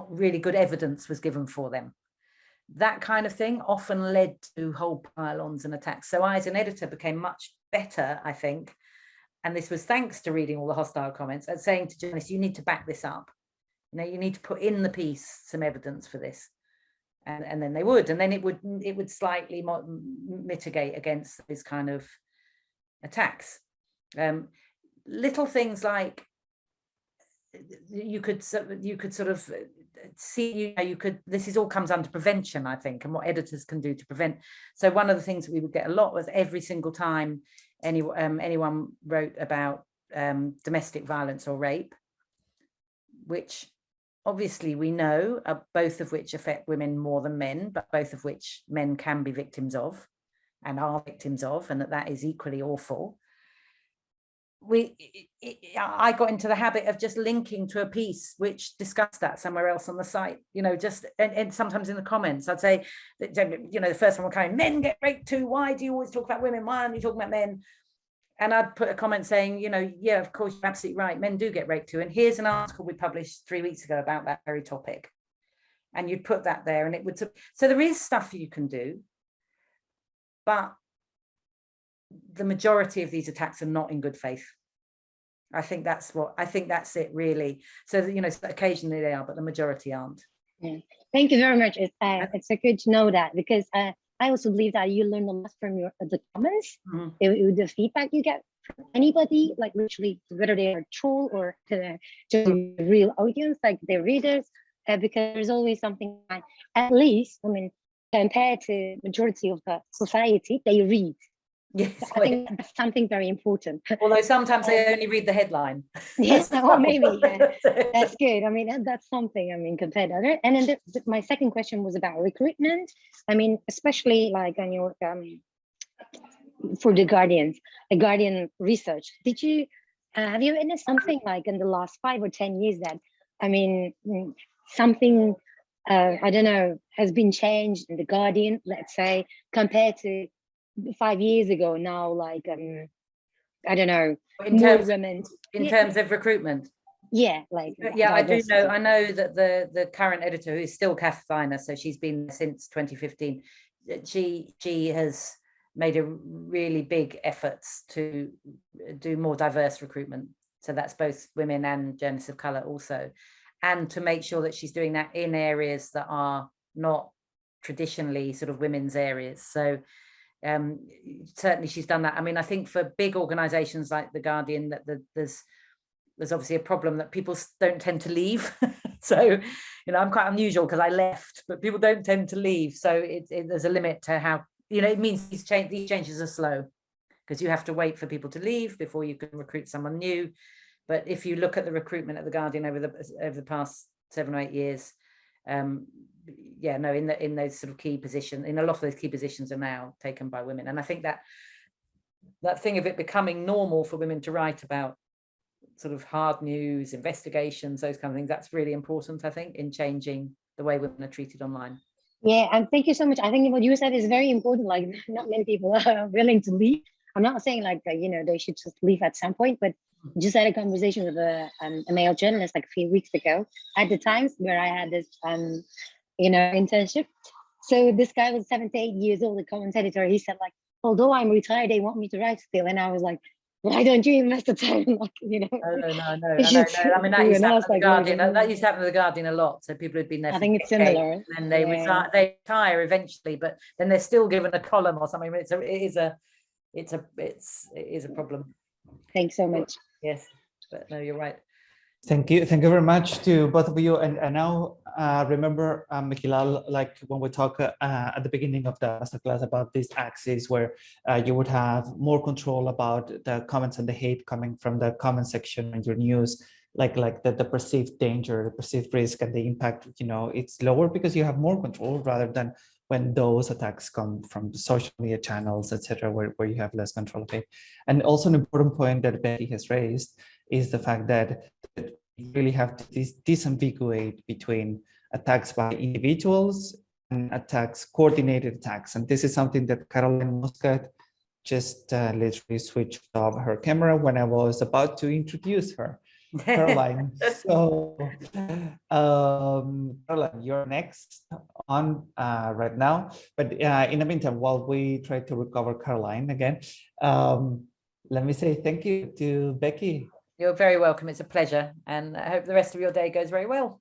really good evidence was given for them. That kind of thing often led to whole pile-ons and attacks. So I, as an editor, became much better, I think, and this was thanks to reading all the hostile comments, at saying to journalists, you need to back this up. You need to put in the piece some evidence for this. and then they would, and then it would slightly mitigate against these kind of attacks. Little things like you could sort of see, this is all comes under prevention, I think, and what editors can do to prevent. So one of the things that we would get a lot was every single time anyone wrote about domestic violence or rape, which obviously we know both of which affect women more than men, but both of which men can be victims of and are victims of, and that is equally awful. I got into the habit of just linking to a piece which discussed that somewhere else on the site, just and sometimes in the comments I'd say that, the first one would come in, men get raped too, why do you always talk about women, why aren't you talking about men? And I'd put a comment saying, yeah, of course, you're absolutely right, men do get raped too, and here's an article we published 3 weeks ago about that very topic, and you'd put that there, and it would, so there is stuff you can do, but the majority of these attacks are not in good faith. I think that's it really. So that, occasionally they are, but the majority aren't. Yeah. Thank you very much. It's so good to know that, because I also believe that you learn a lot from the comments, the feedback you get from anybody, like literally whether they are troll or to the real audience, like their readers, because there's always something, at least, compared to majority of the society, they read. Yes, I think that's something very important. Although sometimes they only read the headline. Yes, or maybe that's good. That's something. Compared to other. And then my second question was about recruitment. Especially like on your for the Guardian research. Did you have you witnessed something like in the last 5 or 10 years that something I don't know has been changed in the Guardian, let's say, compared to 5 years ago now, like I don't know, in terms of recruitment? Yeah, I do know. I know that the current editor, who is still Kath Feiner, so she's been there since 2015. She has made a really big efforts to do more diverse recruitment. So that's both women and journalists of colour also, and to make sure that she's doing that in areas that are not traditionally sort of women's areas. So certainly she's done that. I think for big organizations like the Guardian, that there's obviously a problem that people don't tend to leave. So I'm quite unusual because I left, but people don't tend to leave, so there's a limit to how, it means these changes are slow, because you have to wait for people to leave before you can recruit someone new. But if you look at the recruitment at the Guardian over the past 7 or 8 years, in those sort of key positions, in a lot of those key positions are now taken by women. And I think that thing of it becoming normal for women to write about sort of hard news, investigations, those kind of things, that's really important, I think, in changing the way women are treated online. Yeah, and thank you so much. I think what you said is very important. Like, not many people are willing to leave. I'm not saying like they should just leave at some point, but just had a conversation with a male journalist like a few weeks ago at the Times, where I had this internship. So this guy was 78 years old, the Commons editor. He said, like, although I'm retired, they want me to write still. And I was like, why don't you invest the time? Like, No. That used to happen at the Guardian. That used to happen at the Guardian a lot. So people had been there. I think it's similar. And they retire eventually, but then they're still given a column or something. It is a problem. Thanks so much. Yes, but no, you're right. Thank you very much to both of you. And now remember, Mikhilal, like when we talk at the beginning of the masterclass about this axis where you would have more control about the comments and the hate coming from the comment section and your news, like the perceived danger, the perceived risk and the impact, it's lower because you have more control rather than when those attacks come from the social media channels, etc., where you have less control of it. And also an important point that Becky has raised is the fact that you really have to disambiguate between attacks by individuals and attacks, coordinated attacks. And this is something that Caroline Muscat just literally switched off her camera when I was about to introduce her. Caroline, so Caroline, you're next on right now. But in the meantime, while we try to recover Caroline again, let me say thank you to Becky. You're very welcome. It's a pleasure. And I hope the rest of your day goes very well.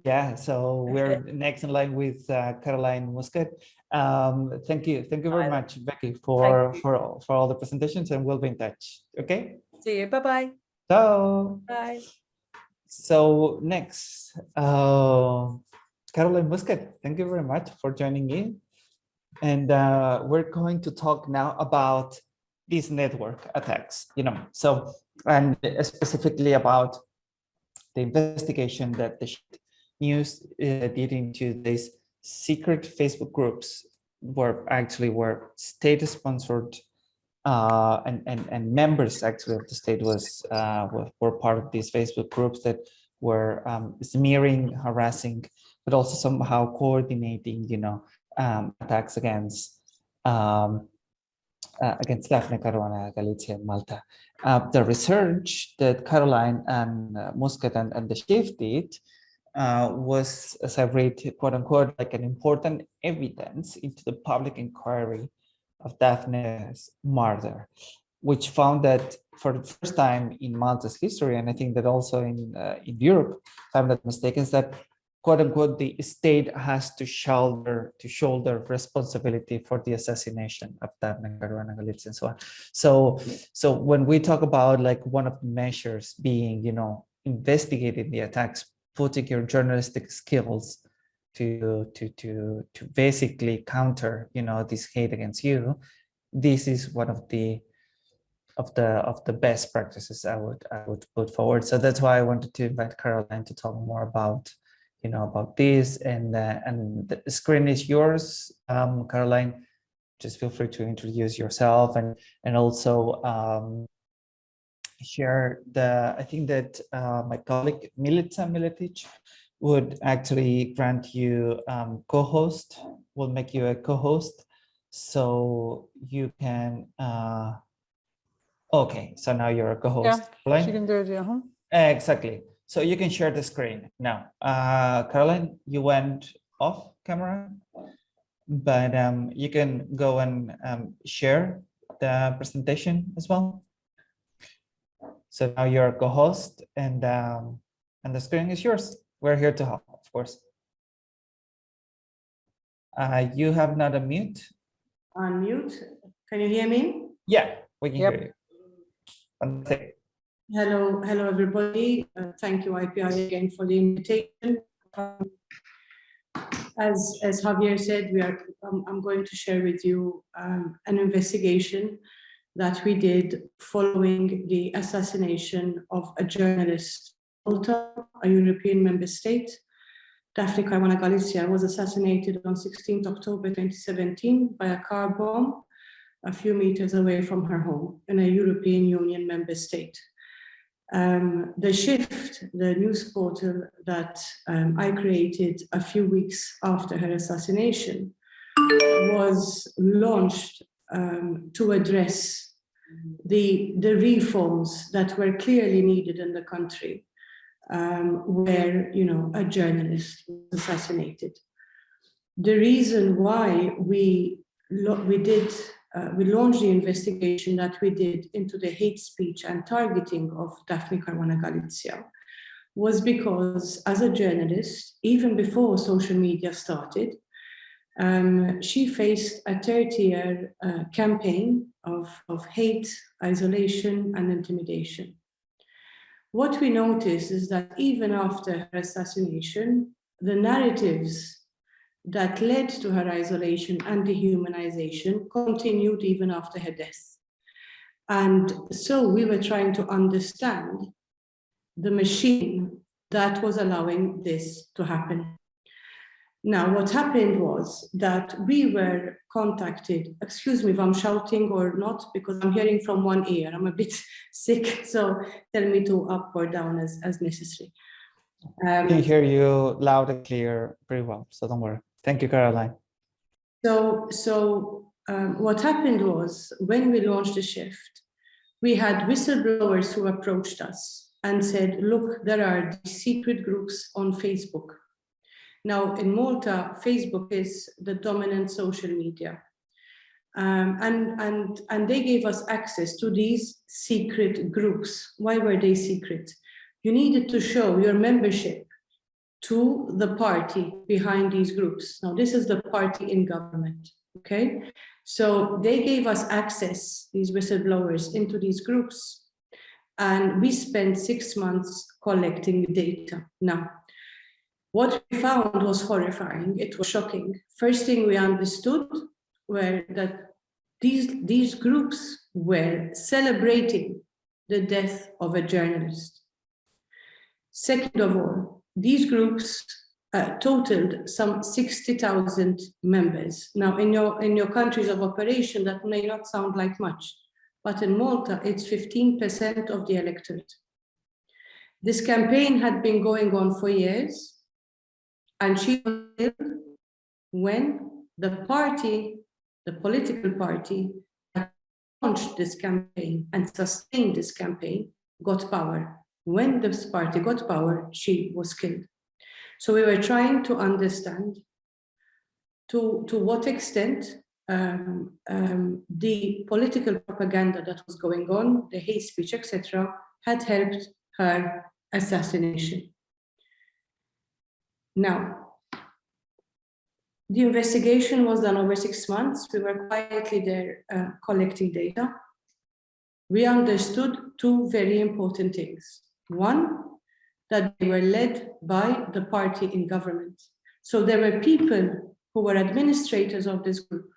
Yeah, so we're next in line with Caroline Muscat. Thank you very much, Becky, for all the presentations, and we'll be in touch. Okay. See you. Bye-bye. So. Bye. So next, Caroline Muscat, thank you very much for joining in. And we're going to talk now about these network attacks, so, and specifically about the investigation that the news did into these secret Facebook groups were state-sponsored and members actually of the state were part of these Facebook groups that were smearing, harassing, but also somehow coordinating, attacks against Daphne Caruana Galizia in Malta. The research that Caroline and Muscat and the Shift did was, as I read, quote unquote, like an important evidence into the public inquiry of Daphne's murder, which found that for the first time in Malta's history, and I think that also in Europe, if I'm not mistaken, is that quote unquote the state has to shoulder responsibility for the assassination of Daphne Caruana Galizia and so on. So when we talk about like one of the measures being, investigating the attacks, putting your journalistic skills to basically counter, this hate against you, this is one of the best practices I would put forward. So that's why I wanted to invite Caroline to talk more about, about this. And the screen is yours, Caroline. Just feel free to introduce yourself and also share I think that my colleague Milica Miletic would actually grant you co-host, will make you a co-host, so you can, okay, so now you're a co-host. Yeah, she can do it, yeah. Exactly, so you can share the screen now. Caroline, you went off camera, but you can go and share the presentation as well. So now you're a co-host and the screen is yours. We're here to help, of course. You have not a mute. Unmute. Can you hear me? Yeah, we can hear you. Fantastic. Hello, everybody. Thank you, IPI, again for the invitation. As Javier said, I'm going to share with you an investigation that we did following the assassination of a journalist in Malta, a European member state. Daphne Caruana Galizia was assassinated on 16th October 2017 by a car bomb a few meters away from her home in a European Union member state. The Shift, the news portal that I created a few weeks after her assassination, was launched to address the reforms that were clearly needed in the country, where a journalist was assassinated. The reason why we launched the investigation that we did into the hate speech and targeting of Daphne Caruana Galizia was because, as a journalist, even before social media started, she faced a 30-year campaign of hate, isolation, and intimidation. What we noticed is that even after her assassination, the narratives that led to her isolation and dehumanization continued even after her death. And so we were trying to understand the machine that was allowing this to happen. Now, what happened was that we were contacted, excuse me if I'm shouting or not, because I'm hearing from one ear, I'm a bit sick, so tell me to up or down as necessary. I can hear you loud and clear pretty well, so don't worry. Thank you, Caroline. So what happened was, when we launched the Shift, we had whistleblowers who approached us and said, look, there are these secret groups on Facebook. Now, in Malta, Facebook is the dominant social media. And they gave us access to these secret groups. Why were they secret? You needed to show your membership to the party behind these groups. Now, this is the party in government, okay? So they gave us access, these whistleblowers, into these groups, and we spent 6 months collecting data. Now, what we found was horrifying. It was shocking. First thing we understood were that these groups were celebrating the death of a journalist. Second of all, these groups totaled some 60,000 members. Now, in your countries of operation, that may not sound like much, but in Malta, it's 15% of the electorate. This campaign had been going on for years, and she was killed when the party, the political party that launched this campaign and sustained this campaign, got power. When this party got power, she was killed. So we were trying to understand to what extent the political propaganda that was going on, the hate speech, etc., had helped her assassination. Now, the investigation was done over 6 months. We were quietly there collecting data. We understood two very important things. One, that they were led by the party in government. So there were people who were administrators of this group,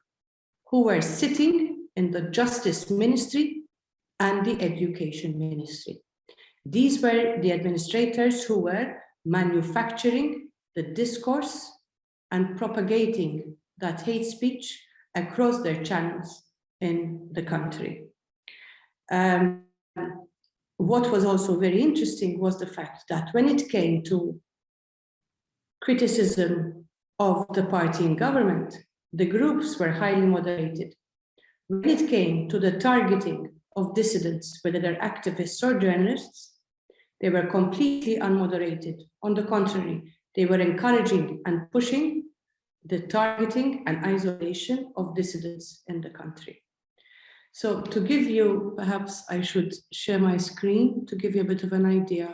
who were sitting in the Justice Ministry and the Education Ministry. These were the administrators who were manufacturing the discourse and propagating that hate speech across their channels in the country. What was also very interesting was the fact that when it came to criticism of the party in government, the groups were highly moderated. When it came to the targeting of dissidents, whether they're activists or journalists, they were completely unmoderated. On the contrary, they were encouraging and pushing the targeting and isolation of dissidents in the country. So to give you, perhaps I should share my screen to give you a bit of an idea.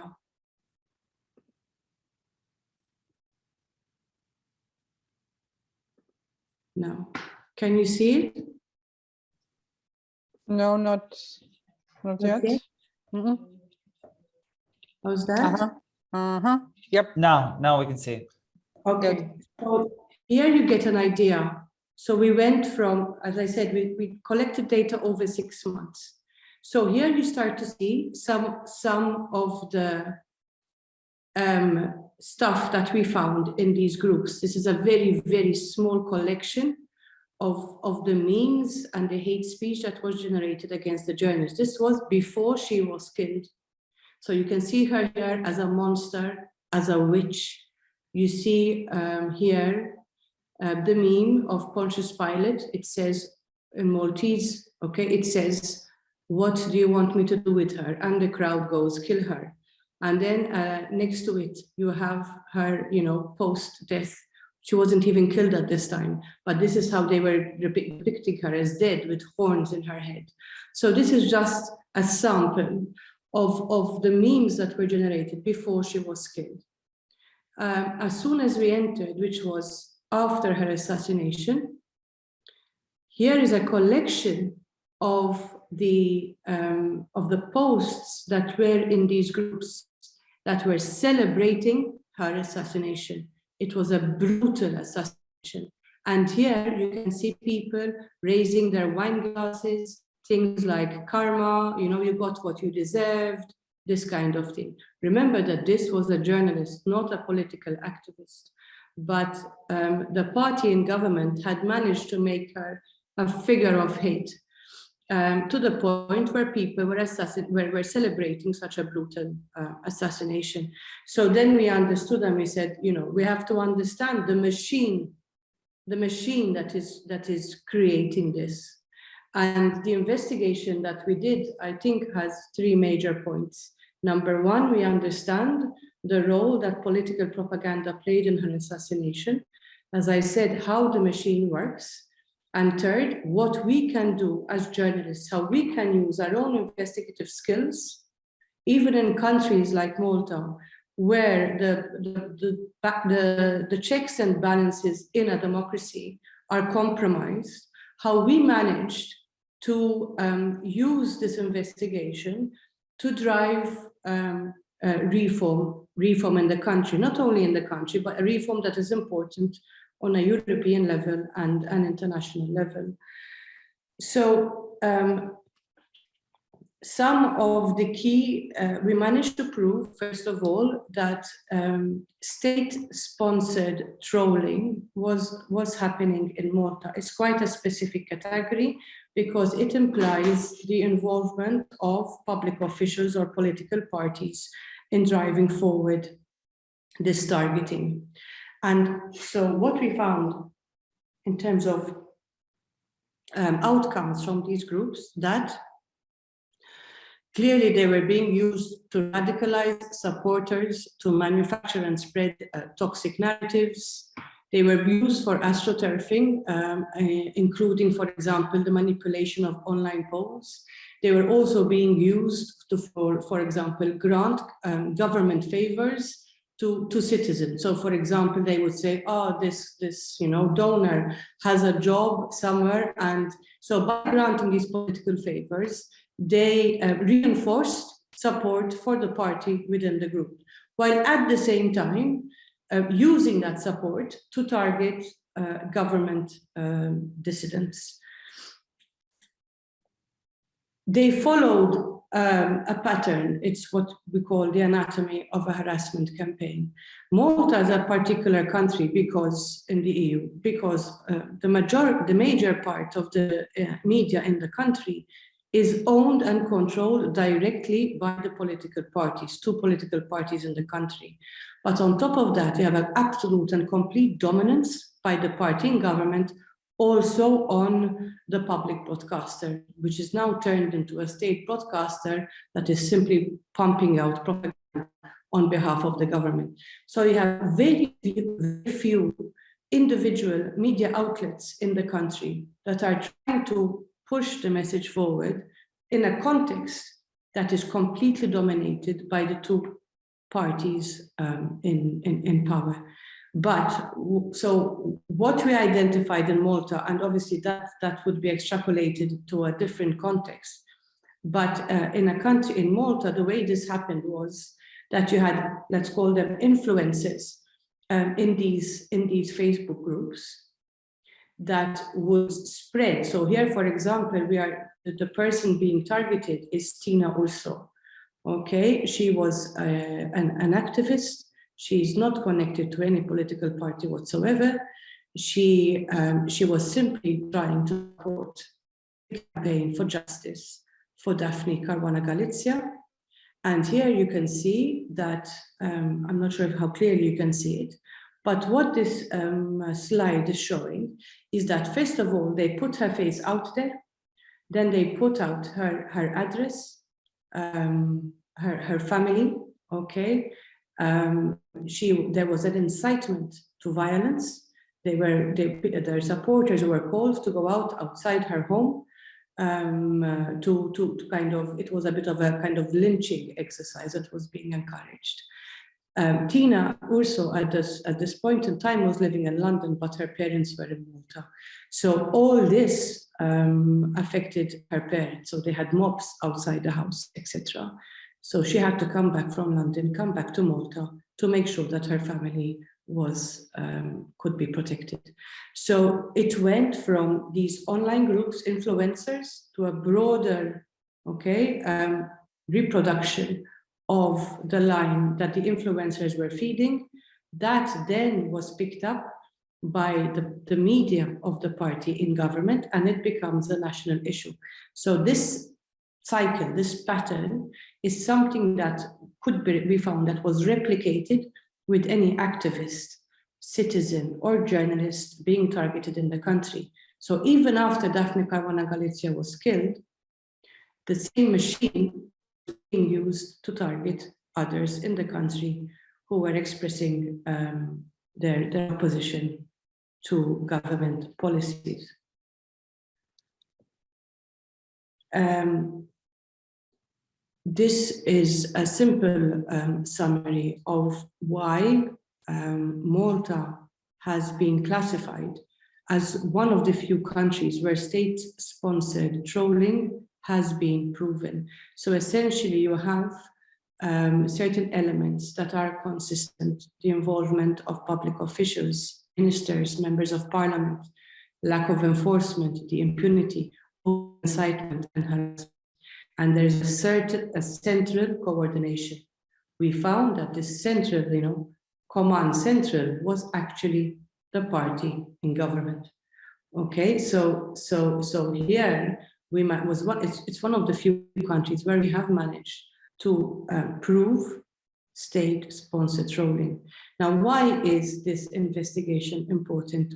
Now, can you see it? No, not yet. Okay. How's that? Yep. Now we can see it. Okay. So here you get an idea. So we went from, as I said, we collected data over 6 months. So here you start to see some of the stuff that we found in these groups. This is a very, very small collection of the memes and the hate speech that was generated against the journalist. This was before she was killed. So you can see her here as a monster, as a witch. You see here the meme of Pontius Pilate. It says in Maltese, okay, it says, "What do you want me to do with her?" And the crowd goes, "Kill her." And then next to it, you have her, post-death. She wasn't even killed at this time, but this is how they were depicting her, as dead with horns in her head. So this is just a sample of the memes that were generated before she was killed. As soon as we entered, which was after her assassination, here is a collection of the posts that were in these groups that were celebrating her assassination. It was a brutal assassination. And here you can see people raising their wine glasses, things like karma, you got what you deserved, this kind of thing. Remember that this was a journalist, not a political activist. But the party in government had managed to make her a figure of hate to the point where people were celebrating such a brutal assassination. So then we understood and we said, we have to understand the machine that is creating this. And the investigation that we did, I think, has 3 major points. Number one, we understand the role that political propaganda played in her assassination. As I said, how the machine works. And third, what we can do as journalists, how we can use our own investigative skills, even in countries like Malta, where the checks and balances in a democracy are compromised, how we managed to use this investigation to drive reform in the country, not only in the country, but a reform that is important on a European level and an international level. So some of the key, we managed to prove, first of all, that state-sponsored trolling was happening in Malta. It's quite a specific category because it implies the involvement of public officials or political parties in driving forward this targeting. And so what we found in terms of outcomes from these groups, that clearly they were being used to radicalize supporters, to manufacture and spread toxic narratives. They were used for astroturfing, including, for example, the manipulation of online polls. They were also being used to, for example, grant government favors to citizens. So, for example, they would say, "Oh, this donor has a job somewhere," and so by granting these political favors, they reinforced support for the party within the group, while at the same time using that support to target government dissidents. They followed a pattern. It's what we call the anatomy of a harassment campaign. Malta is a particular country because in the EU, because the major part of the media in the country is owned and controlled directly by the political parties, two political parties in the country. But on top of that, you have an absolute and complete dominance by the party in government also on the public broadcaster, which is now turned into a state broadcaster that is simply pumping out propaganda on behalf of the government. So you have very few individual media outlets in the country that are trying to push the message forward in a context that is completely dominated by the two parties in power. But so what we identified in Malta, and obviously that would be extrapolated to a different context, but in a country, in Malta, the way this happened was that you had, let's call them influencers in these Facebook groups that would spread. So here, for example, the person being targeted is Tina Urso. Okay, she was an activist. She's not connected to any political party whatsoever. She was simply trying to support the campaign for justice for Daphne Caruana Galizia. And here you can see that, I'm not sure how clearly you can see it, but what this slide is showing is that, first of all, they put her face out there, then they put out her address, her family, okay? There was an incitement to violence. Their supporters were called to go outside her home to kind of, it was a bit of a kind of lynching exercise that was being encouraged. Tina Urso at this point in time was living in London, but her parents were in Malta. So all this affected her parents. So they had mobs outside the house, etc. So she had to come back from London, come back to Malta to make sure that her family could be protected. So it went from these online groups, influencers, to a broader, reproduction of the line that the influencers were feeding. That then was picked up by the media of the party in government, and it becomes a national issue. So this cycle, this pattern, is something that could be found that was replicated with any activist, citizen, or journalist being targeted in the country. So even after Daphne Caruana Galizia was killed, the same machine was being used to target others in the country who were expressing their opposition to government policies. this is a simple summary of why Malta has been classified as one of the few countries where state-sponsored trolling has been proven. So essentially you have certain elements that are consistent: the involvement of public officials, ministers, members of parliament, lack of enforcement, the impunity, incitement and harassment. And there's a central coordination. We found that this central, command central was actually the party in government. Okay, so here it's one of the few countries where we have managed to prove state-sponsored trolling. Now, why is this investigation important?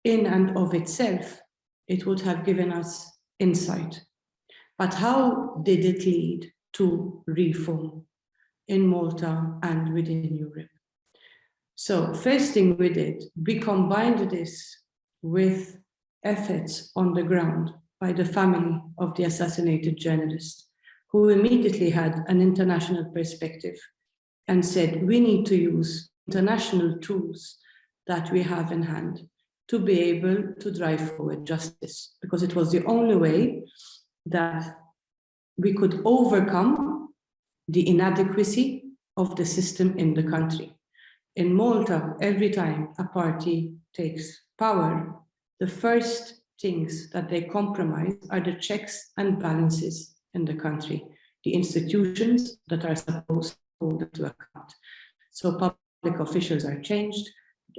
In and of itself, it would have given us insight. But how did it lead to reform in Malta and within Europe? So first thing we did, we combined this with efforts on the ground by the family of the assassinated journalist, who immediately had an international perspective and said, we need to use international tools that we have in hand to be able to drive forward justice, because it was the only way that we could overcome the inadequacy of the system in the country. In Malta, every time a party takes power, the first things that they compromise are the checks and balances in the country, the institutions that are supposed to hold them to account. So public officials are changed,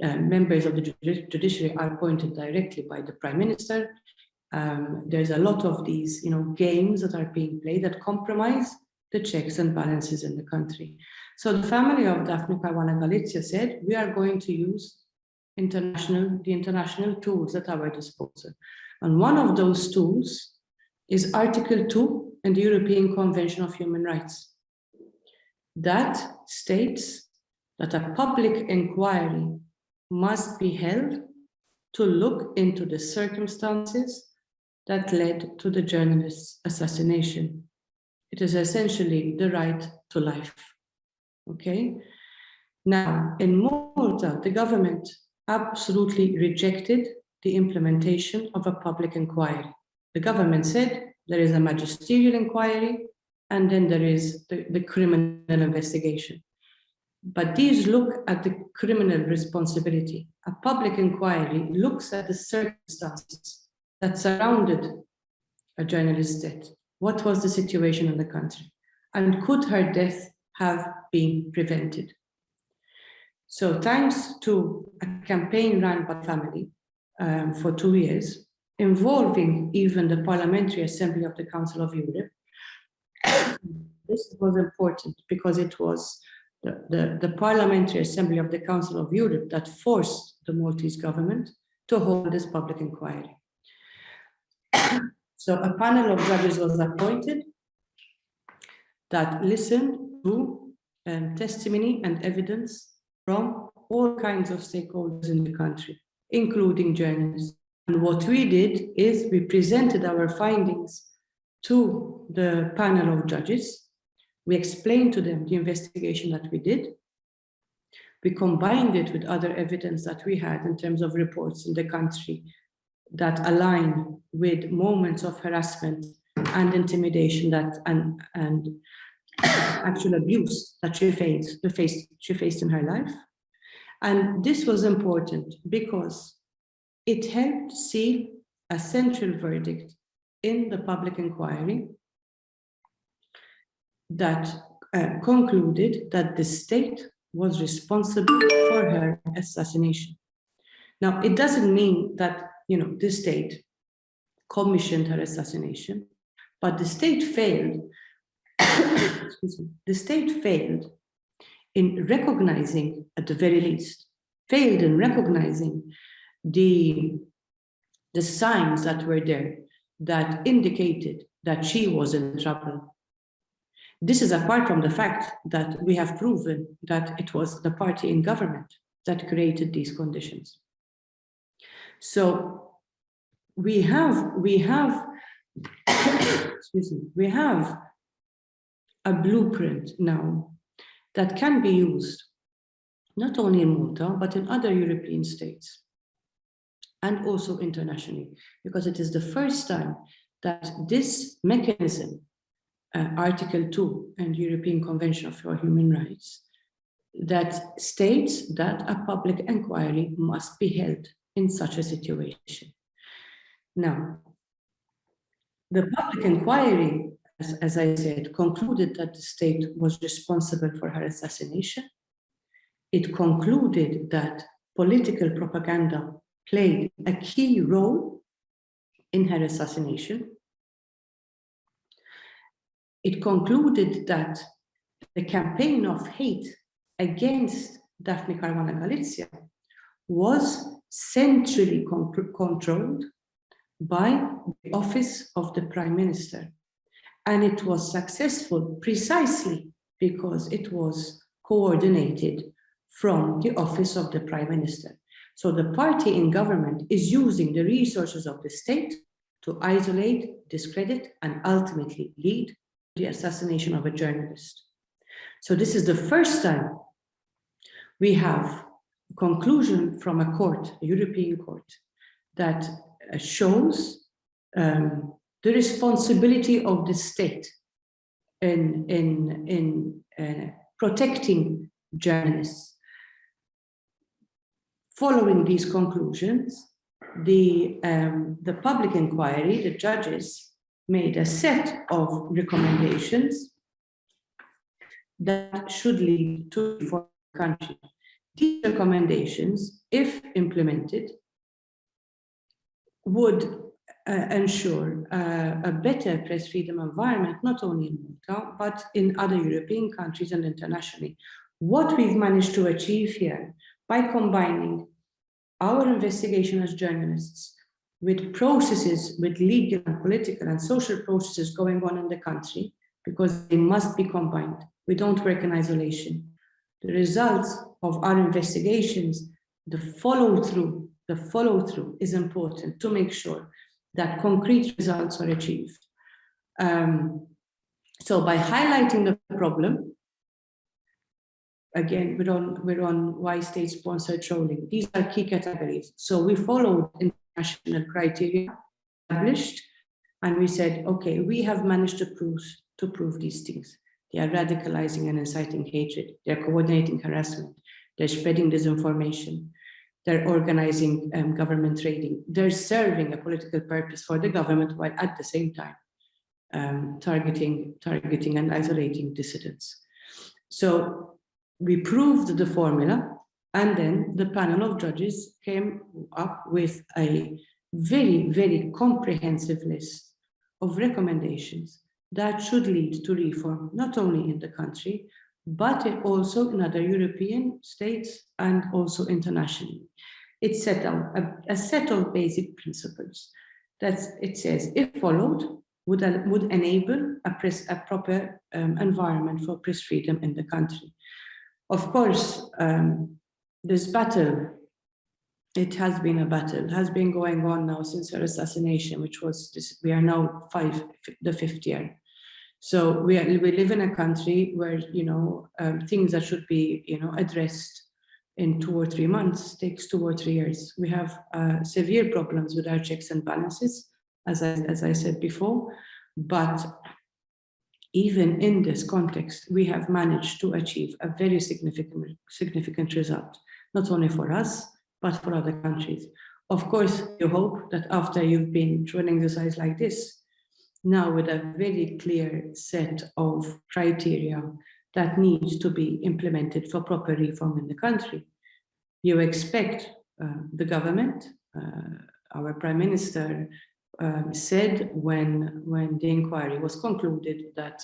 members of the judiciary are appointed directly by the Prime Minister. There's a lot of these games that are being played that compromise the checks and balances in the country. So the family of Daphne Caruana Galizia said, we are going to use the international tools at our disposal. And one of those tools is Article 2 in the European Convention of Human Rights. That states that a public inquiry must be held to look into the circumstances that led to the journalist's assassination. It is essentially the right to life. Okay. Now, in Malta, the government absolutely rejected the implementation of a public inquiry. The government said there is a magisterial inquiry and then there is the criminal investigation. But these look at the criminal responsibility. A public inquiry looks at the circumstances that surrounded a journalist's death. What was the situation in the country? And could her death have been prevented? So thanks to a campaign run by the family for 2 years, involving even the Parliamentary Assembly of the Council of Europe, this was important because it was the Parliamentary Assembly of the Council of Europe that forced the Maltese government to hold this public inquiry. So a panel of judges was appointed that listened to testimony and evidence from all kinds of stakeholders in the country, including journalists. And what we did is we presented our findings to the panel of judges. We explained to them the investigation that we did. We combined it with other evidence that we had in terms of reports in the country that align with moments of harassment and intimidation and actual abuse that she faced in her life. And this was important because it helped seal a central verdict in the public inquiry that concluded that the state was responsible for her assassination. Now, it doesn't mean that the state commissioned her assassination, but the state failed. The state failed in recognizing, at the very least, failed in recognizing the signs that were there that indicated that she was in trouble. This is apart from the fact that we have proven that it was the party in government that created these conditions. So we have a blueprint now that can be used not only in Malta, but in other European states and also internationally, because it is the first time that this mechanism, Article 2 and European Convention for Human Rights, that states that a public inquiry must be held in such a situation. Now, the public inquiry, as I said, concluded that the state was responsible for her assassination. It concluded that political propaganda played a key role in her assassination. It concluded that the campaign of hate against Daphne Caruana Galizia was centrally controlled by the office of the Prime Minister. And it was successful precisely because it was coordinated from the office of the Prime Minister. So the party in government is using the resources of the state to isolate, discredit, and ultimately lead to the assassination of a journalist. So this is the first time we have a conclusion from a court, a European court, that shows the responsibility of the state in protecting journalists. Following these conclusions, the public inquiry, the judges made a set of recommendations that should lead to reform the country. These recommendations, if implemented, would ensure a better press freedom environment, not only in Malta, but in other European countries and internationally. What we've managed to achieve here by combining our investigation as journalists with processes, with legal and political and social processes going on in the country, because they must be combined. We don't work in isolation. The results of our investigations, the follow-through is important to make sure that concrete results are achieved. So by highlighting the problem, again, we're on why state-sponsored trolling. These are key categories. So we followed international criteria established, and we said, okay, we have managed to prove these things. They are radicalizing and inciting hatred. They're coordinating harassment. They're spreading disinformation. They're organizing government raiding. They're serving a political purpose for the government while at the same time targeting and isolating dissidents. So we proved the formula, and then the panel of judges came up with a very, very comprehensive list of recommendations that should lead to reform, not only in the country, but also in other European states and also internationally. It set out a set of basic principles that it says, if followed, would enable a proper environment for press freedom in the country. Of course, this battle, it has been a battle, has been going on now since her assassination, which was we are now the fifth year. So we live in a country where things that should be addressed in 2 or 3 months takes 2 or 3 years. We have severe problems with our checks and balances, as I said before, but even in this context, we have managed to achieve a very significant result, not only for us, but for other countries. Of course, you hope that after you've been running the exercise like this, now with a very clear set of criteria that needs to be implemented for proper reform in the country, you expect the government, our Prime Minister said when the inquiry was concluded that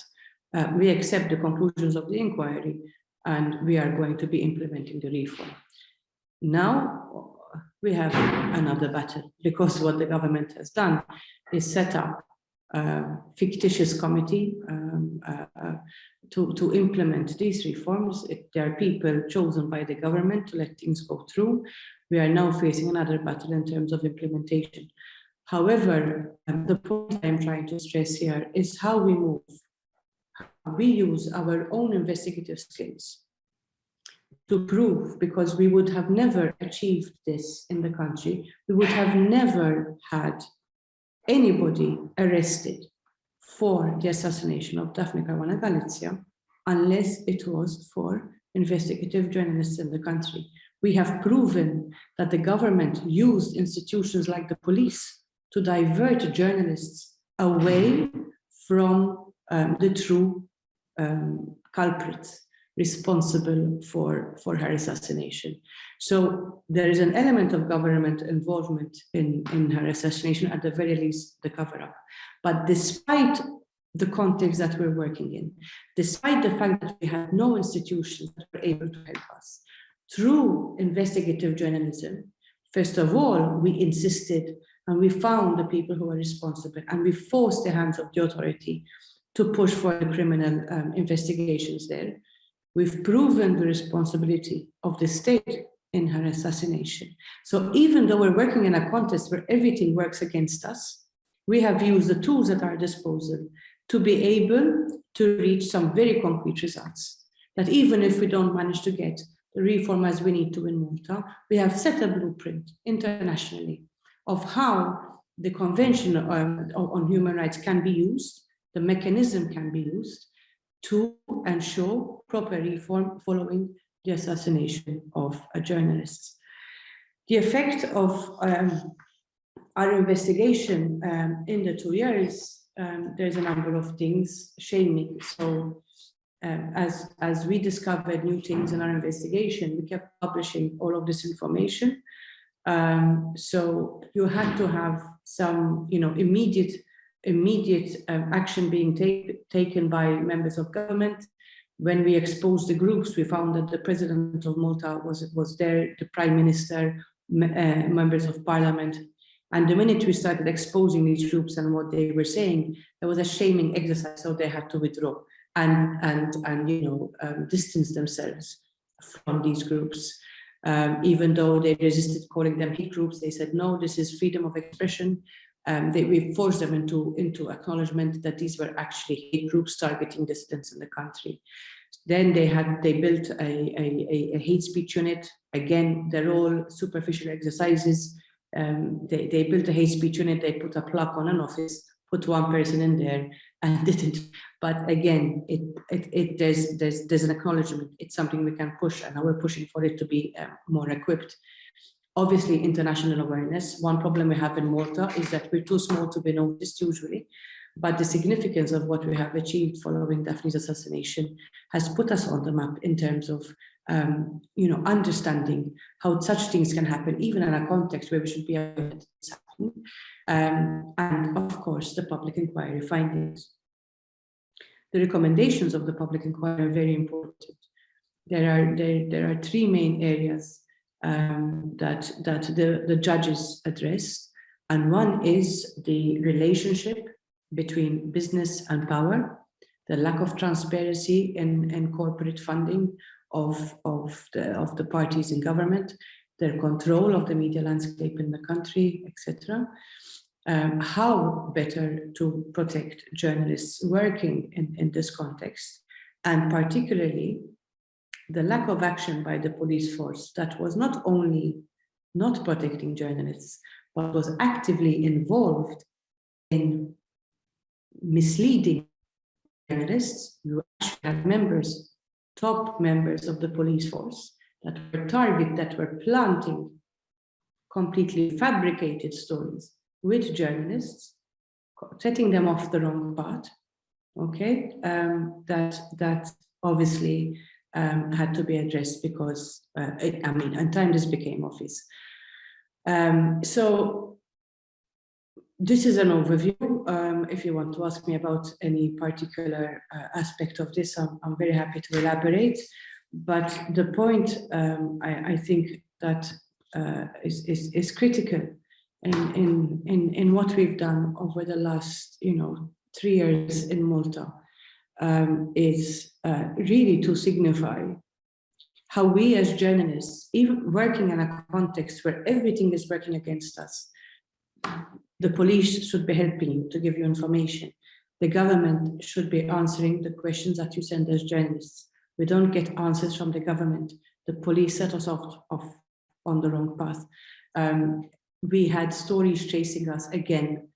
we accept the conclusions of the inquiry and we are going to be implementing the reform. Now we have another battle, because what the government has done is set up a fictitious committee to implement these reforms. There are people chosen by the government to let things go through. We are now facing another battle in terms of implementation. However, the point I'm trying to stress here is how we move we use our own investigative skills to prove, because we would have never achieved this in the country, we would have never had anybody arrested for the assassination of Daphne Caruana Galizia unless it was for investigative journalists in the country. We have proven that the government used institutions like the police to divert journalists away from the true culprits responsible for her assassination. So there is an element of government involvement in her assassination, at the very least the cover-up. But despite the context that we're working in, despite the fact that we had no institutions that were able to help us, through investigative journalism, first of all, we insisted and we found the people who were responsible, and we forced the hands of the authority to push for the criminal investigations there. We've proven the responsibility of the state in her assassination. So even though we're working in a context where everything works against us, we have used the tools at our disposal to be able to reach some very concrete results. That even if we don't manage to get the reform as we need to in Malta, we have set a blueprint internationally of how the Convention on Human Rights can be used, the mechanism can be used to ensure proper reform following the assassination of a journalist. The effect of our investigation in the 2 years, there's a number of things shaming. So as we discovered new things in our investigation, we kept publishing all of this information. So you had to have some, immediate action being taken by members of government. When we exposed the groups, we found that the president of Malta was there, the prime minister, members of parliament. And the minute we started exposing these groups and what they were saying, there was a shaming exercise, so they had to withdraw and distance themselves from these groups. Even though they resisted calling them hate groups, they said, no, this is freedom of expression. We forced them into acknowledgement that these were actually hate groups targeting dissidents in the country. Then they built a hate speech unit. Again, they're all superficial exercises. They built a hate speech unit. They put a plaque on an office, put one person in there, and didn't. But again, there's an acknowledgement. It's something we can push, and now we're pushing for it to be more equipped. Obviously, international awareness. One problem we have in Malta is that we're too small to be noticed usually, but the significance of what we have achieved following Daphne's assassination has put us on the map in terms of, understanding how such things can happen, even in a context where we should be aware that it's happening. And of course, the public inquiry findings. The recommendations of the public inquiry are very important. There are three main areas that the judges addressed, and one is the relationship between business and power, the lack of transparency in corporate funding of the parties in government, their control of the media landscape in the country, etc. How better to protect journalists working in this context, and particularly the lack of action by the police force that was not only not protecting journalists, but was actively involved in misleading journalists. You actually have members, top members of the police force that were planting completely fabricated stories with journalists, setting them off the wrong path. Okay, that obviously had to be addressed because, in time this became obvious. So this is an overview. If you want to ask me about any particular aspect of this, I'm very happy to elaborate. But the point I think that is critical in what we've done over the last 3 years in Malta is really to signify how we as journalists, even working in a context where everything is working against us, the police should be helping you to give you information. The government should be answering the questions that you send as journalists. We don't get answers from the government. The police set us off on the wrong path. We had stories chasing us again,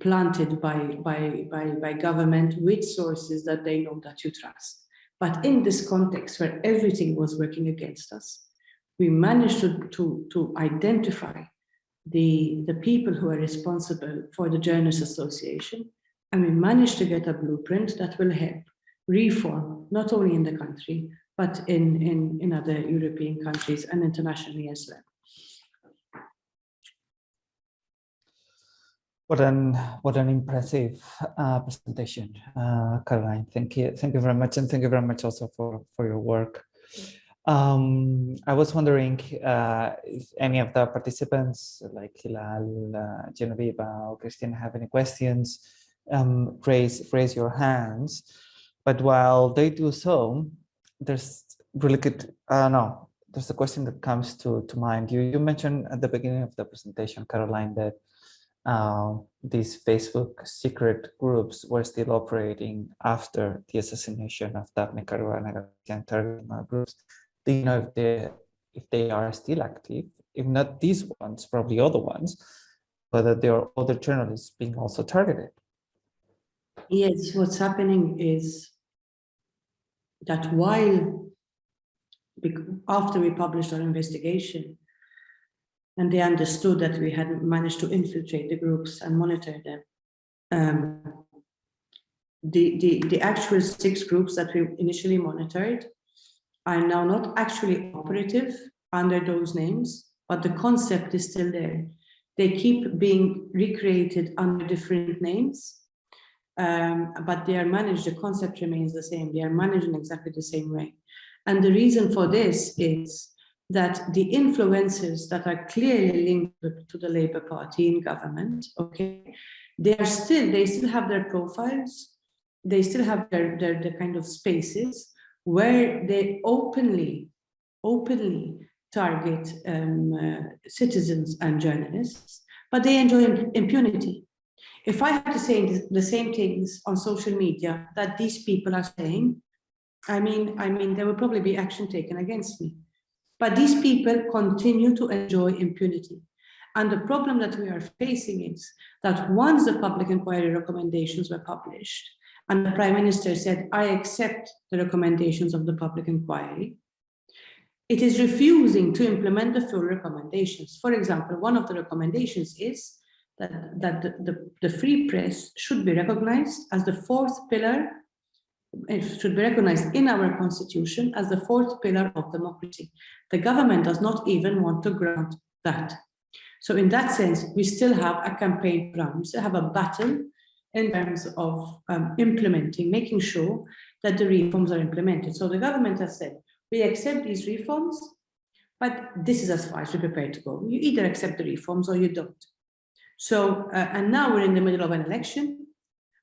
planted by government with sources that they know that you trust. But in this context where everything was working against us, we managed to identify the people who are responsible for the Journalists Association, and we managed to get a blueprint that will help reform, not only in the country, but in other European countries and internationally as well. What an impressive presentation, Caroline. Thank you very much, and thank you very much also for your work. I was wondering if any of the participants, like Hilal, Genevieve, or Christian, have any questions. Raise your hands. But while they do so, there's really good. There's a question that comes to mind. You mentioned at the beginning of the presentation, Caroline, that these Facebook secret groups were still operating after the assassination of Daphne Caruana Galizia and targeting groups. Do you know if they are still active? If not these ones, probably other ones, but that there are other journalists being also targeted? Yes, what's happening is that after we published our investigation, and they understood that we had managed to infiltrate the groups and monitor them, the actual 6 groups that we initially monitored are now not actually operative under those names, but the concept is still there. They keep being recreated under different names, but they are managed, the concept remains the same. They are managed in exactly the same way. And the reason for this is that the influencers that are clearly linked to the Labour Party in government, okay, they still have their profiles, they still have their kind of spaces where they openly target citizens and journalists, but they enjoy impunity. If I had to say the same things on social media that these people are saying, I mean, there will probably be action taken against me. But these people continue to enjoy impunity. And the problem that we are facing is that once the public inquiry recommendations were published, and the Prime Minister said, I accept the recommendations of the public inquiry, it is refusing to implement the full recommendations. For example, one of the recommendations is that the free press should be recognized as the 4th pillar. It should be recognized in our constitution as the 4th pillar of democracy. The government does not even want to grant that. So in that sense, we still have a campaign plan, we still have a battle in terms of implementing, making sure that the reforms are implemented. So the government has said, we accept these reforms, but this is as far as we're prepared to go. You either accept the reforms or you don't. So, and now we're in the middle of an election.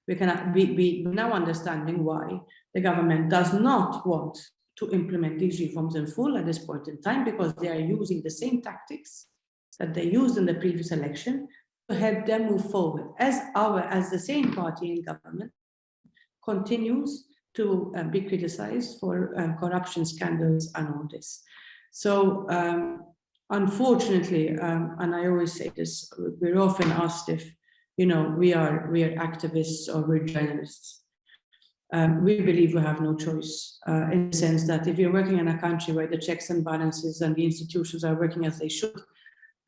We cannot be now understanding why the government does not want to implement these reforms in full at this point in time, because they are using the same tactics that they used in the previous election to help them move forward, as the same party in government continues to be criticized for corruption scandals and all this. So unfortunately, and I always say this, we're often asked if, you know, we are activists or we're journalists. We believe we have no choice in the sense that if you're working in a country where the checks and balances and the institutions are working as they should,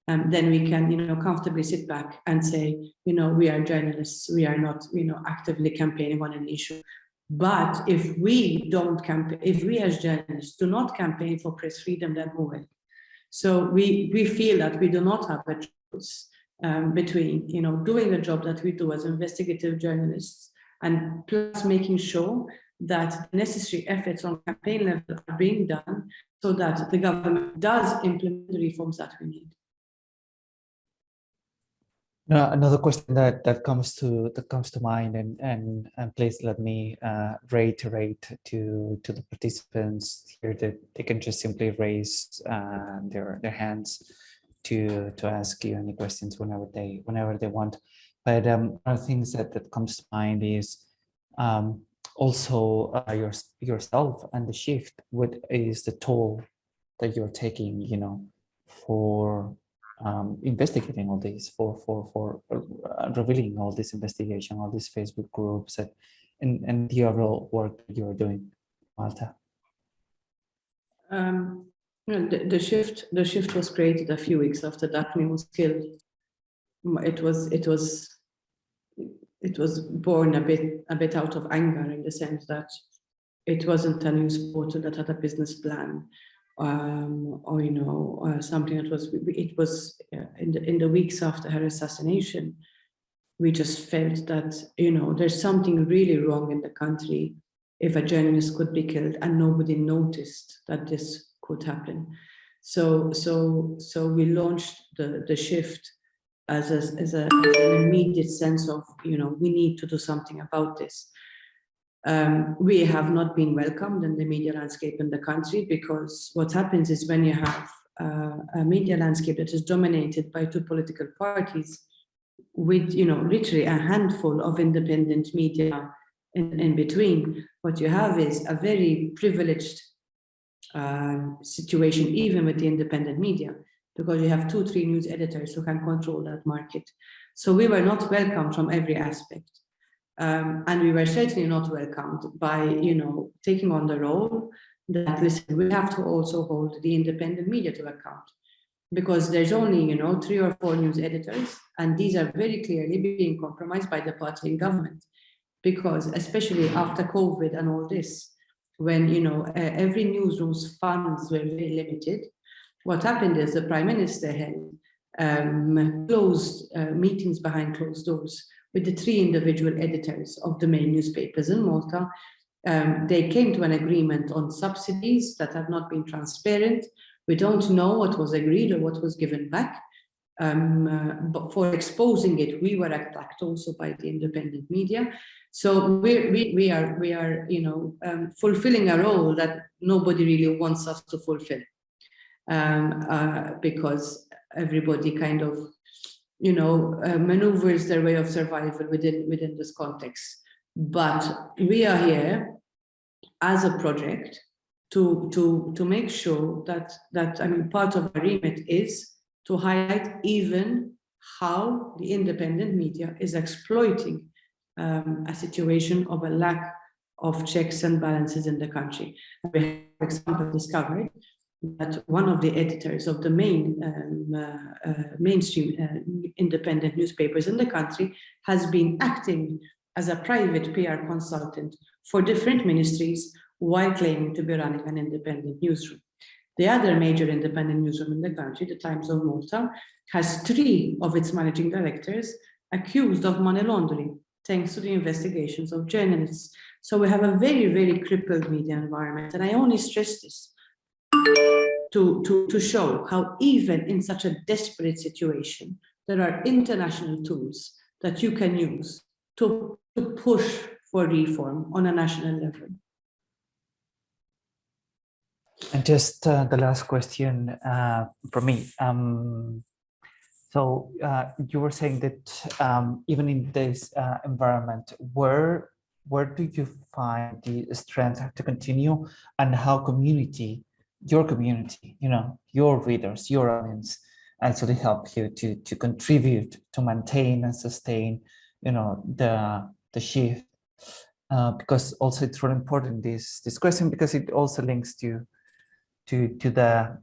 then we can, you know, comfortably sit back and say, you know, we are journalists. We are not, you know, actively campaigning on an issue. But if we don't campaign, if we as journalists do not campaign for press freedom, then who will? So we feel that we do not have a choice between, you know, doing the job that we do as investigative journalists and plus making sure that necessary efforts on campaign level are being done so that the government does implement the reforms that we need. Now, another question that comes to mind, and please let me reiterate to the participants here that they can just simply raise their hands to ask you any questions whenever they want. But other things that comes to mind is also yourself and the shift. What is the toll that you're taking, you know, for investigating all this, for revealing all this investigation, all these Facebook groups, and the overall work that you're doing, Malta? The shift was created a few weeks after Daphne was killed. It was born a bit out of anger, in the sense that it wasn't a news portal that had a business plan, or you know, something that was. It was in the weeks after her assassination. We just felt that, you know, there's something really wrong in the country if a journalist could be killed and nobody noticed that this could happen. So we launched the shift as an immediate sense of, you know, we need to do something about this. We have not been welcomed in the media landscape in the country, because what happens is when you have a media landscape that is dominated by two political parties, with, you know, literally a handful of independent media in between, what you have is a very privileged situation, even with the independent media, because you have 2-3 news editors who can control that market. So we were not welcomed from every aspect. And we were certainly not welcomed by, you know, taking on the role that, listen, we have to also hold the independent media to account, because there's only, you know, 3 or 4 news editors, and these are very clearly being compromised by the party in government. Because especially after COVID and all this, when, you know, every newsroom's funds were very limited, what happened is the Prime Minister had closed meetings behind closed doors with the 3 individual editors of the main newspapers in Malta. They came to an agreement on subsidies that have not been transparent. We don't know what was agreed or what was given back. But for exposing it, we were attacked also by the independent media. So we are, you know, fulfilling a role that nobody really wants us to fulfill, because everybody kind of, you know, maneuvers their way of survival within this context. But we are here as a project to make sure that I mean, part of our remit is to highlight even how the independent media is exploiting a situation of a lack of checks and balances in the country. We have, for example, discovered that one of the editors of the mainstream independent newspapers in the country has been acting as a private PR consultant for different ministries while claiming to be running an independent newsroom. The other major independent newsroom in the country, the Times of Malta, has 3 of its managing directors accused of money laundering, thanks to the investigations of journalists. So we have a very, very crippled media environment. And I only stress this to show how even in such a desperate situation, there are international tools that you can use to push for reform on a national level. And just the last question from me. So you were saying that even in this environment, where do you find the strength to continue, and how your community, you know, your readers, your audience, actually help you to contribute to maintain and sustain, you know, the shift? Because also it's really important, this question, because it also links to the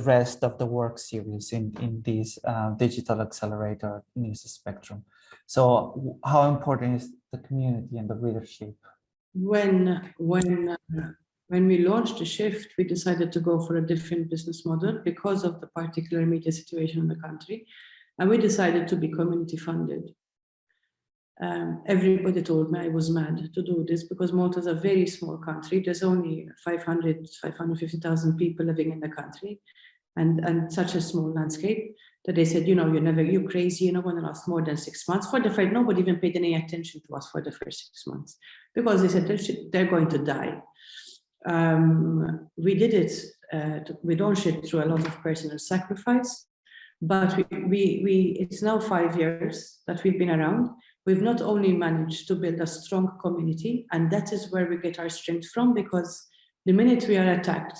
rest of the work series in this Digital Accelerator NewsSpectrum. So how important is the community and the readership? When we launched the shift, we decided to go for a different business model because of the particular media situation in the country, and we decided to be community funded. Everybody told me I was mad to do this, because Malta is a very small country. There's only 550,000 people living in the country, and such a small landscape, that they said, you know, you're crazy, you're not going to last more than 6 months. For the fact, nobody even paid any attention to us for the first 6 months, because they said they're going to die. We did it, we launched it through a lot of personal sacrifice. But it's now 5 years that we've been around. We've not only managed to build a strong community, and that is where we get our strength from, because the minute we are attacked,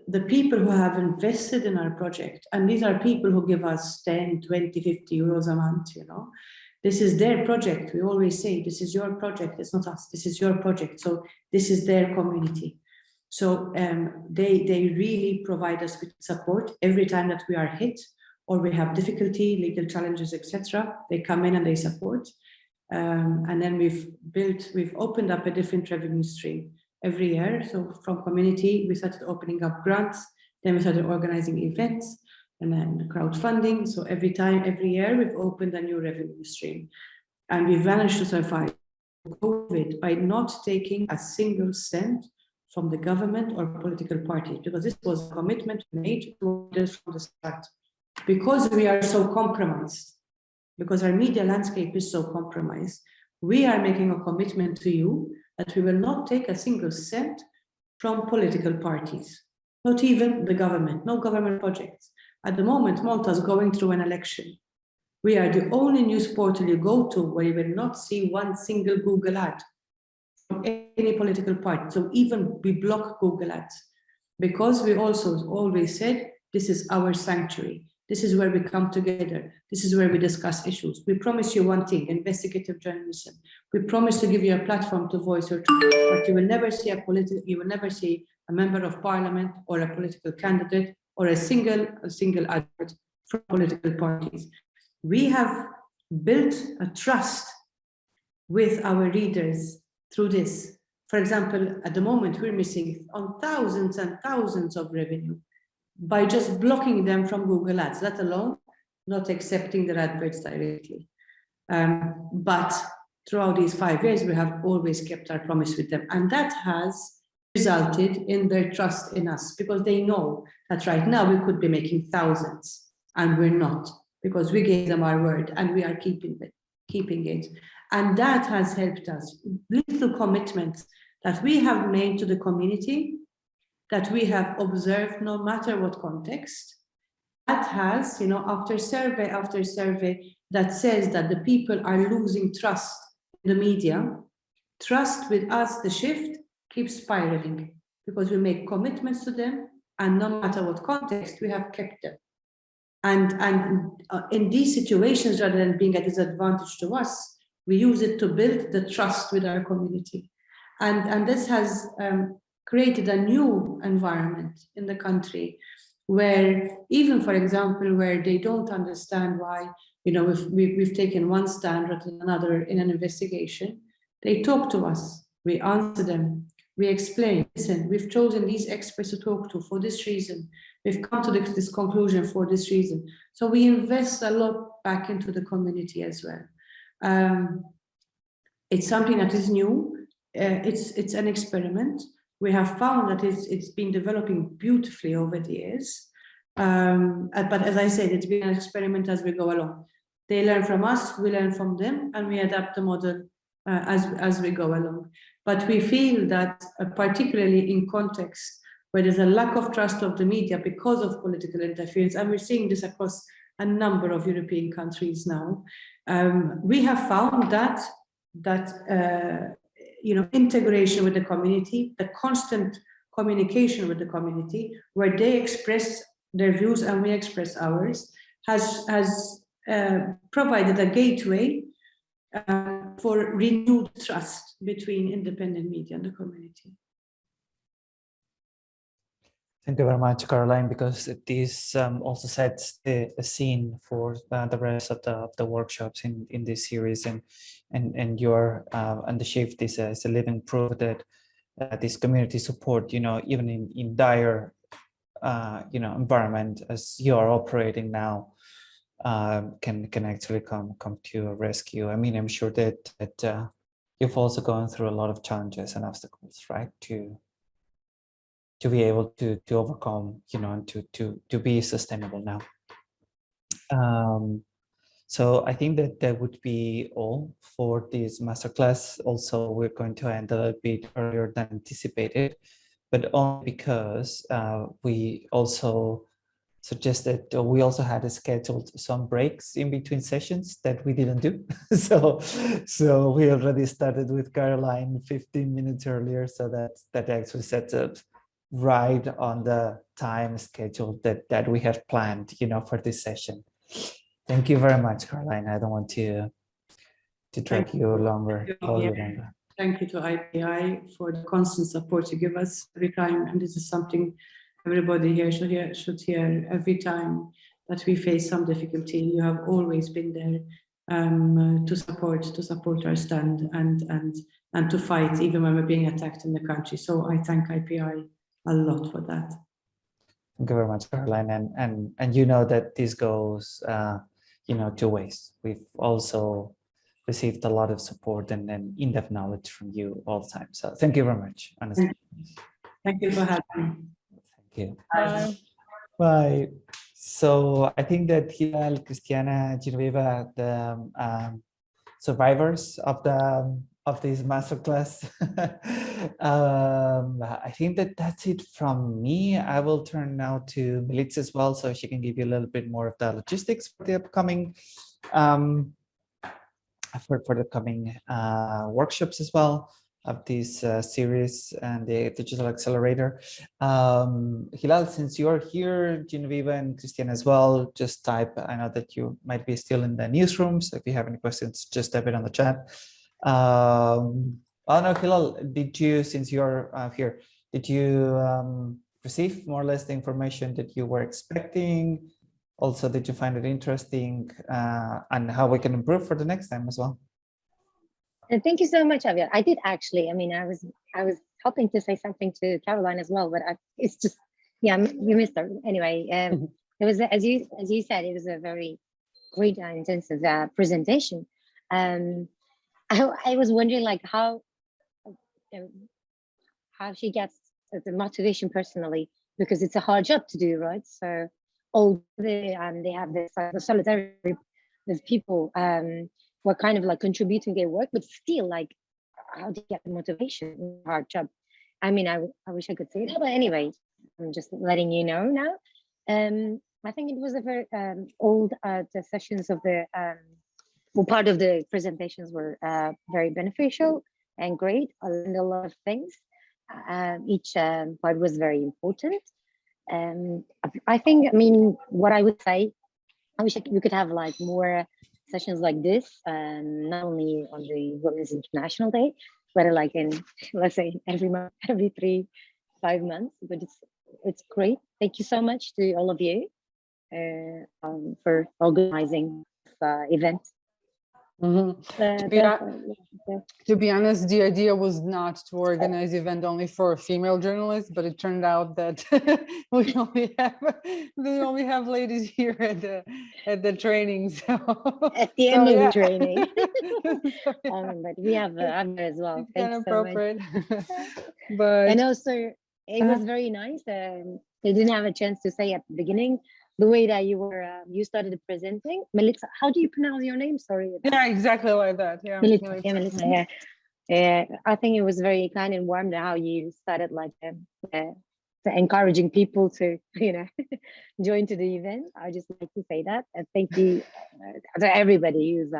the people who have invested in our project, and these are people who give us 10, 20, 50 euros a month, you know, this is their project. We always say, this is your project, it's not us, this is your project. So this is their community. So they really provide us with support every time that we are hit or we have difficulty, legal challenges, etc. They come in and they support. And then we've opened up a different revenue stream every year. So from community, we started opening up grants, then we started organizing events and then crowdfunding. So every year, we've opened a new revenue stream. And we've managed to survive COVID by not taking a single cent from the government or political parties, because this was a commitment made to us from the start. Because we are so compromised, because our media landscape is so compromised, we are making a commitment to you that we will not take a single cent from political parties, not even the government, no government projects. At the moment, Malta is going through an election. We are the only news portal you go to where you will not see one single Google ad from any political party. So even we block Google ads, because we also always said, this is our sanctuary. This is where we come together. This is where we discuss issues. We promise you one thing, investigative journalism. We promise to give you a platform to voice your truth, but you will never see you will never see a member of parliament or a political candidate or a single advert from political parties. We have built a trust with our readers through this. For example, at the moment, we're missing on thousands and thousands of revenue by just blocking them from Google Ads, let alone not accepting their adverts directly. But throughout these 5 years, we have always kept our promise with them. And that has resulted in their trust in us, because they know that right now we could be making thousands and we're not, because we gave them our word and we are keeping it. And that has helped us. Little commitments that we have made to the community, that we have observed no matter what context, that has, after survey after survey, that says that the people are losing trust in the media. Trust with us, the shift, keeps spiraling, because we make commitments to them, and no matter what context, we have kept them. And in these situations, rather than being a disadvantage to us, we use it to build the trust with our community. And this has created a new environment in the country where, even, for example, where they don't understand why, we've taken one stand rather than another in an investigation, they talk to us, we answer them, we explain, listen, we've chosen these experts to talk to for this reason, we've come to this conclusion for this reason. So we invest a lot back into the community as well. It's something that is new, it's an experiment. We have found that it's been developing beautifully over the years. But as I said, it's been an experiment as we go along. They learn from us, we learn from them, and we adapt the model as we go along. But we feel that particularly in context where there's a lack of trust of the media because of political interference, and we're seeing this across a number of European countries now, we have found that integration with the community, the constant communication with the community, where they express their views and we express ours, has provided a gateway for renewed trust between independent media and the community. Thank you very much, Caroline, because this also sets the scene for the rest of the workshops in this series, and your and the shift is a living proof that this community support, even in dire environment as you are operating now, can actually come to a rescue. I mean, I'm sure that you've also gone through a lot of challenges and obstacles, right? To be able to overcome, and to be sustainable now. So I think that would be all for this masterclass. Also, we're going to end a little bit earlier than anticipated, but only because we also suggested we also had scheduled some breaks in between sessions that we didn't do. So we already started with Caroline 15 minutes earlier, so that actually sets up right on the time schedule that we have planned, for this session. Thank you very much, Caroline. I don't want to drag you longer. Thank you to IPI for the constant support you give us every time, and this is something everybody here should hear every time that we face some difficulty. You have always been there to support our stand and to fight even when we're being attacked in the country. So I thank IPI a lot for that. Thank you very much, Caroline. And you know that this goes, two ways. We've also received a lot of support and in-depth knowledge from you all the time. So thank you very much, honestly. Thank you for having me. Thank you. Bye. Bye. So I think that Hilal, Cristiana, Genoveva, the survivors of this masterclass. I think that's it from me. I will turn now to Militz as well, so she can give you a little bit more of the logistics for the upcoming for the coming workshops as well of this series and the Digital Accelerator. Hilal, since you're here, Genoveva and Christian as well, just type. I know that you might be still in the newsrooms. If you have any questions, just type it on the chat. Oh no, Hilal, did you, since you're here, did you receive more or less the information that you were expecting? Also, did you find it interesting and how we can improve for the next time as well? And thank you so much, Javier. I did actually. I mean, I was hoping to say something to Caroline as well, but it's just, yeah, you missed her. Anyway, it was, as you said, it was a very great and intensive presentation. I was wondering like how she gets the motivation personally, because it's a hard job to do, right? So all they have this the solidarity with people who are kind of like contributing their work, but still like how to get the motivation, hard job. I mean, I wish I could say that, but anyway, I'm just letting you know now. I think it was a very old the sessions of the well, part of the presentations were very beneficial and great. I learned a lot of things. Each part was very important. I think, I mean, what I would say, I wish we could have like more sessions like this, not only on the Women's International Day, but like in, let's say, every month, every 3-5 months. But it's great. Thank you so much to all of you for organizing this event. To be honest, the idea was not to organize event only for female journalists, but it turned out that we only have ladies here at the training. So at the end of the training, but we have Amber as well. Thanks so much. But and also, it was very nice. They didn't have a chance to say at the beginning the way that you were you started presenting. Melitza, how do you pronounce your name? Sorry. Yeah, exactly like that. Yeah. Melitza. Yeah, Melitza, yeah. I think it was very kind and warm how you started like encouraging people to, join to the event. I just like to say that. And thank you to everybody who's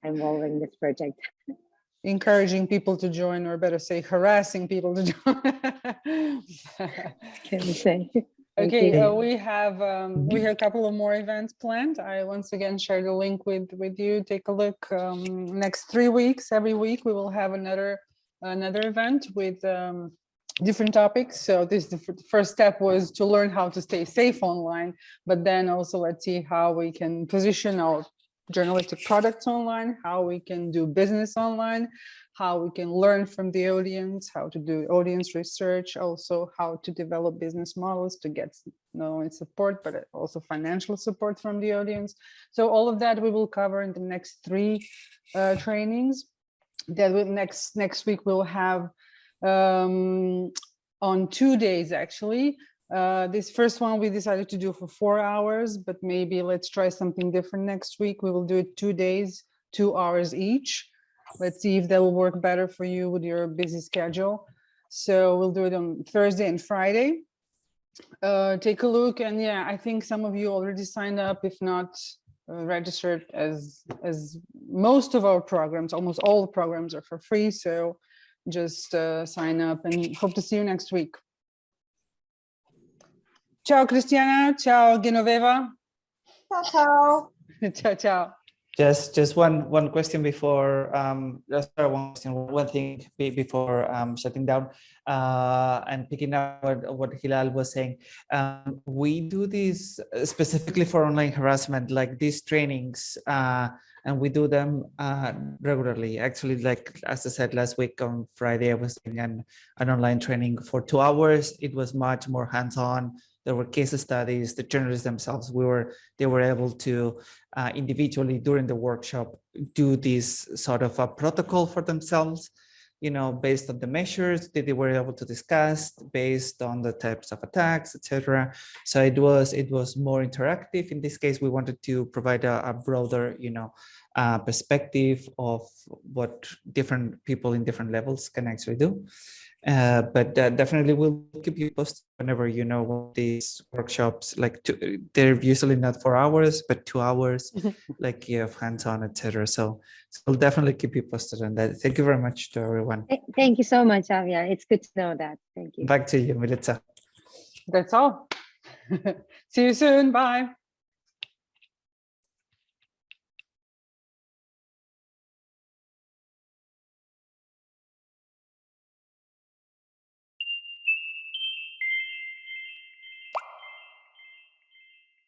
involved in this project. Encouraging people to join, or better say, harassing people to join. Can we say? Okay, we have a couple of more events planned. I once again share the link with you. Take a look. Next 3 weeks, every week we will have another event with different topics. So this the first step was to learn how to stay safe online, but then also let's see how we can position our journalistic products online, how we can do business online, how we can learn from the audience, how to do audience research, also how to develop business models to get not only support, but also financial support from the audience. So all of that we will cover in the next 3 trainings. That next week we'll have on 2 days actually. This first one we decided to do for 4 hours, but maybe let's try something different next week. We will do it 2 days, 2 hours each. Let's see if that will work better for you with your busy schedule. So we'll do it on Thursday and Friday. take a look. And yeah, I think some of you already signed up, if not registered, as most of our programs, almost all the programs are for free. So just sign up, and hope to see you next week. Ciao, Cristiana. Ciao, Genoveva. Ciao, ciao. Ciao, ciao. Just one question before one thing before shutting down and picking up what Hilal was saying. We do this specifically for online harassment, like these trainings, and we do them regularly. Actually, like as I said last week on Friday, I was doing an online training for 2 hours. It was much more hands-on. There were case studies. The journalists themselves, they were able to individually during the workshop do this sort of a protocol for themselves, you know, based on the measures that they were able to discuss, based on the types of attacks, etc. So it was more interactive. In this case, we wanted to provide a broader, you know, perspective of what different people in different levels can actually do. But definitely we'll keep you posted whenever, you know, what these workshops, like they're usually not 4 hours, but 2 hours, like you have hands-on, etc. So we'll definitely keep you posted on that. Thank you very much to everyone. Thank you so much, Javier. It's good to know that. Thank you. Back to you, Milica. That's all. See you soon. Bye.